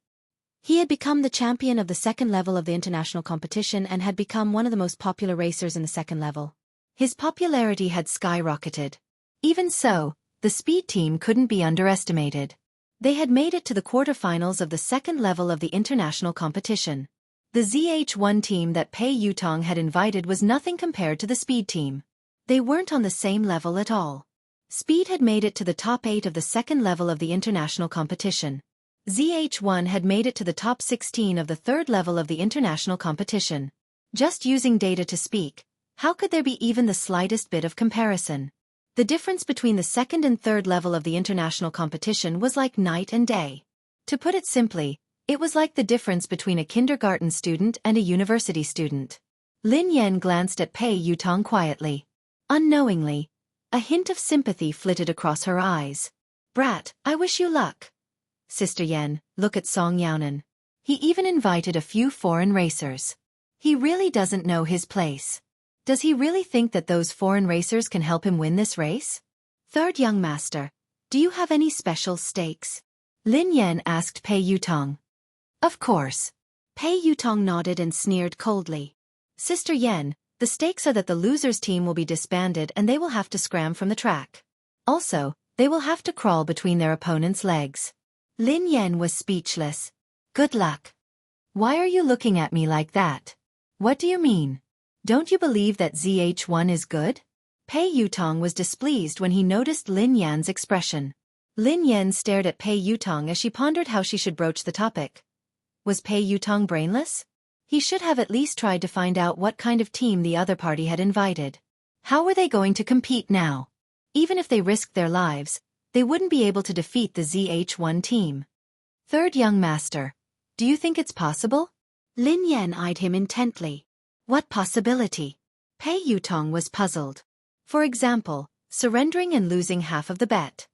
A: He had become the champion of the second level of the international competition and had become one of the most popular racers in the second level. His popularity had skyrocketed. Even so, the Speed team couldn't be underestimated. They had made it to the quarterfinals of the second level of the international competition. The ZH1 team that Pei Yutong had invited was nothing compared to the Speed team. They weren't on the same level at all. Speed had made it to the top 8 of the second level of the international competition. ZH1 had made it to the top 16 of the third level of the international competition. Just using data to speak, how could there be even the slightest bit of comparison? The difference between the second and third level of the international competition was like night and day. To put it simply, it was like the difference between a kindergarten student and a university student. Lin Yen glanced at Pei Yutong quietly. Unknowingly, a hint of sympathy flitted across her eyes. Brat, I wish you luck. Sister Yen, look at Song Yaonan. He even invited a few foreign racers. He really doesn't know his place. Does he really think that those foreign racers can help him win this race? Third young master, Do you have any special stakes? Lin Yan asked Pei Yutong. Of course. Pei Yutong nodded and sneered coldly. Sister Yen, the stakes are that the losers' team will be disbanded and they will have to scram from the track. Also, they will have to crawl between their opponent's legs. Lin Yan was speechless. Good luck. Why are you looking at me like that? What do you mean? Don't you believe that ZH1 is good? Pei Yutong was displeased when he noticed Lin Yan's expression. Lin Yan stared at Pei Yutong as she pondered how she should broach the topic. Was Pei Yutong brainless? He should have at least tried to find out what kind of team the other party had invited. How were they going to compete now? Even if they risked their lives, they wouldn't be able to defeat the ZH1 team. Third young master, do you think it's possible? Lin Yan eyed him intently. What possibility? Pei Yutong was puzzled. For example, surrendering and losing half of the bet.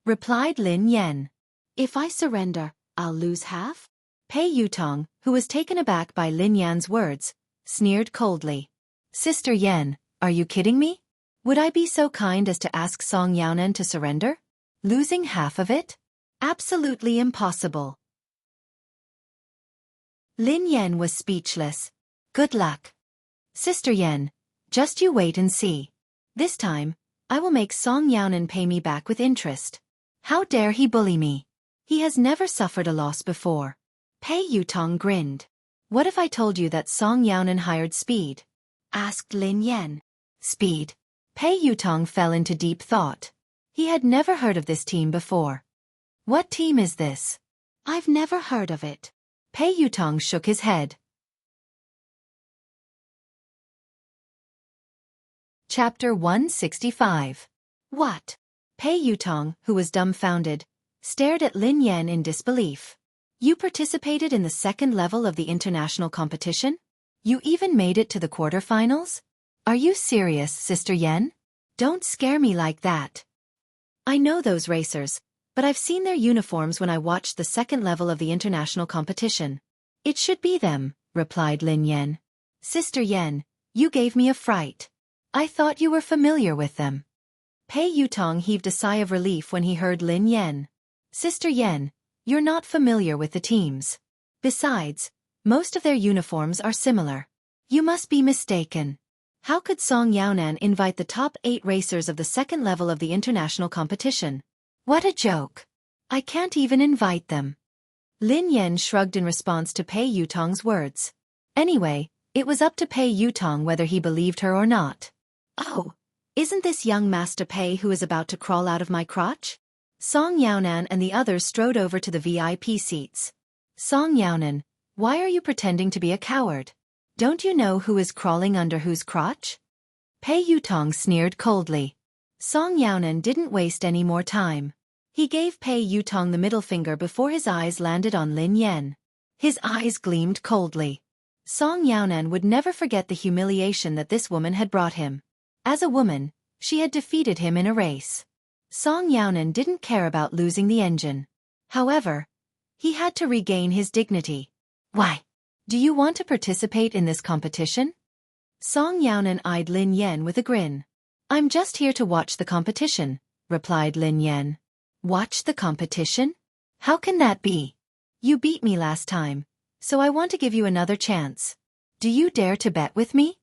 A: Replied Lin Yan. If I surrender, I'll lose half? Pei Yutong, who was taken aback by Lin Yan's words, sneered coldly. Sister Yen, are you kidding me? Would I be so kind as to ask Song Yaonan to surrender? Losing half of it? Absolutely impossible. Lin Yan was speechless. Good luck. Sister Yen, just you wait and see. This time, I will make Song Yaonan pay me back with interest. How dare he bully me? He has never suffered a loss before. Pei Yutong grinned. What if I told you that Song Yaonan hired Speed? Asked Lin Yan. Speed. Pei Yutong fell into deep thought. He had never heard of this team before. What team is this? I've never heard of it. Pei Yutong shook his head. Chapter 165. What? Pei Yutong, who was dumbfounded, stared at Lin Yan in disbelief. You participated in the second level of the international competition? You even made it to the quarterfinals? Are you serious, Sister Yen? Don't scare me like that. I know those racers, but I've seen their uniforms when I watched the second level of the international competition. It should be them, replied Lin Yan. Sister Yen, you gave me a fright. I thought you were familiar with them. Pei Yutong heaved a sigh of relief when he heard Lin Yan. Sister Yen, you're not familiar with the teams. Besides, most of their uniforms are similar. You must be mistaken. How could Song Yaonan invite the top 8 racers of the second level of the international competition? What a joke. I can't even invite them. Lin Yan shrugged in response to Pei Yutong's words. Anyway, it was up to Pei Yutong whether he believed her or not. Oh, isn't this young Master Pei who is about to crawl out of my crotch? Song Yaonan and the others strode over to the VIP seats. Song Yaonan, why are you pretending to be a coward? Don't you know who is crawling under whose crotch? Pei Yutong sneered coldly. Song Yaonan didn't waste any more time. He gave Pei Yutong the middle finger before his eyes landed on Lin Yan. His eyes gleamed coldly. Song Yaonan would never forget the humiliation that this woman had brought him. As a woman, she had defeated him in a race. Song Yaonan didn't care about losing the engine. However, he had to regain his dignity. Why? Do you want to participate in this competition? Song Yaonan eyed Lin Yan with a grin. I'm just here to watch the competition, replied Lin Yan. Watch the competition? How can that be? You beat me last time, so I want to give you another chance. Do you dare to bet with me?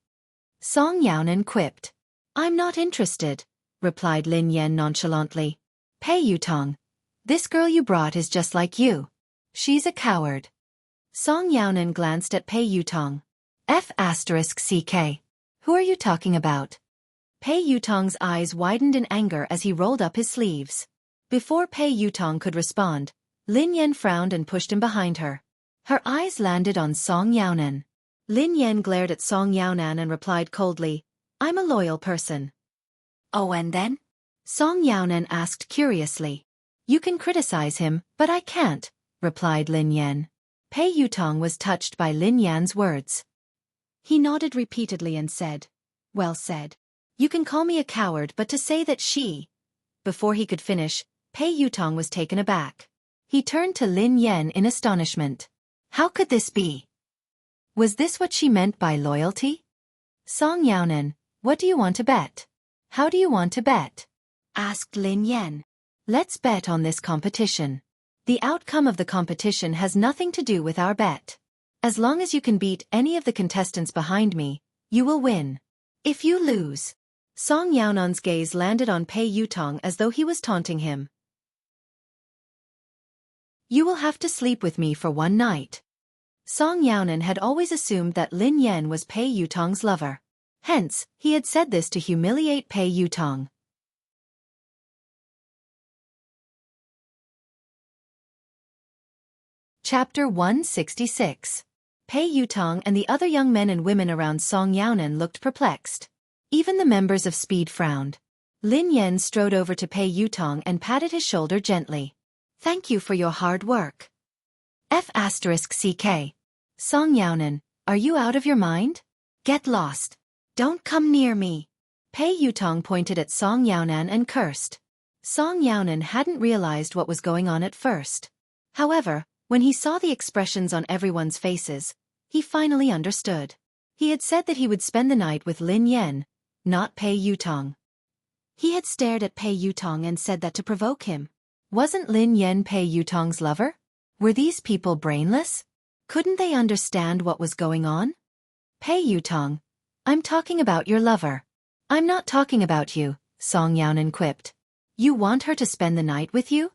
A: Song Yaonan quipped. I'm not interested, replied Lin Yan nonchalantly. Pei Yutong, this girl you brought is just like you. She's a coward. Song Yaonan glanced at Pei Yutong. F***CK. Who are you talking about? Pei Yutong's eyes widened in anger as he rolled up his sleeves. Before Pei Yutong could respond, Lin Yan frowned and pushed him behind her. Her eyes landed on Song Yaonan. Lin Yan glared at Song Yaonan and replied coldly, I'm a loyal person. Oh, and then? Song Yaonan asked curiously. You can criticize him, but I can't, replied Lin Yan. Pei Yutong was touched by Lin Yan's words. He nodded repeatedly and said, Well said. You can call me a coward, but to say that she... Before he could finish, Pei Yutong was taken aback. He turned to Lin Yan in astonishment. How could this be? Was this what she meant by loyalty? Song Yaonan, what do you want to bet? How do you want to bet? Asked Lin Yan. Let's bet on this competition. The outcome of the competition has nothing to do with our bet. As long as you can beat any of the contestants behind me, you will win. If you lose. Song Yaonan's gaze landed on Pei Yutong as though he was taunting him. You will have to sleep with me for one night. Song Yaonan had always assumed that Lin Yan was Pei Yutong's lover. Hence, he had said this to humiliate Pei Yutong. Chapter 166. Pei Yutong and the other young men and women around Song Yaonan looked perplexed. Even the members of Speed frowned. Lin Yan strode over to Pei Yutong and patted his shoulder gently. Thank you for your hard work. F***CK. Song Yaonan, are you out of your mind? Get lost. Don't come near me. Pei Yutong pointed at Song Yaonan and cursed. Song Yaonan hadn't realized what was going on at first. However, when he saw the expressions on everyone's faces, he finally understood. He had said that he would spend the night with Lin Yan, not Pei Yutong. He had stared at Pei Yutong and said that to provoke him. Wasn't Lin Yan Pei Yutong's lover? Were these people brainless? Couldn't they understand what was going on? Pei Yutong, I'm talking about your lover. I'm not talking about you, Song Yaonan quipped. You want her to spend the night with you?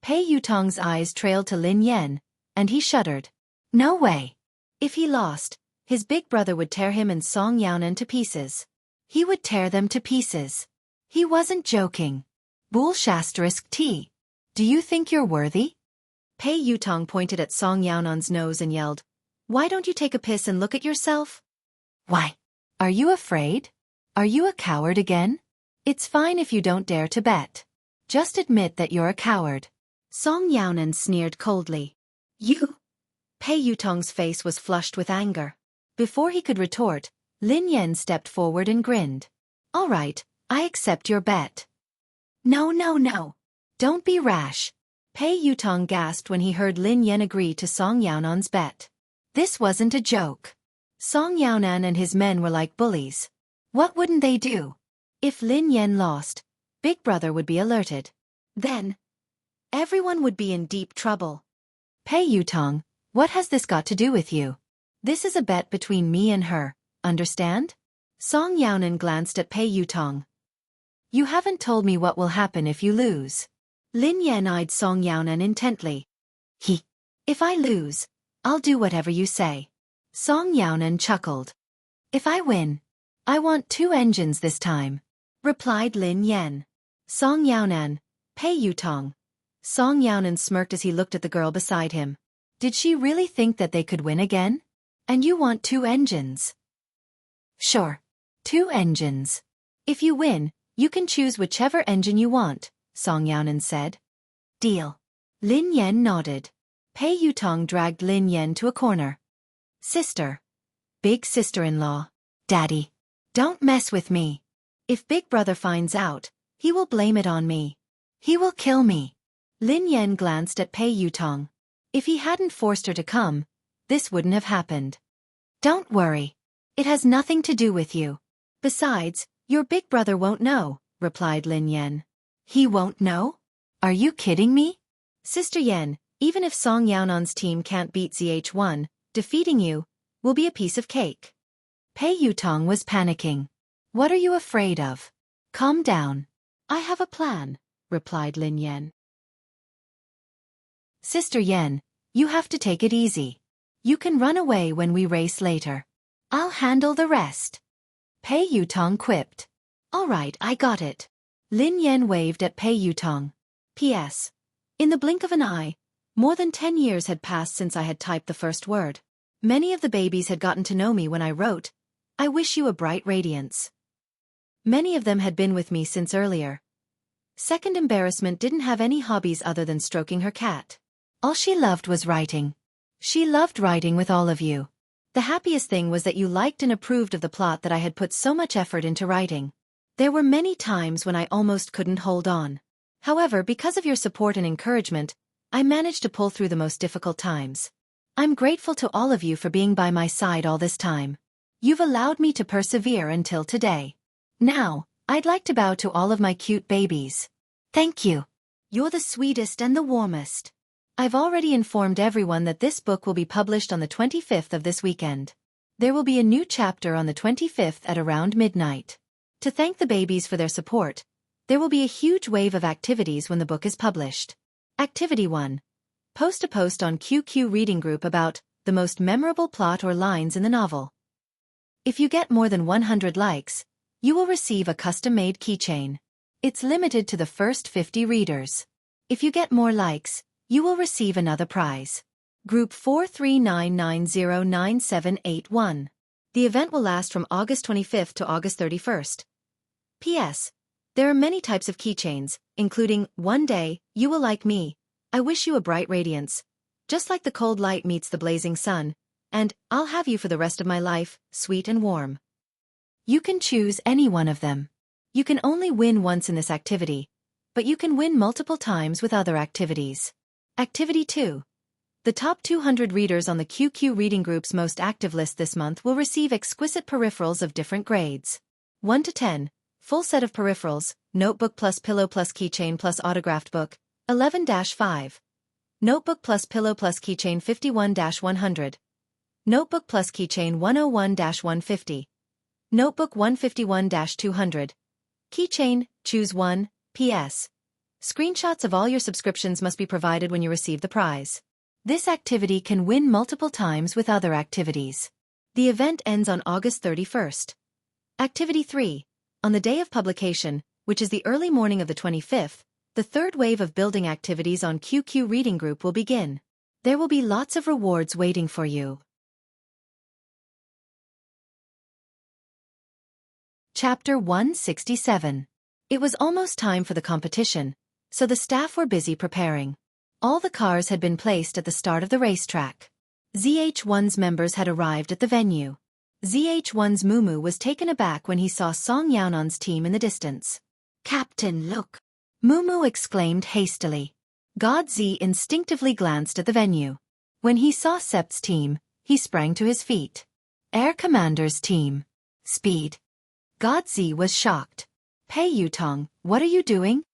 A: Pei Yutong's eyes trailed to Lin Yan, and he shuddered. No way. If he lost, his big brother would tear him and Song Yaonan to pieces. He would tear them to pieces. He wasn't joking. Bull**T. Do you think you're worthy? Pei Yutong pointed at Song Yaonan's nose and yelled, Why don't you take a piss and look at yourself? Why? Are you afraid? Are you a coward again? It's fine if you don't dare to bet. Just admit that you're a coward. Song Yaonan sneered coldly. You? Pei Yutong's face was flushed with anger. Before he could retort, Lin Yan stepped forward and grinned. All right, I accept your bet. No. Don't be rash. Pei Yutong gasped when he heard Lin Yan agree to Song Yaonan's bet. This wasn't a joke. Song Yaonan and his men were like bullies. What wouldn't they do? If Lin Yan lost, Big Brother would be alerted. Then, everyone would be in deep trouble. Pei Yutong, what has this got to do with you? This is a bet between me and her, understand? Song Yaonan glanced at Pei Yutong. You haven't told me what will happen if you lose. Lin Yan eyed Song Yaonan intently. If I lose, I'll do whatever you say. Song Yaonan chuckled. If I win, I want 2 engines this time, replied Lin Yan. Song Yaonan, Pei Yutong. Song Yaonan smirked as he looked at the girl beside him. Did she really think that they could win again? And you want 2 engines? Sure. 2 engines. If you win, you can choose whichever engine you want, Song Yaonan said. Deal. Lin Yan nodded. Pei Yutong dragged Lin Yan to a corner. Sister. Big sister-in-law. Daddy. Don't mess with me. If Big Brother finds out, he will blame it on me. He will kill me. Lin Yan glanced at Pei Yutong. If he hadn't forced her to come, this wouldn't have happened. Don't worry. It has nothing to do with you. Besides, your Big Brother won't know, replied Lin Yan. He won't know? Are you kidding me? Sister Yan, even if Song Yaonan's team can't beat ZH1, defeating you will be a piece of cake. Pei Yutong was panicking. What are you afraid of? Calm down. I have a plan, replied Lin Yan. Sister Yan, you have to take it easy. You can run away when we race later. I'll handle the rest. Pei Yutong quipped. All right, I got it. Lin Yan waved at Pei Yutong. P.S. In the blink of an eye, more than 10 years had passed since I had typed the first word. Many of the babies had gotten to know me when I wrote, I wish you a bright radiance. Many of them had been with me since earlier. Second Embarrassment didn't have any hobbies other than stroking her cat. All she loved was writing. She loved writing with all of you. The happiest thing was that you liked and approved of the plot that I had put so much effort into writing. There were many times when I almost couldn't hold on. However, because of your support and encouragement, I managed to pull through the most difficult times. I'm grateful to all of you for being by my side all this time. You've allowed me to persevere until today. Now, I'd like to bow to all of my cute babies. Thank you. You're the sweetest and the warmest. I've already informed everyone that this book will be published on the 25th of this weekend. There will be a new chapter on the 25th at around midnight. To thank the babies for their support, there will be a huge wave of activities when the book is published. Activity 1. Post a post on Xueqi reading group about the most memorable plot or lines in the novel. If you get more than 100 likes, you will receive a custom-made keychain. It's limited to the first 50 readers. If you get more likes, you will receive another prize. Group 4399909781. The event will last from August 25th to August 31st. P.S. There are many types of keychains, including, one day, you will like me, I wish you a bright radiance, just like the cold light meets the blazing sun, and, I'll have you for the rest of my life, sweet and warm. You can choose any one of them. You can only win once in this activity, but you can win multiple times with other activities. Activity 2. The top 200 readers on the Xueqi Reading Group's most active list this month will receive exquisite peripherals of different grades. 1 to 10, full set of peripherals, notebook plus pillow plus keychain plus autographed book, 11-5. Notebook plus pillow plus keychain 51-100. Notebook plus keychain 101-150. Notebook 151-200. Keychain, choose one. P.S. Screenshots of all your subscriptions must be provided when you receive the prize. This activity can win multiple times with other activities. The event ends on August 31st. Activity 3. On the day of publication, which is the early morning of the 25th, the third wave of building activities on Xueqi Reading Group will begin. There will be lots of rewards waiting for you. Chapter 167. It was almost time for the competition, so the staff were busy preparing. All the cars had been placed at the start of the racetrack. ZH1's members had arrived at the venue. ZH1's Mumu was taken aback when he saw Song Yaonan's team in the distance. "Captain, look!" Mumu exclaimed hastily. God Z instinctively glanced at the venue. When he saw Sept's team, he sprang to his feet. Air Commander's team. Speed. God Z was shocked. Pei Yutong, what are you doing?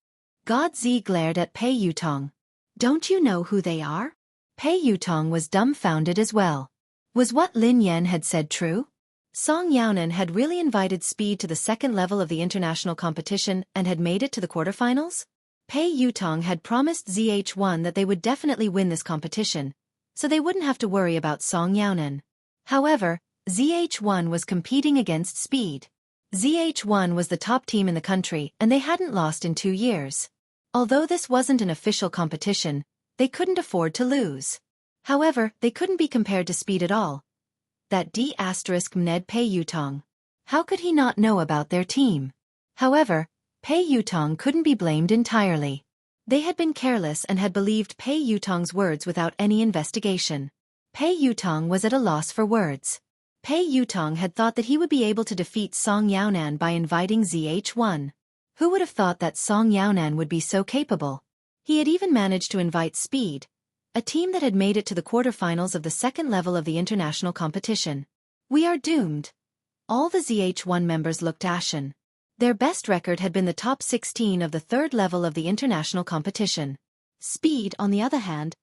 A: God Z glared at Pei Yutong. Don't you know who they are? Pei Yutong was dumbfounded as well. Was what Lin Yan had said true? Song Yaonan had really invited Speed to the second level of the international competition and had made it to the quarterfinals? Pei Yutong had promised ZH1 that they would definitely win this competition, so they wouldn't have to worry about Song Yaonan. However, ZH1 was competing against Speed. ZH1 was the top team in the country and they hadn't lost in 2 years. Although this wasn't an official competition, they couldn't afford to lose. However, they couldn't be compared to Speed at all. That D*Ned Pei Yutong. How could he not know about their team? However, Pei Yutong couldn't be blamed entirely. They had been careless and had believed Pei Yutong's words without any investigation. Pei Yutong was at a loss for words. Pei Yutong had thought that he would be able to defeat Song Yaonan by inviting ZH1. Who would have thought that Song Yaonan would be so capable? He had even managed to invite Speed, a team that had made it to the quarterfinals of the second level of the international competition. We are doomed. All the ZH1 members looked ashen. Their best record had been the top 16 of the third level of the international competition. Speed, on the other hand,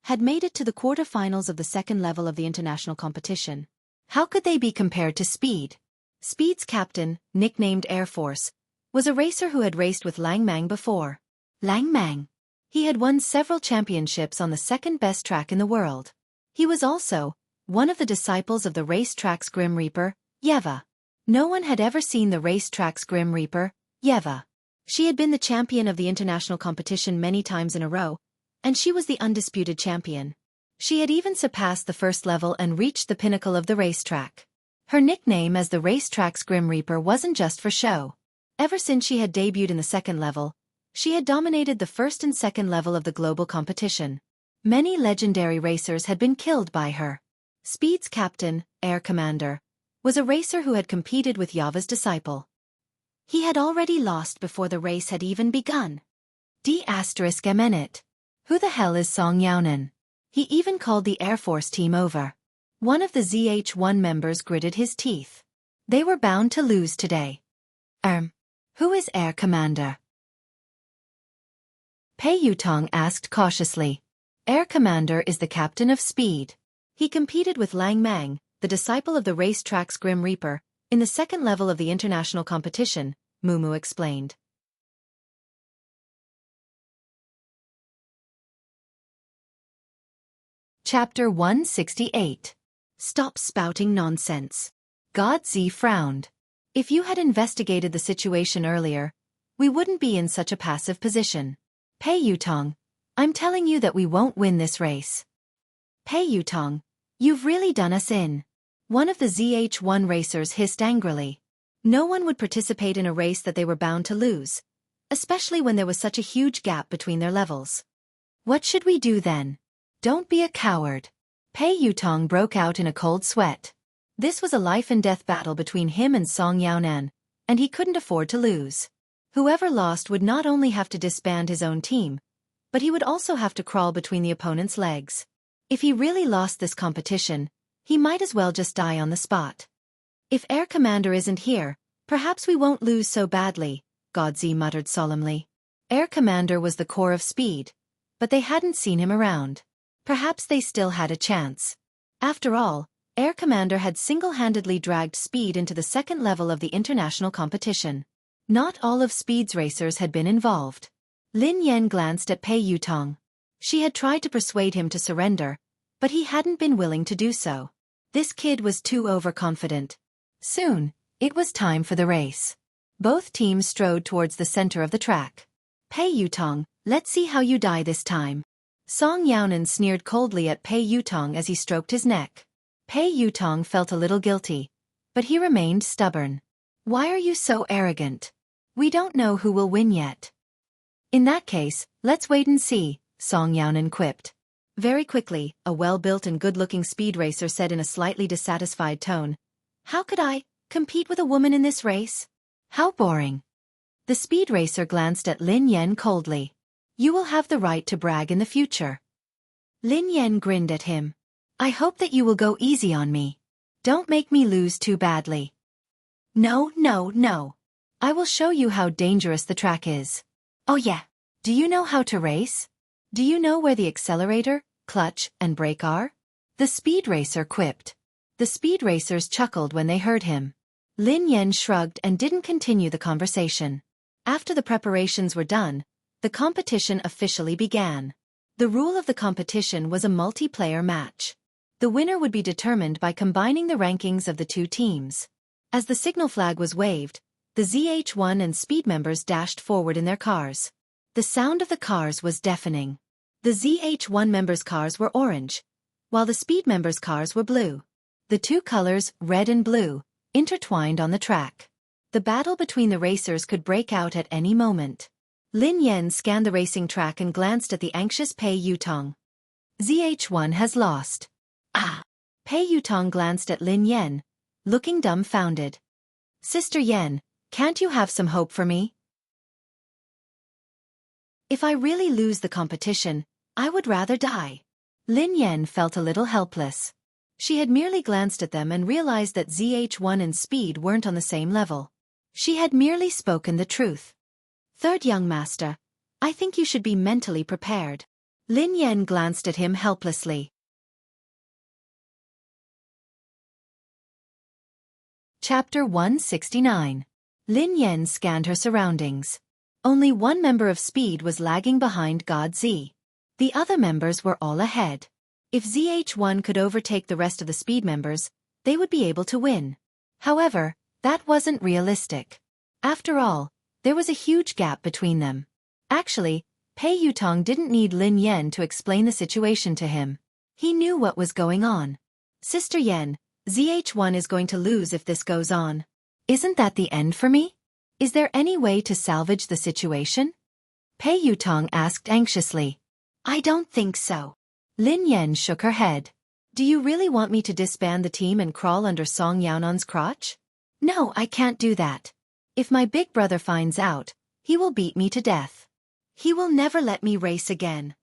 A: had made it to the quarterfinals of the second level of the international competition. How could they be compared to Speed? Speed's captain, nicknamed Air Force, was a racer who had raced with Lang Mang before. Lang Mang. He had won several championships on the second-best track in the world. He was also one of the disciples of the racetrack's Grim Reaper, Yeva. No one had ever seen the racetrack's Grim Reaper, Yeva. She had been the champion of the international competition many times in a row, and she was the undisputed champion. She had even surpassed the first level and reached the pinnacle of the racetrack. Her nickname as the racetrack's Grim Reaper wasn't just for show. Ever since she had debuted in the second level, she had dominated the first and second level of the global competition. Many legendary racers had been killed by her. Speed's captain, Air Commander, was a racer who had competed with Yava's disciple. He had already lost before the race had even begun. D*Mnet. Who the hell is Song Yaonan? He even called the Air Force team over. One of the ZH1 members gritted his teeth. They were bound to lose today. Who is Air Commander? Pei Yutong asked cautiously. Air Commander is the captain of speed. He competed with Lang Mang, the disciple of the racetrack's Grim Reaper, in the second level of the international competition, Mumu explained. Chapter 168. Stop spouting nonsense. God Z frowned. If you had investigated the situation earlier, we wouldn't be in such a passive position. Pei Yutong, I'm telling you that we won't win this race. Pei Yutong, you've really done us in. One of the ZH1 racers hissed angrily. No one would participate in a race that they were bound to lose, especially when there was such a huge gap between their levels. What should we do then? Don't be a coward. Pei Yutong broke out in a cold sweat. This was a life-and-death battle between him and Song Yaonan, and he couldn't afford to lose. Whoever lost would not only have to disband his own team, but he would also have to crawl between the opponent's legs. If he really lost this competition, he might as well just die on the spot. If Air Commander isn't here, perhaps we won't lose so badly, Godzi muttered solemnly. Air Commander was the core of speed, but they hadn't seen him around. Perhaps they still had a chance. After all, Air Commander had single-handedly dragged Speed into the second level of the international competition. Not all of Speed's racers had been involved. Lin Yan glanced at Pei Yutong. She had tried to persuade him to surrender, but he hadn't been willing to do so. This kid was too overconfident. Soon, it was time for the race. Both teams strode towards the center of the track. Pei Yutong, let's see how you die this time. Song Yaonan sneered coldly at Pei Yutong as he stroked his neck. Pei Yutong felt a little guilty, but he remained stubborn. Why are you so arrogant? We don't know who will win yet. In that case, let's wait and see, Song Yaonan quipped. Very quickly, a well-built and good-looking speed racer said in a slightly dissatisfied tone, How could I compete with a woman in this race? How boring. The speed racer glanced at Lin Yan coldly. You will have the right to brag in the future. Lin Yan grinned at him. I hope that you will go easy on me. Don't make me lose too badly. No, no, no. I will show you how dangerous the track is. Oh yeah. Do you know how to race? Do you know where the accelerator, clutch, and brake are? The speed racer quipped. The speed racers chuckled when they heard him. Lin Yan shrugged and didn't continue the conversation. After the preparations were done, the competition officially began. The rule of the competition was a multiplayer match. The winner would be determined by combining the rankings of the two teams. As the signal flag was waved, the ZH1 and Speed members dashed forward in their cars. The sound of the cars was deafening. The ZH1 members' cars were orange, while the Speed members' cars were blue. The two colors, red and blue, intertwined on the track. The battle between the racers could break out at any moment. Lin Yan scanned the racing track and glanced at the anxious Pei Yutong. ZH1 has lost. Ah! Pei Yutong glanced at Lin Yan, looking dumbfounded. Sister Yan, can't you have some hope for me? If I really lose the competition, I would rather die. Lin Yan felt a little helpless. She had merely glanced at them and realized that ZH1 and Speed weren't on the same level. She had merely spoken the truth. Third young master, I think you should be mentally prepared. Lin Yan glanced at him helplessly. Chapter 169. Lin Yan scanned her surroundings. Only one member of Speed was lagging behind God Z. The other members were all ahead. If ZH1 could overtake the rest of the Speed members, they would be able to win. However, that wasn't realistic. After all, there was a huge gap between them. Actually, Pei Yutong didn't need Lin Yan to explain the situation to him. He knew what was going on. Sister Yan, ZH1 is going to lose if this goes on. Isn't that the end for me? Is there any way to salvage the situation? Pei Yutong asked anxiously. I don't think so. Lin Yan shook her head. Do you really want me to disband the team and crawl under Song Yaonan's crotch? No, I can't do that. If my big brother finds out, he will beat me to death. He will never let me race again.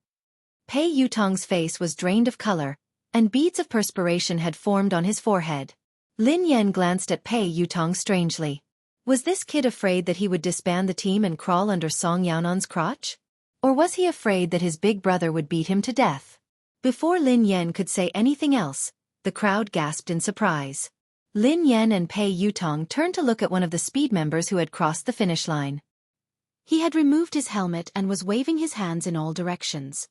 A: Pei Yutong's face was drained of color, and beads of perspiration had formed on his forehead. Lin Yan glanced at Pei Yutong strangely. Was this kid afraid that he would disband the team and crawl under Song Yaonan's crotch? Or was he afraid that his big brother would beat him to death? Before Lin Yan could say anything else, the crowd gasped in surprise. Lin Yan and Pei Yutong turned to look at one of the speed members who had crossed the finish line. He had removed his helmet and was waving his hands in all directions.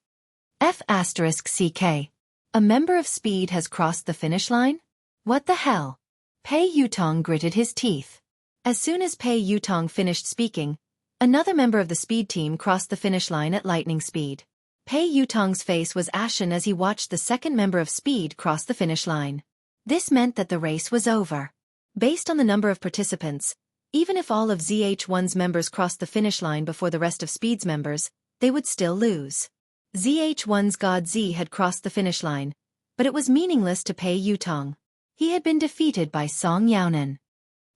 A: F***CK. A member of Speed has crossed the finish line? What the hell? Pei Yutong gritted his teeth. As soon as Pei Yutong finished speaking, another member of the Speed team crossed the finish line at lightning speed. Pei Yutong's face was ashen as he watched the second member of Speed cross the finish line. This meant that the race was over. Based on the number of participants, even if all of ZH1's members crossed the finish line before the rest of Speed's members, they would still lose. ZH1's God Z had crossed the finish line, but it was meaningless to Pei Yutong. He had been defeated by Song Yaonan.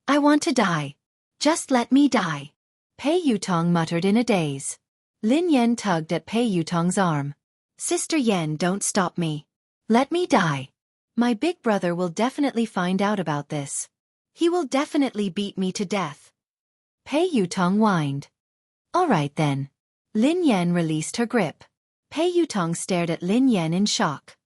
A: I want to die. Just let me die. Pei Yutong muttered in a daze. Lin Yan tugged at Pei Yutong's arm. Sister Yan, don't stop me. Let me die. My big brother will definitely find out about this. He will definitely beat me to death. Pei Yutong whined. All right then. Lin Yan released her grip. Pei Yutong stared at Lin Yan in shock.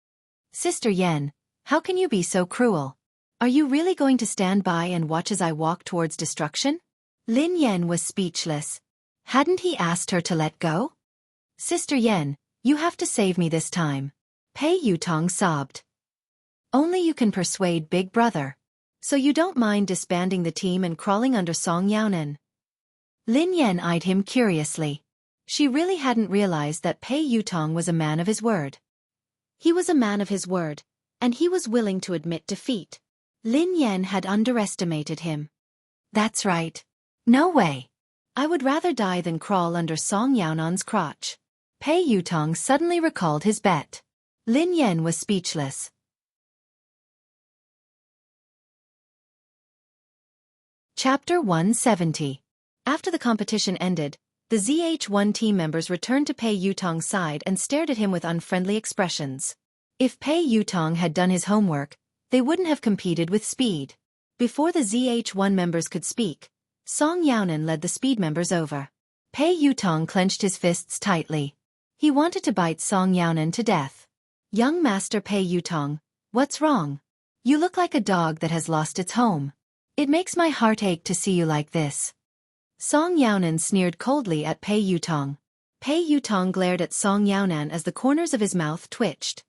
A: Sister Yan, how can you be so cruel? Are you really going to stand by and watch as I walk towards destruction? Lin Yan was speechless. Hadn't he asked her to let go? Sister Yan, you have to save me this time. Pei Yutong sobbed. Only you can persuade Big Brother. So you don't mind disbanding the team and crawling under Song Yaonan? Lin Yan eyed him curiously. She really hadn't realized that Pei Yutong was a man of his word. He was a man of his word, and he was willing to admit defeat. Lin Yan had underestimated him. That's right. No way. I would rather die than crawl under Song Yaonan's crotch. Pei Yutong suddenly recalled his bet. Lin Yan was speechless. Chapter 170. After the competition ended, the ZH1 team members returned to Pei Yutong's side and stared at him with unfriendly expressions. If Pei Yutong had done his homework, they wouldn't have competed with Speed. Before the ZH1 members could speak, Song Yaonan led the Speed members over. Pei Yutong clenched his fists tightly. He wanted to bite Song Yaonan to death. Young Master Pei Yutong, what's wrong? You look like a dog that has lost its home. It makes my heart ache to see you like this. Song Yaonan sneered coldly at Pei Yutong. Pei Yutong glared at Song Yaonan as the corners of his mouth twitched.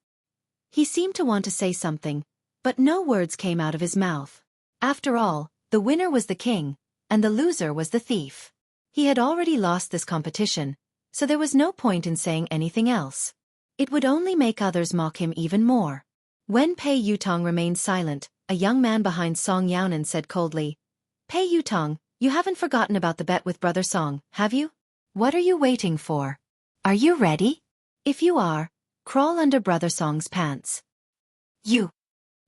A: He seemed to want to say something, but no words came out of his mouth. After all, the winner was the king, and the loser was the thief. He had already lost this competition, so there was no point in saying anything else. It would only make others mock him even more. When Pei Yutong remained silent, a young man behind Song Yaonan said coldly, Pei Yutong, you haven't forgotten about the bet with Brother Song, have you? What are you waiting for? Are you ready? If you are, crawl under Brother Song's pants. You.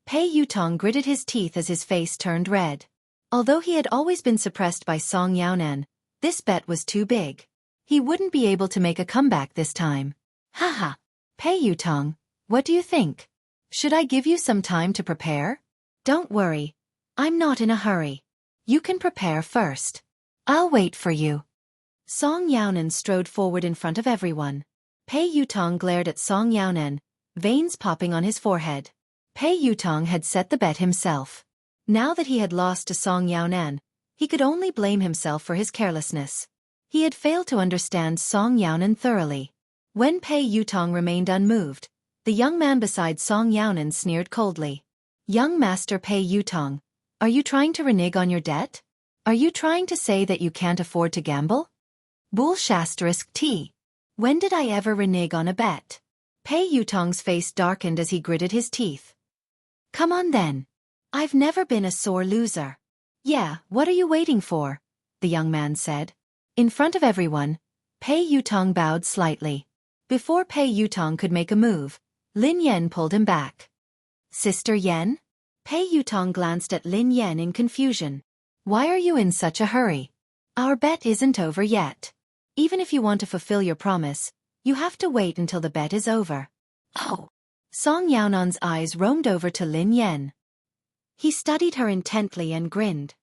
A: Pei Yutong gritted his teeth as his face turned red. Although he had always been suppressed by Song Yaonan, this bet was too big. He wouldn't be able to make a comeback this time. Haha. Pei Yutong, what do you think? Should I give you some time to prepare? Don't worry. I'm not in a hurry. You can prepare first. I'll wait for you. Song Yaonan strode forward in front of everyone. Pei Yutong glared at Song Yaonan, veins popping on his forehead. Pei Yutong had set the bet himself. Now that he had lost to Song Yaonan, he could only blame himself for his carelessness. He had failed to understand Song Yaonan thoroughly. When Pei Yutong remained unmoved, the young man beside Song Yaonan sneered coldly. Young Master Pei Yutong, are you trying to renege on your debt? Are you trying to say that you can't afford to gamble? Bull**T. When did I ever renege on a bet? Pei Yutong's face darkened as he gritted his teeth. Come on then. I've never been a sore loser. Yeah, what are you waiting for? The young man said. In front of everyone, Pei Yutong bowed slightly. Before Pei Yutong could make a move, Lin Yan pulled him back. Sister Yan? Pei Yutong glanced at Lin Yan in confusion. Why are you in such a hurry? Our bet isn't over yet. Even if you want to fulfill your promise, you have to wait until the bet is over. Oh. Song Yaonan's eyes roamed over to Lin Yan. He studied her intently and grinned.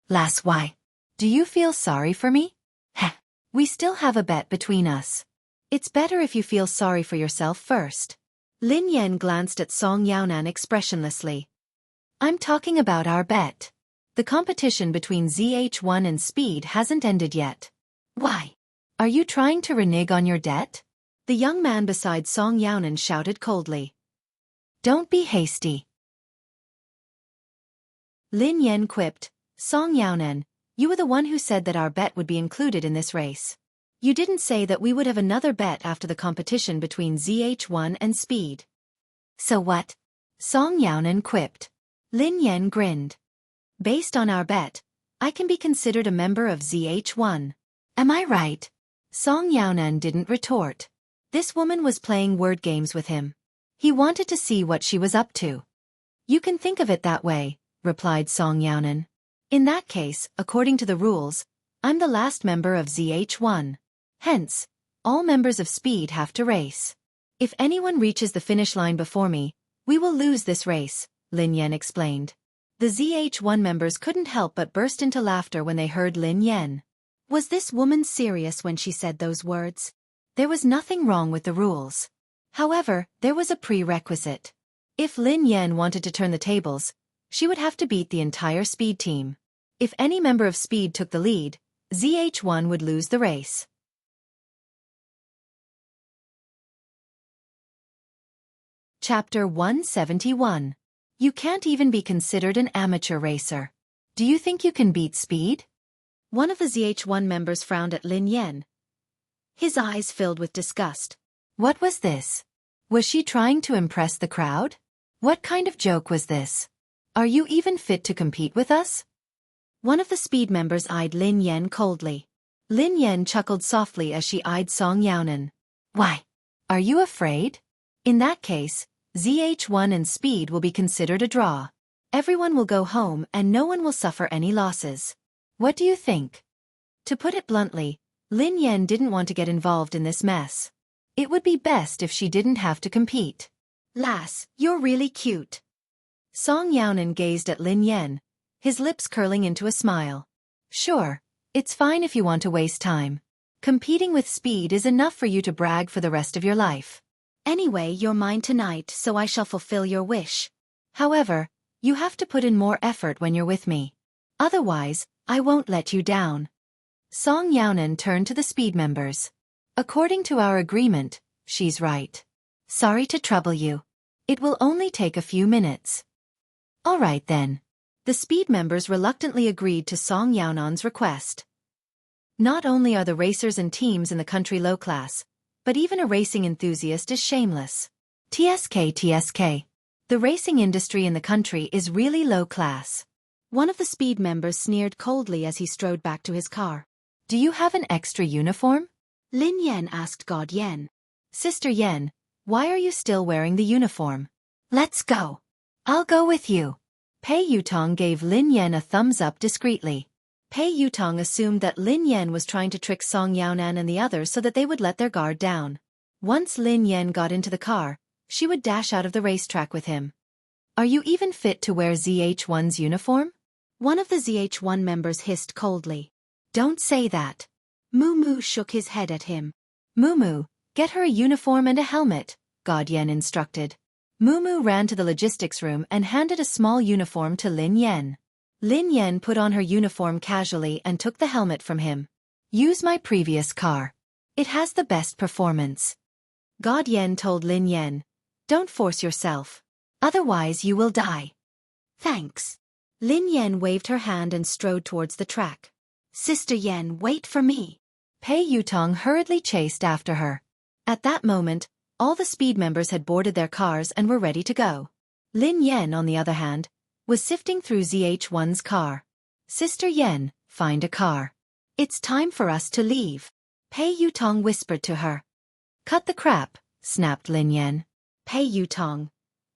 A: Lass, why? Do you feel sorry for me? Heh. We still have a bet between us. It's better if you feel sorry for yourself first. Lin Yan glanced at Song Yaonan expressionlessly. I'm talking about our bet. The competition between ZH1 and Speed hasn't ended yet. Why? Are you trying to renege on your debt? The young man beside Song Yaonan shouted coldly. Don't be hasty. Lin Yan quipped, Song Yaonan, you were the one who said that our bet would be included in this race. You didn't say that we would have another bet after the competition between ZH1 and Speed. So what? Song Yaonan quipped. Lin Yan grinned. Based on our bet, I can be considered a member of ZH1. Am I right? Song Yaonan didn't retort. This woman was playing word games with him. He wanted to see what she was up to. You can think of it that way, replied Song Yaonan. In that case, according to the rules, I'm the last member of ZH1. Hence, all members of Speed have to race. If anyone reaches the finish line before me, we will lose this race, Lin Yan explained. The ZH1 members couldn't help but burst into laughter when they heard Lin Yan. Was this woman serious when she said those words? There was nothing wrong with the rules. However, there was a prerequisite. If Lin Yan wanted to turn the tables, she would have to beat the entire Speed team. If any member of Speed took the lead, ZH1 would lose the race. Chapter 171. You can't even be considered an amateur racer. Do you think you can beat Speed? One of the ZH1 members frowned at Lin Yan. His eyes filled with disgust. What was this? Was she trying to impress the crowd? What kind of joke was this? Are you even fit to compete with us? One of the Speed members eyed Lin Yan coldly. Lin Yan chuckled softly as she eyed Song Yaonan. Why? Are you afraid? In that case, ZH1 and Speed will be considered a draw. Everyone will go home and no one will suffer any losses. What do you think? To put it bluntly, Lin Yan didn't want to get involved in this mess. It would be best if she didn't have to compete. Lass, you're really cute. Song Yaonan gazed at Lin Yan, his lips curling into a smile. Sure, it's fine if you want to waste time. Competing with Speed is enough for you to brag for the rest of your life. Anyway, you're mine tonight, so I shall fulfill your wish. However, you have to put in more effort when you're with me. Otherwise, I won't let you down. Song Yaonan turned to the Speed members. According to our agreement, she's right. Sorry to trouble you. It will only take a few minutes. All right then. The Speed members reluctantly agreed to Song Yaonan's request. Not only are the racers and teams in the country low class, but even a racing enthusiast is shameless. TSK. The racing industry in the country is really low class. One of the Speed members sneered coldly as he strode back to his car. Do you have an extra uniform? Lin Yan asked God Yen. Sister Yen, why are you still wearing the uniform? Let's go. I'll go with you. Pei Yutong gave Lin Yan a thumbs up discreetly. Pei Yutong assumed that Lin Yan was trying to trick Song Yaonan and the others so that they would let their guard down. Once Lin Yan got into the car, she would dash out of the racetrack with him. Are you even fit to wear ZH1's uniform? One of the ZH1 members hissed coldly. Don't say that. Moo shook his head at him. Moo, get her a uniform and a helmet, God Yen instructed. Moo ran to the logistics room and handed a small uniform to Lin Yan. Lin Yan put on her uniform casually and took the helmet from him. Use my previous car. It has the best performance. God Yen told Lin Yan. Don't force yourself. Otherwise you will die. Thanks. Lin Yan waved her hand and strode towards the track. Sister Yen, wait for me. Pei Yutong hurriedly chased after her. At that moment, all the Speed members had boarded their cars and were ready to go. Lin Yan, on the other hand, was sifting through ZH1's car. Sister Yen, find a car. It's time for us to leave. Pei Yutong whispered to her. Cut the crap, snapped Lin Yan. Pei Yutong.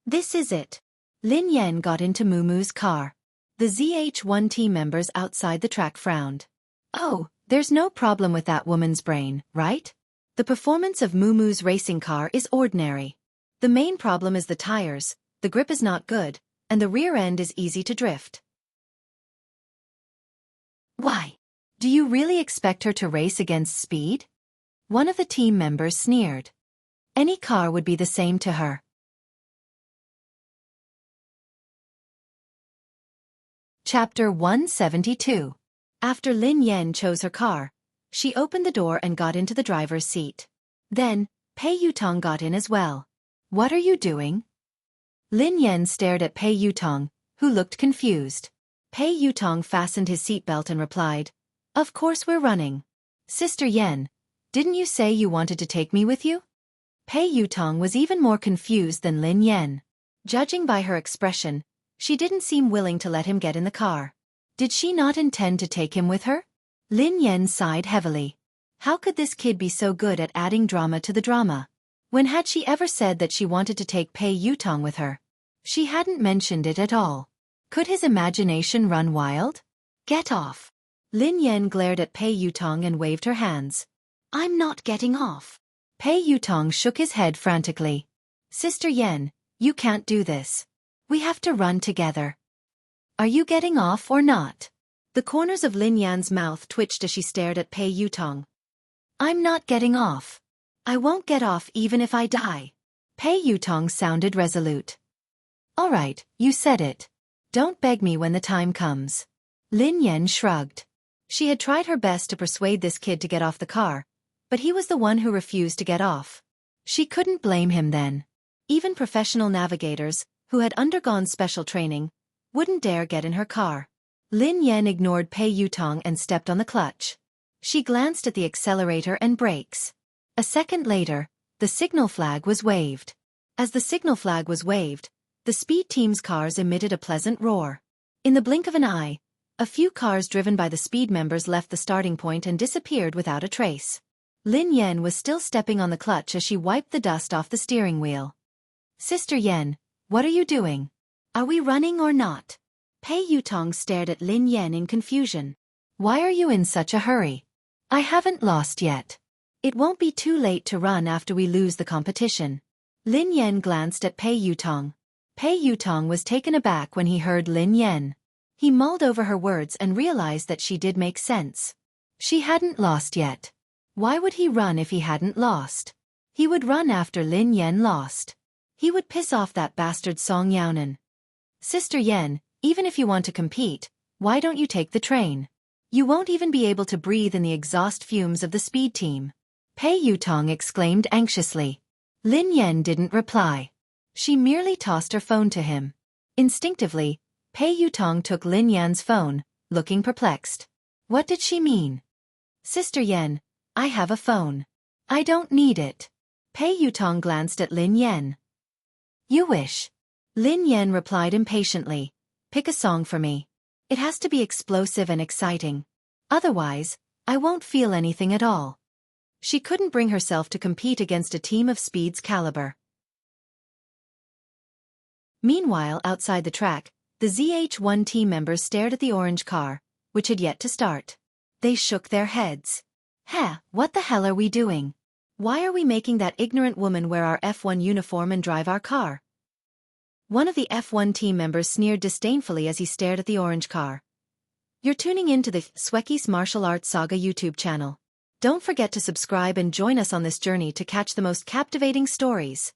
A: This is it. Lin Yan got into Moo's car. The ZH1 team members outside the track frowned. Oh, there's no problem with that woman's brain, right? The performance of Moo's racing car is ordinary. The main problem is the tires, the grip is not good, and the rear end is easy to drift. Why? Do you really expect her to race against Speed? One of the team members sneered. Any car would be the same to her. Chapter 172. After Lin Yan chose her car, she opened the door and got into the driver's seat. Then, Pei Yutong got in as well. What are you doing? Lin Yan stared at Pei Yutong, who looked confused. Pei Yutong fastened his seatbelt and replied, Of course we're running. Sister Yan, didn't you say you wanted to take me with you? Pei Yutong was even more confused than Lin Yan. Judging by her expression, she didn't seem willing to let him get in the car. Did she not intend to take him with her? Lin Yan sighed heavily. How could this kid be so good at adding drama to the drama? When had she ever said that she wanted to take Pei Yutong with her? She hadn't mentioned it at all. Could his imagination run wild? Get off. Lin Yan glared at Pei Yutong and waved her hands. I'm not getting off. Pei Yutong shook his head frantically. Sister Yan, you can't do this. We have to run together. Are you getting off or not? The corners of Lin Yan's mouth twitched as she stared at Pei Yutong. I'm not getting off. I won't get off even if I die. Pei Yutong sounded resolute. All right, you said it. Don't beg me when the time comes. Lin Yan shrugged. She had tried her best to persuade this kid to get off the car, but he was the one who refused to get off. She couldn't blame him then. Even professional navigators, who had undergone special training, wouldn't dare get in her car. Lin Yan ignored Pei Yutong and stepped on the clutch. She glanced at the accelerator and brakes. A second later, the signal flag was waved. As the signal flag was waved, the speed team's cars emitted a pleasant roar. In the blink of an eye, a few cars driven by the speed members left the starting point and disappeared without a trace. Lin Yan was still stepping on the clutch as she wiped the dust off the steering wheel. Sister Yan, what are you doing? Are we running or not? Pei Yutong stared at Lin Yan in confusion. Why are you in such a hurry? I haven't lost yet. It won't be too late to run after we lose the competition. Lin Yan glanced at Pei Yutong. Pei Yutong was taken aback when he heard Lin Yan. He mulled over her words and realized that she did make sense. She hadn't lost yet. Why would he run if he hadn't lost? He would run after Lin Yan lost. He would piss off that bastard Song Yaonan. Sister Yan, even if you want to compete, why don't you take the train? You won't even be able to breathe in the exhaust fumes of the speed team. Pei Yutong exclaimed anxiously. Lin Yan didn't reply. She merely tossed her phone to him. Instinctively, Pei Yutong took Lin Yan's phone, looking perplexed. What did she mean? Sister Yan, I have a phone. I don't need it. Pei Yutong glanced at Lin Yan. You wish. Lin Yan replied impatiently. Pick a song for me. It has to be explosive and exciting. Otherwise, I won't feel anything at all. She couldn't bring herself to compete against a team of Speed's caliber. Meanwhile, outside the track, the ZH1 team members stared at the orange car, which had yet to start. They shook their heads. What the hell are we doing? Why are we making that ignorant woman wear our F1 uniform and drive our car? One of the F1 team members sneered disdainfully as he stared at the orange car. You're tuning in to the Xueqi's Martial Arts Saga YouTube channel. Don't forget to subscribe and join us on this journey to catch the most captivating stories.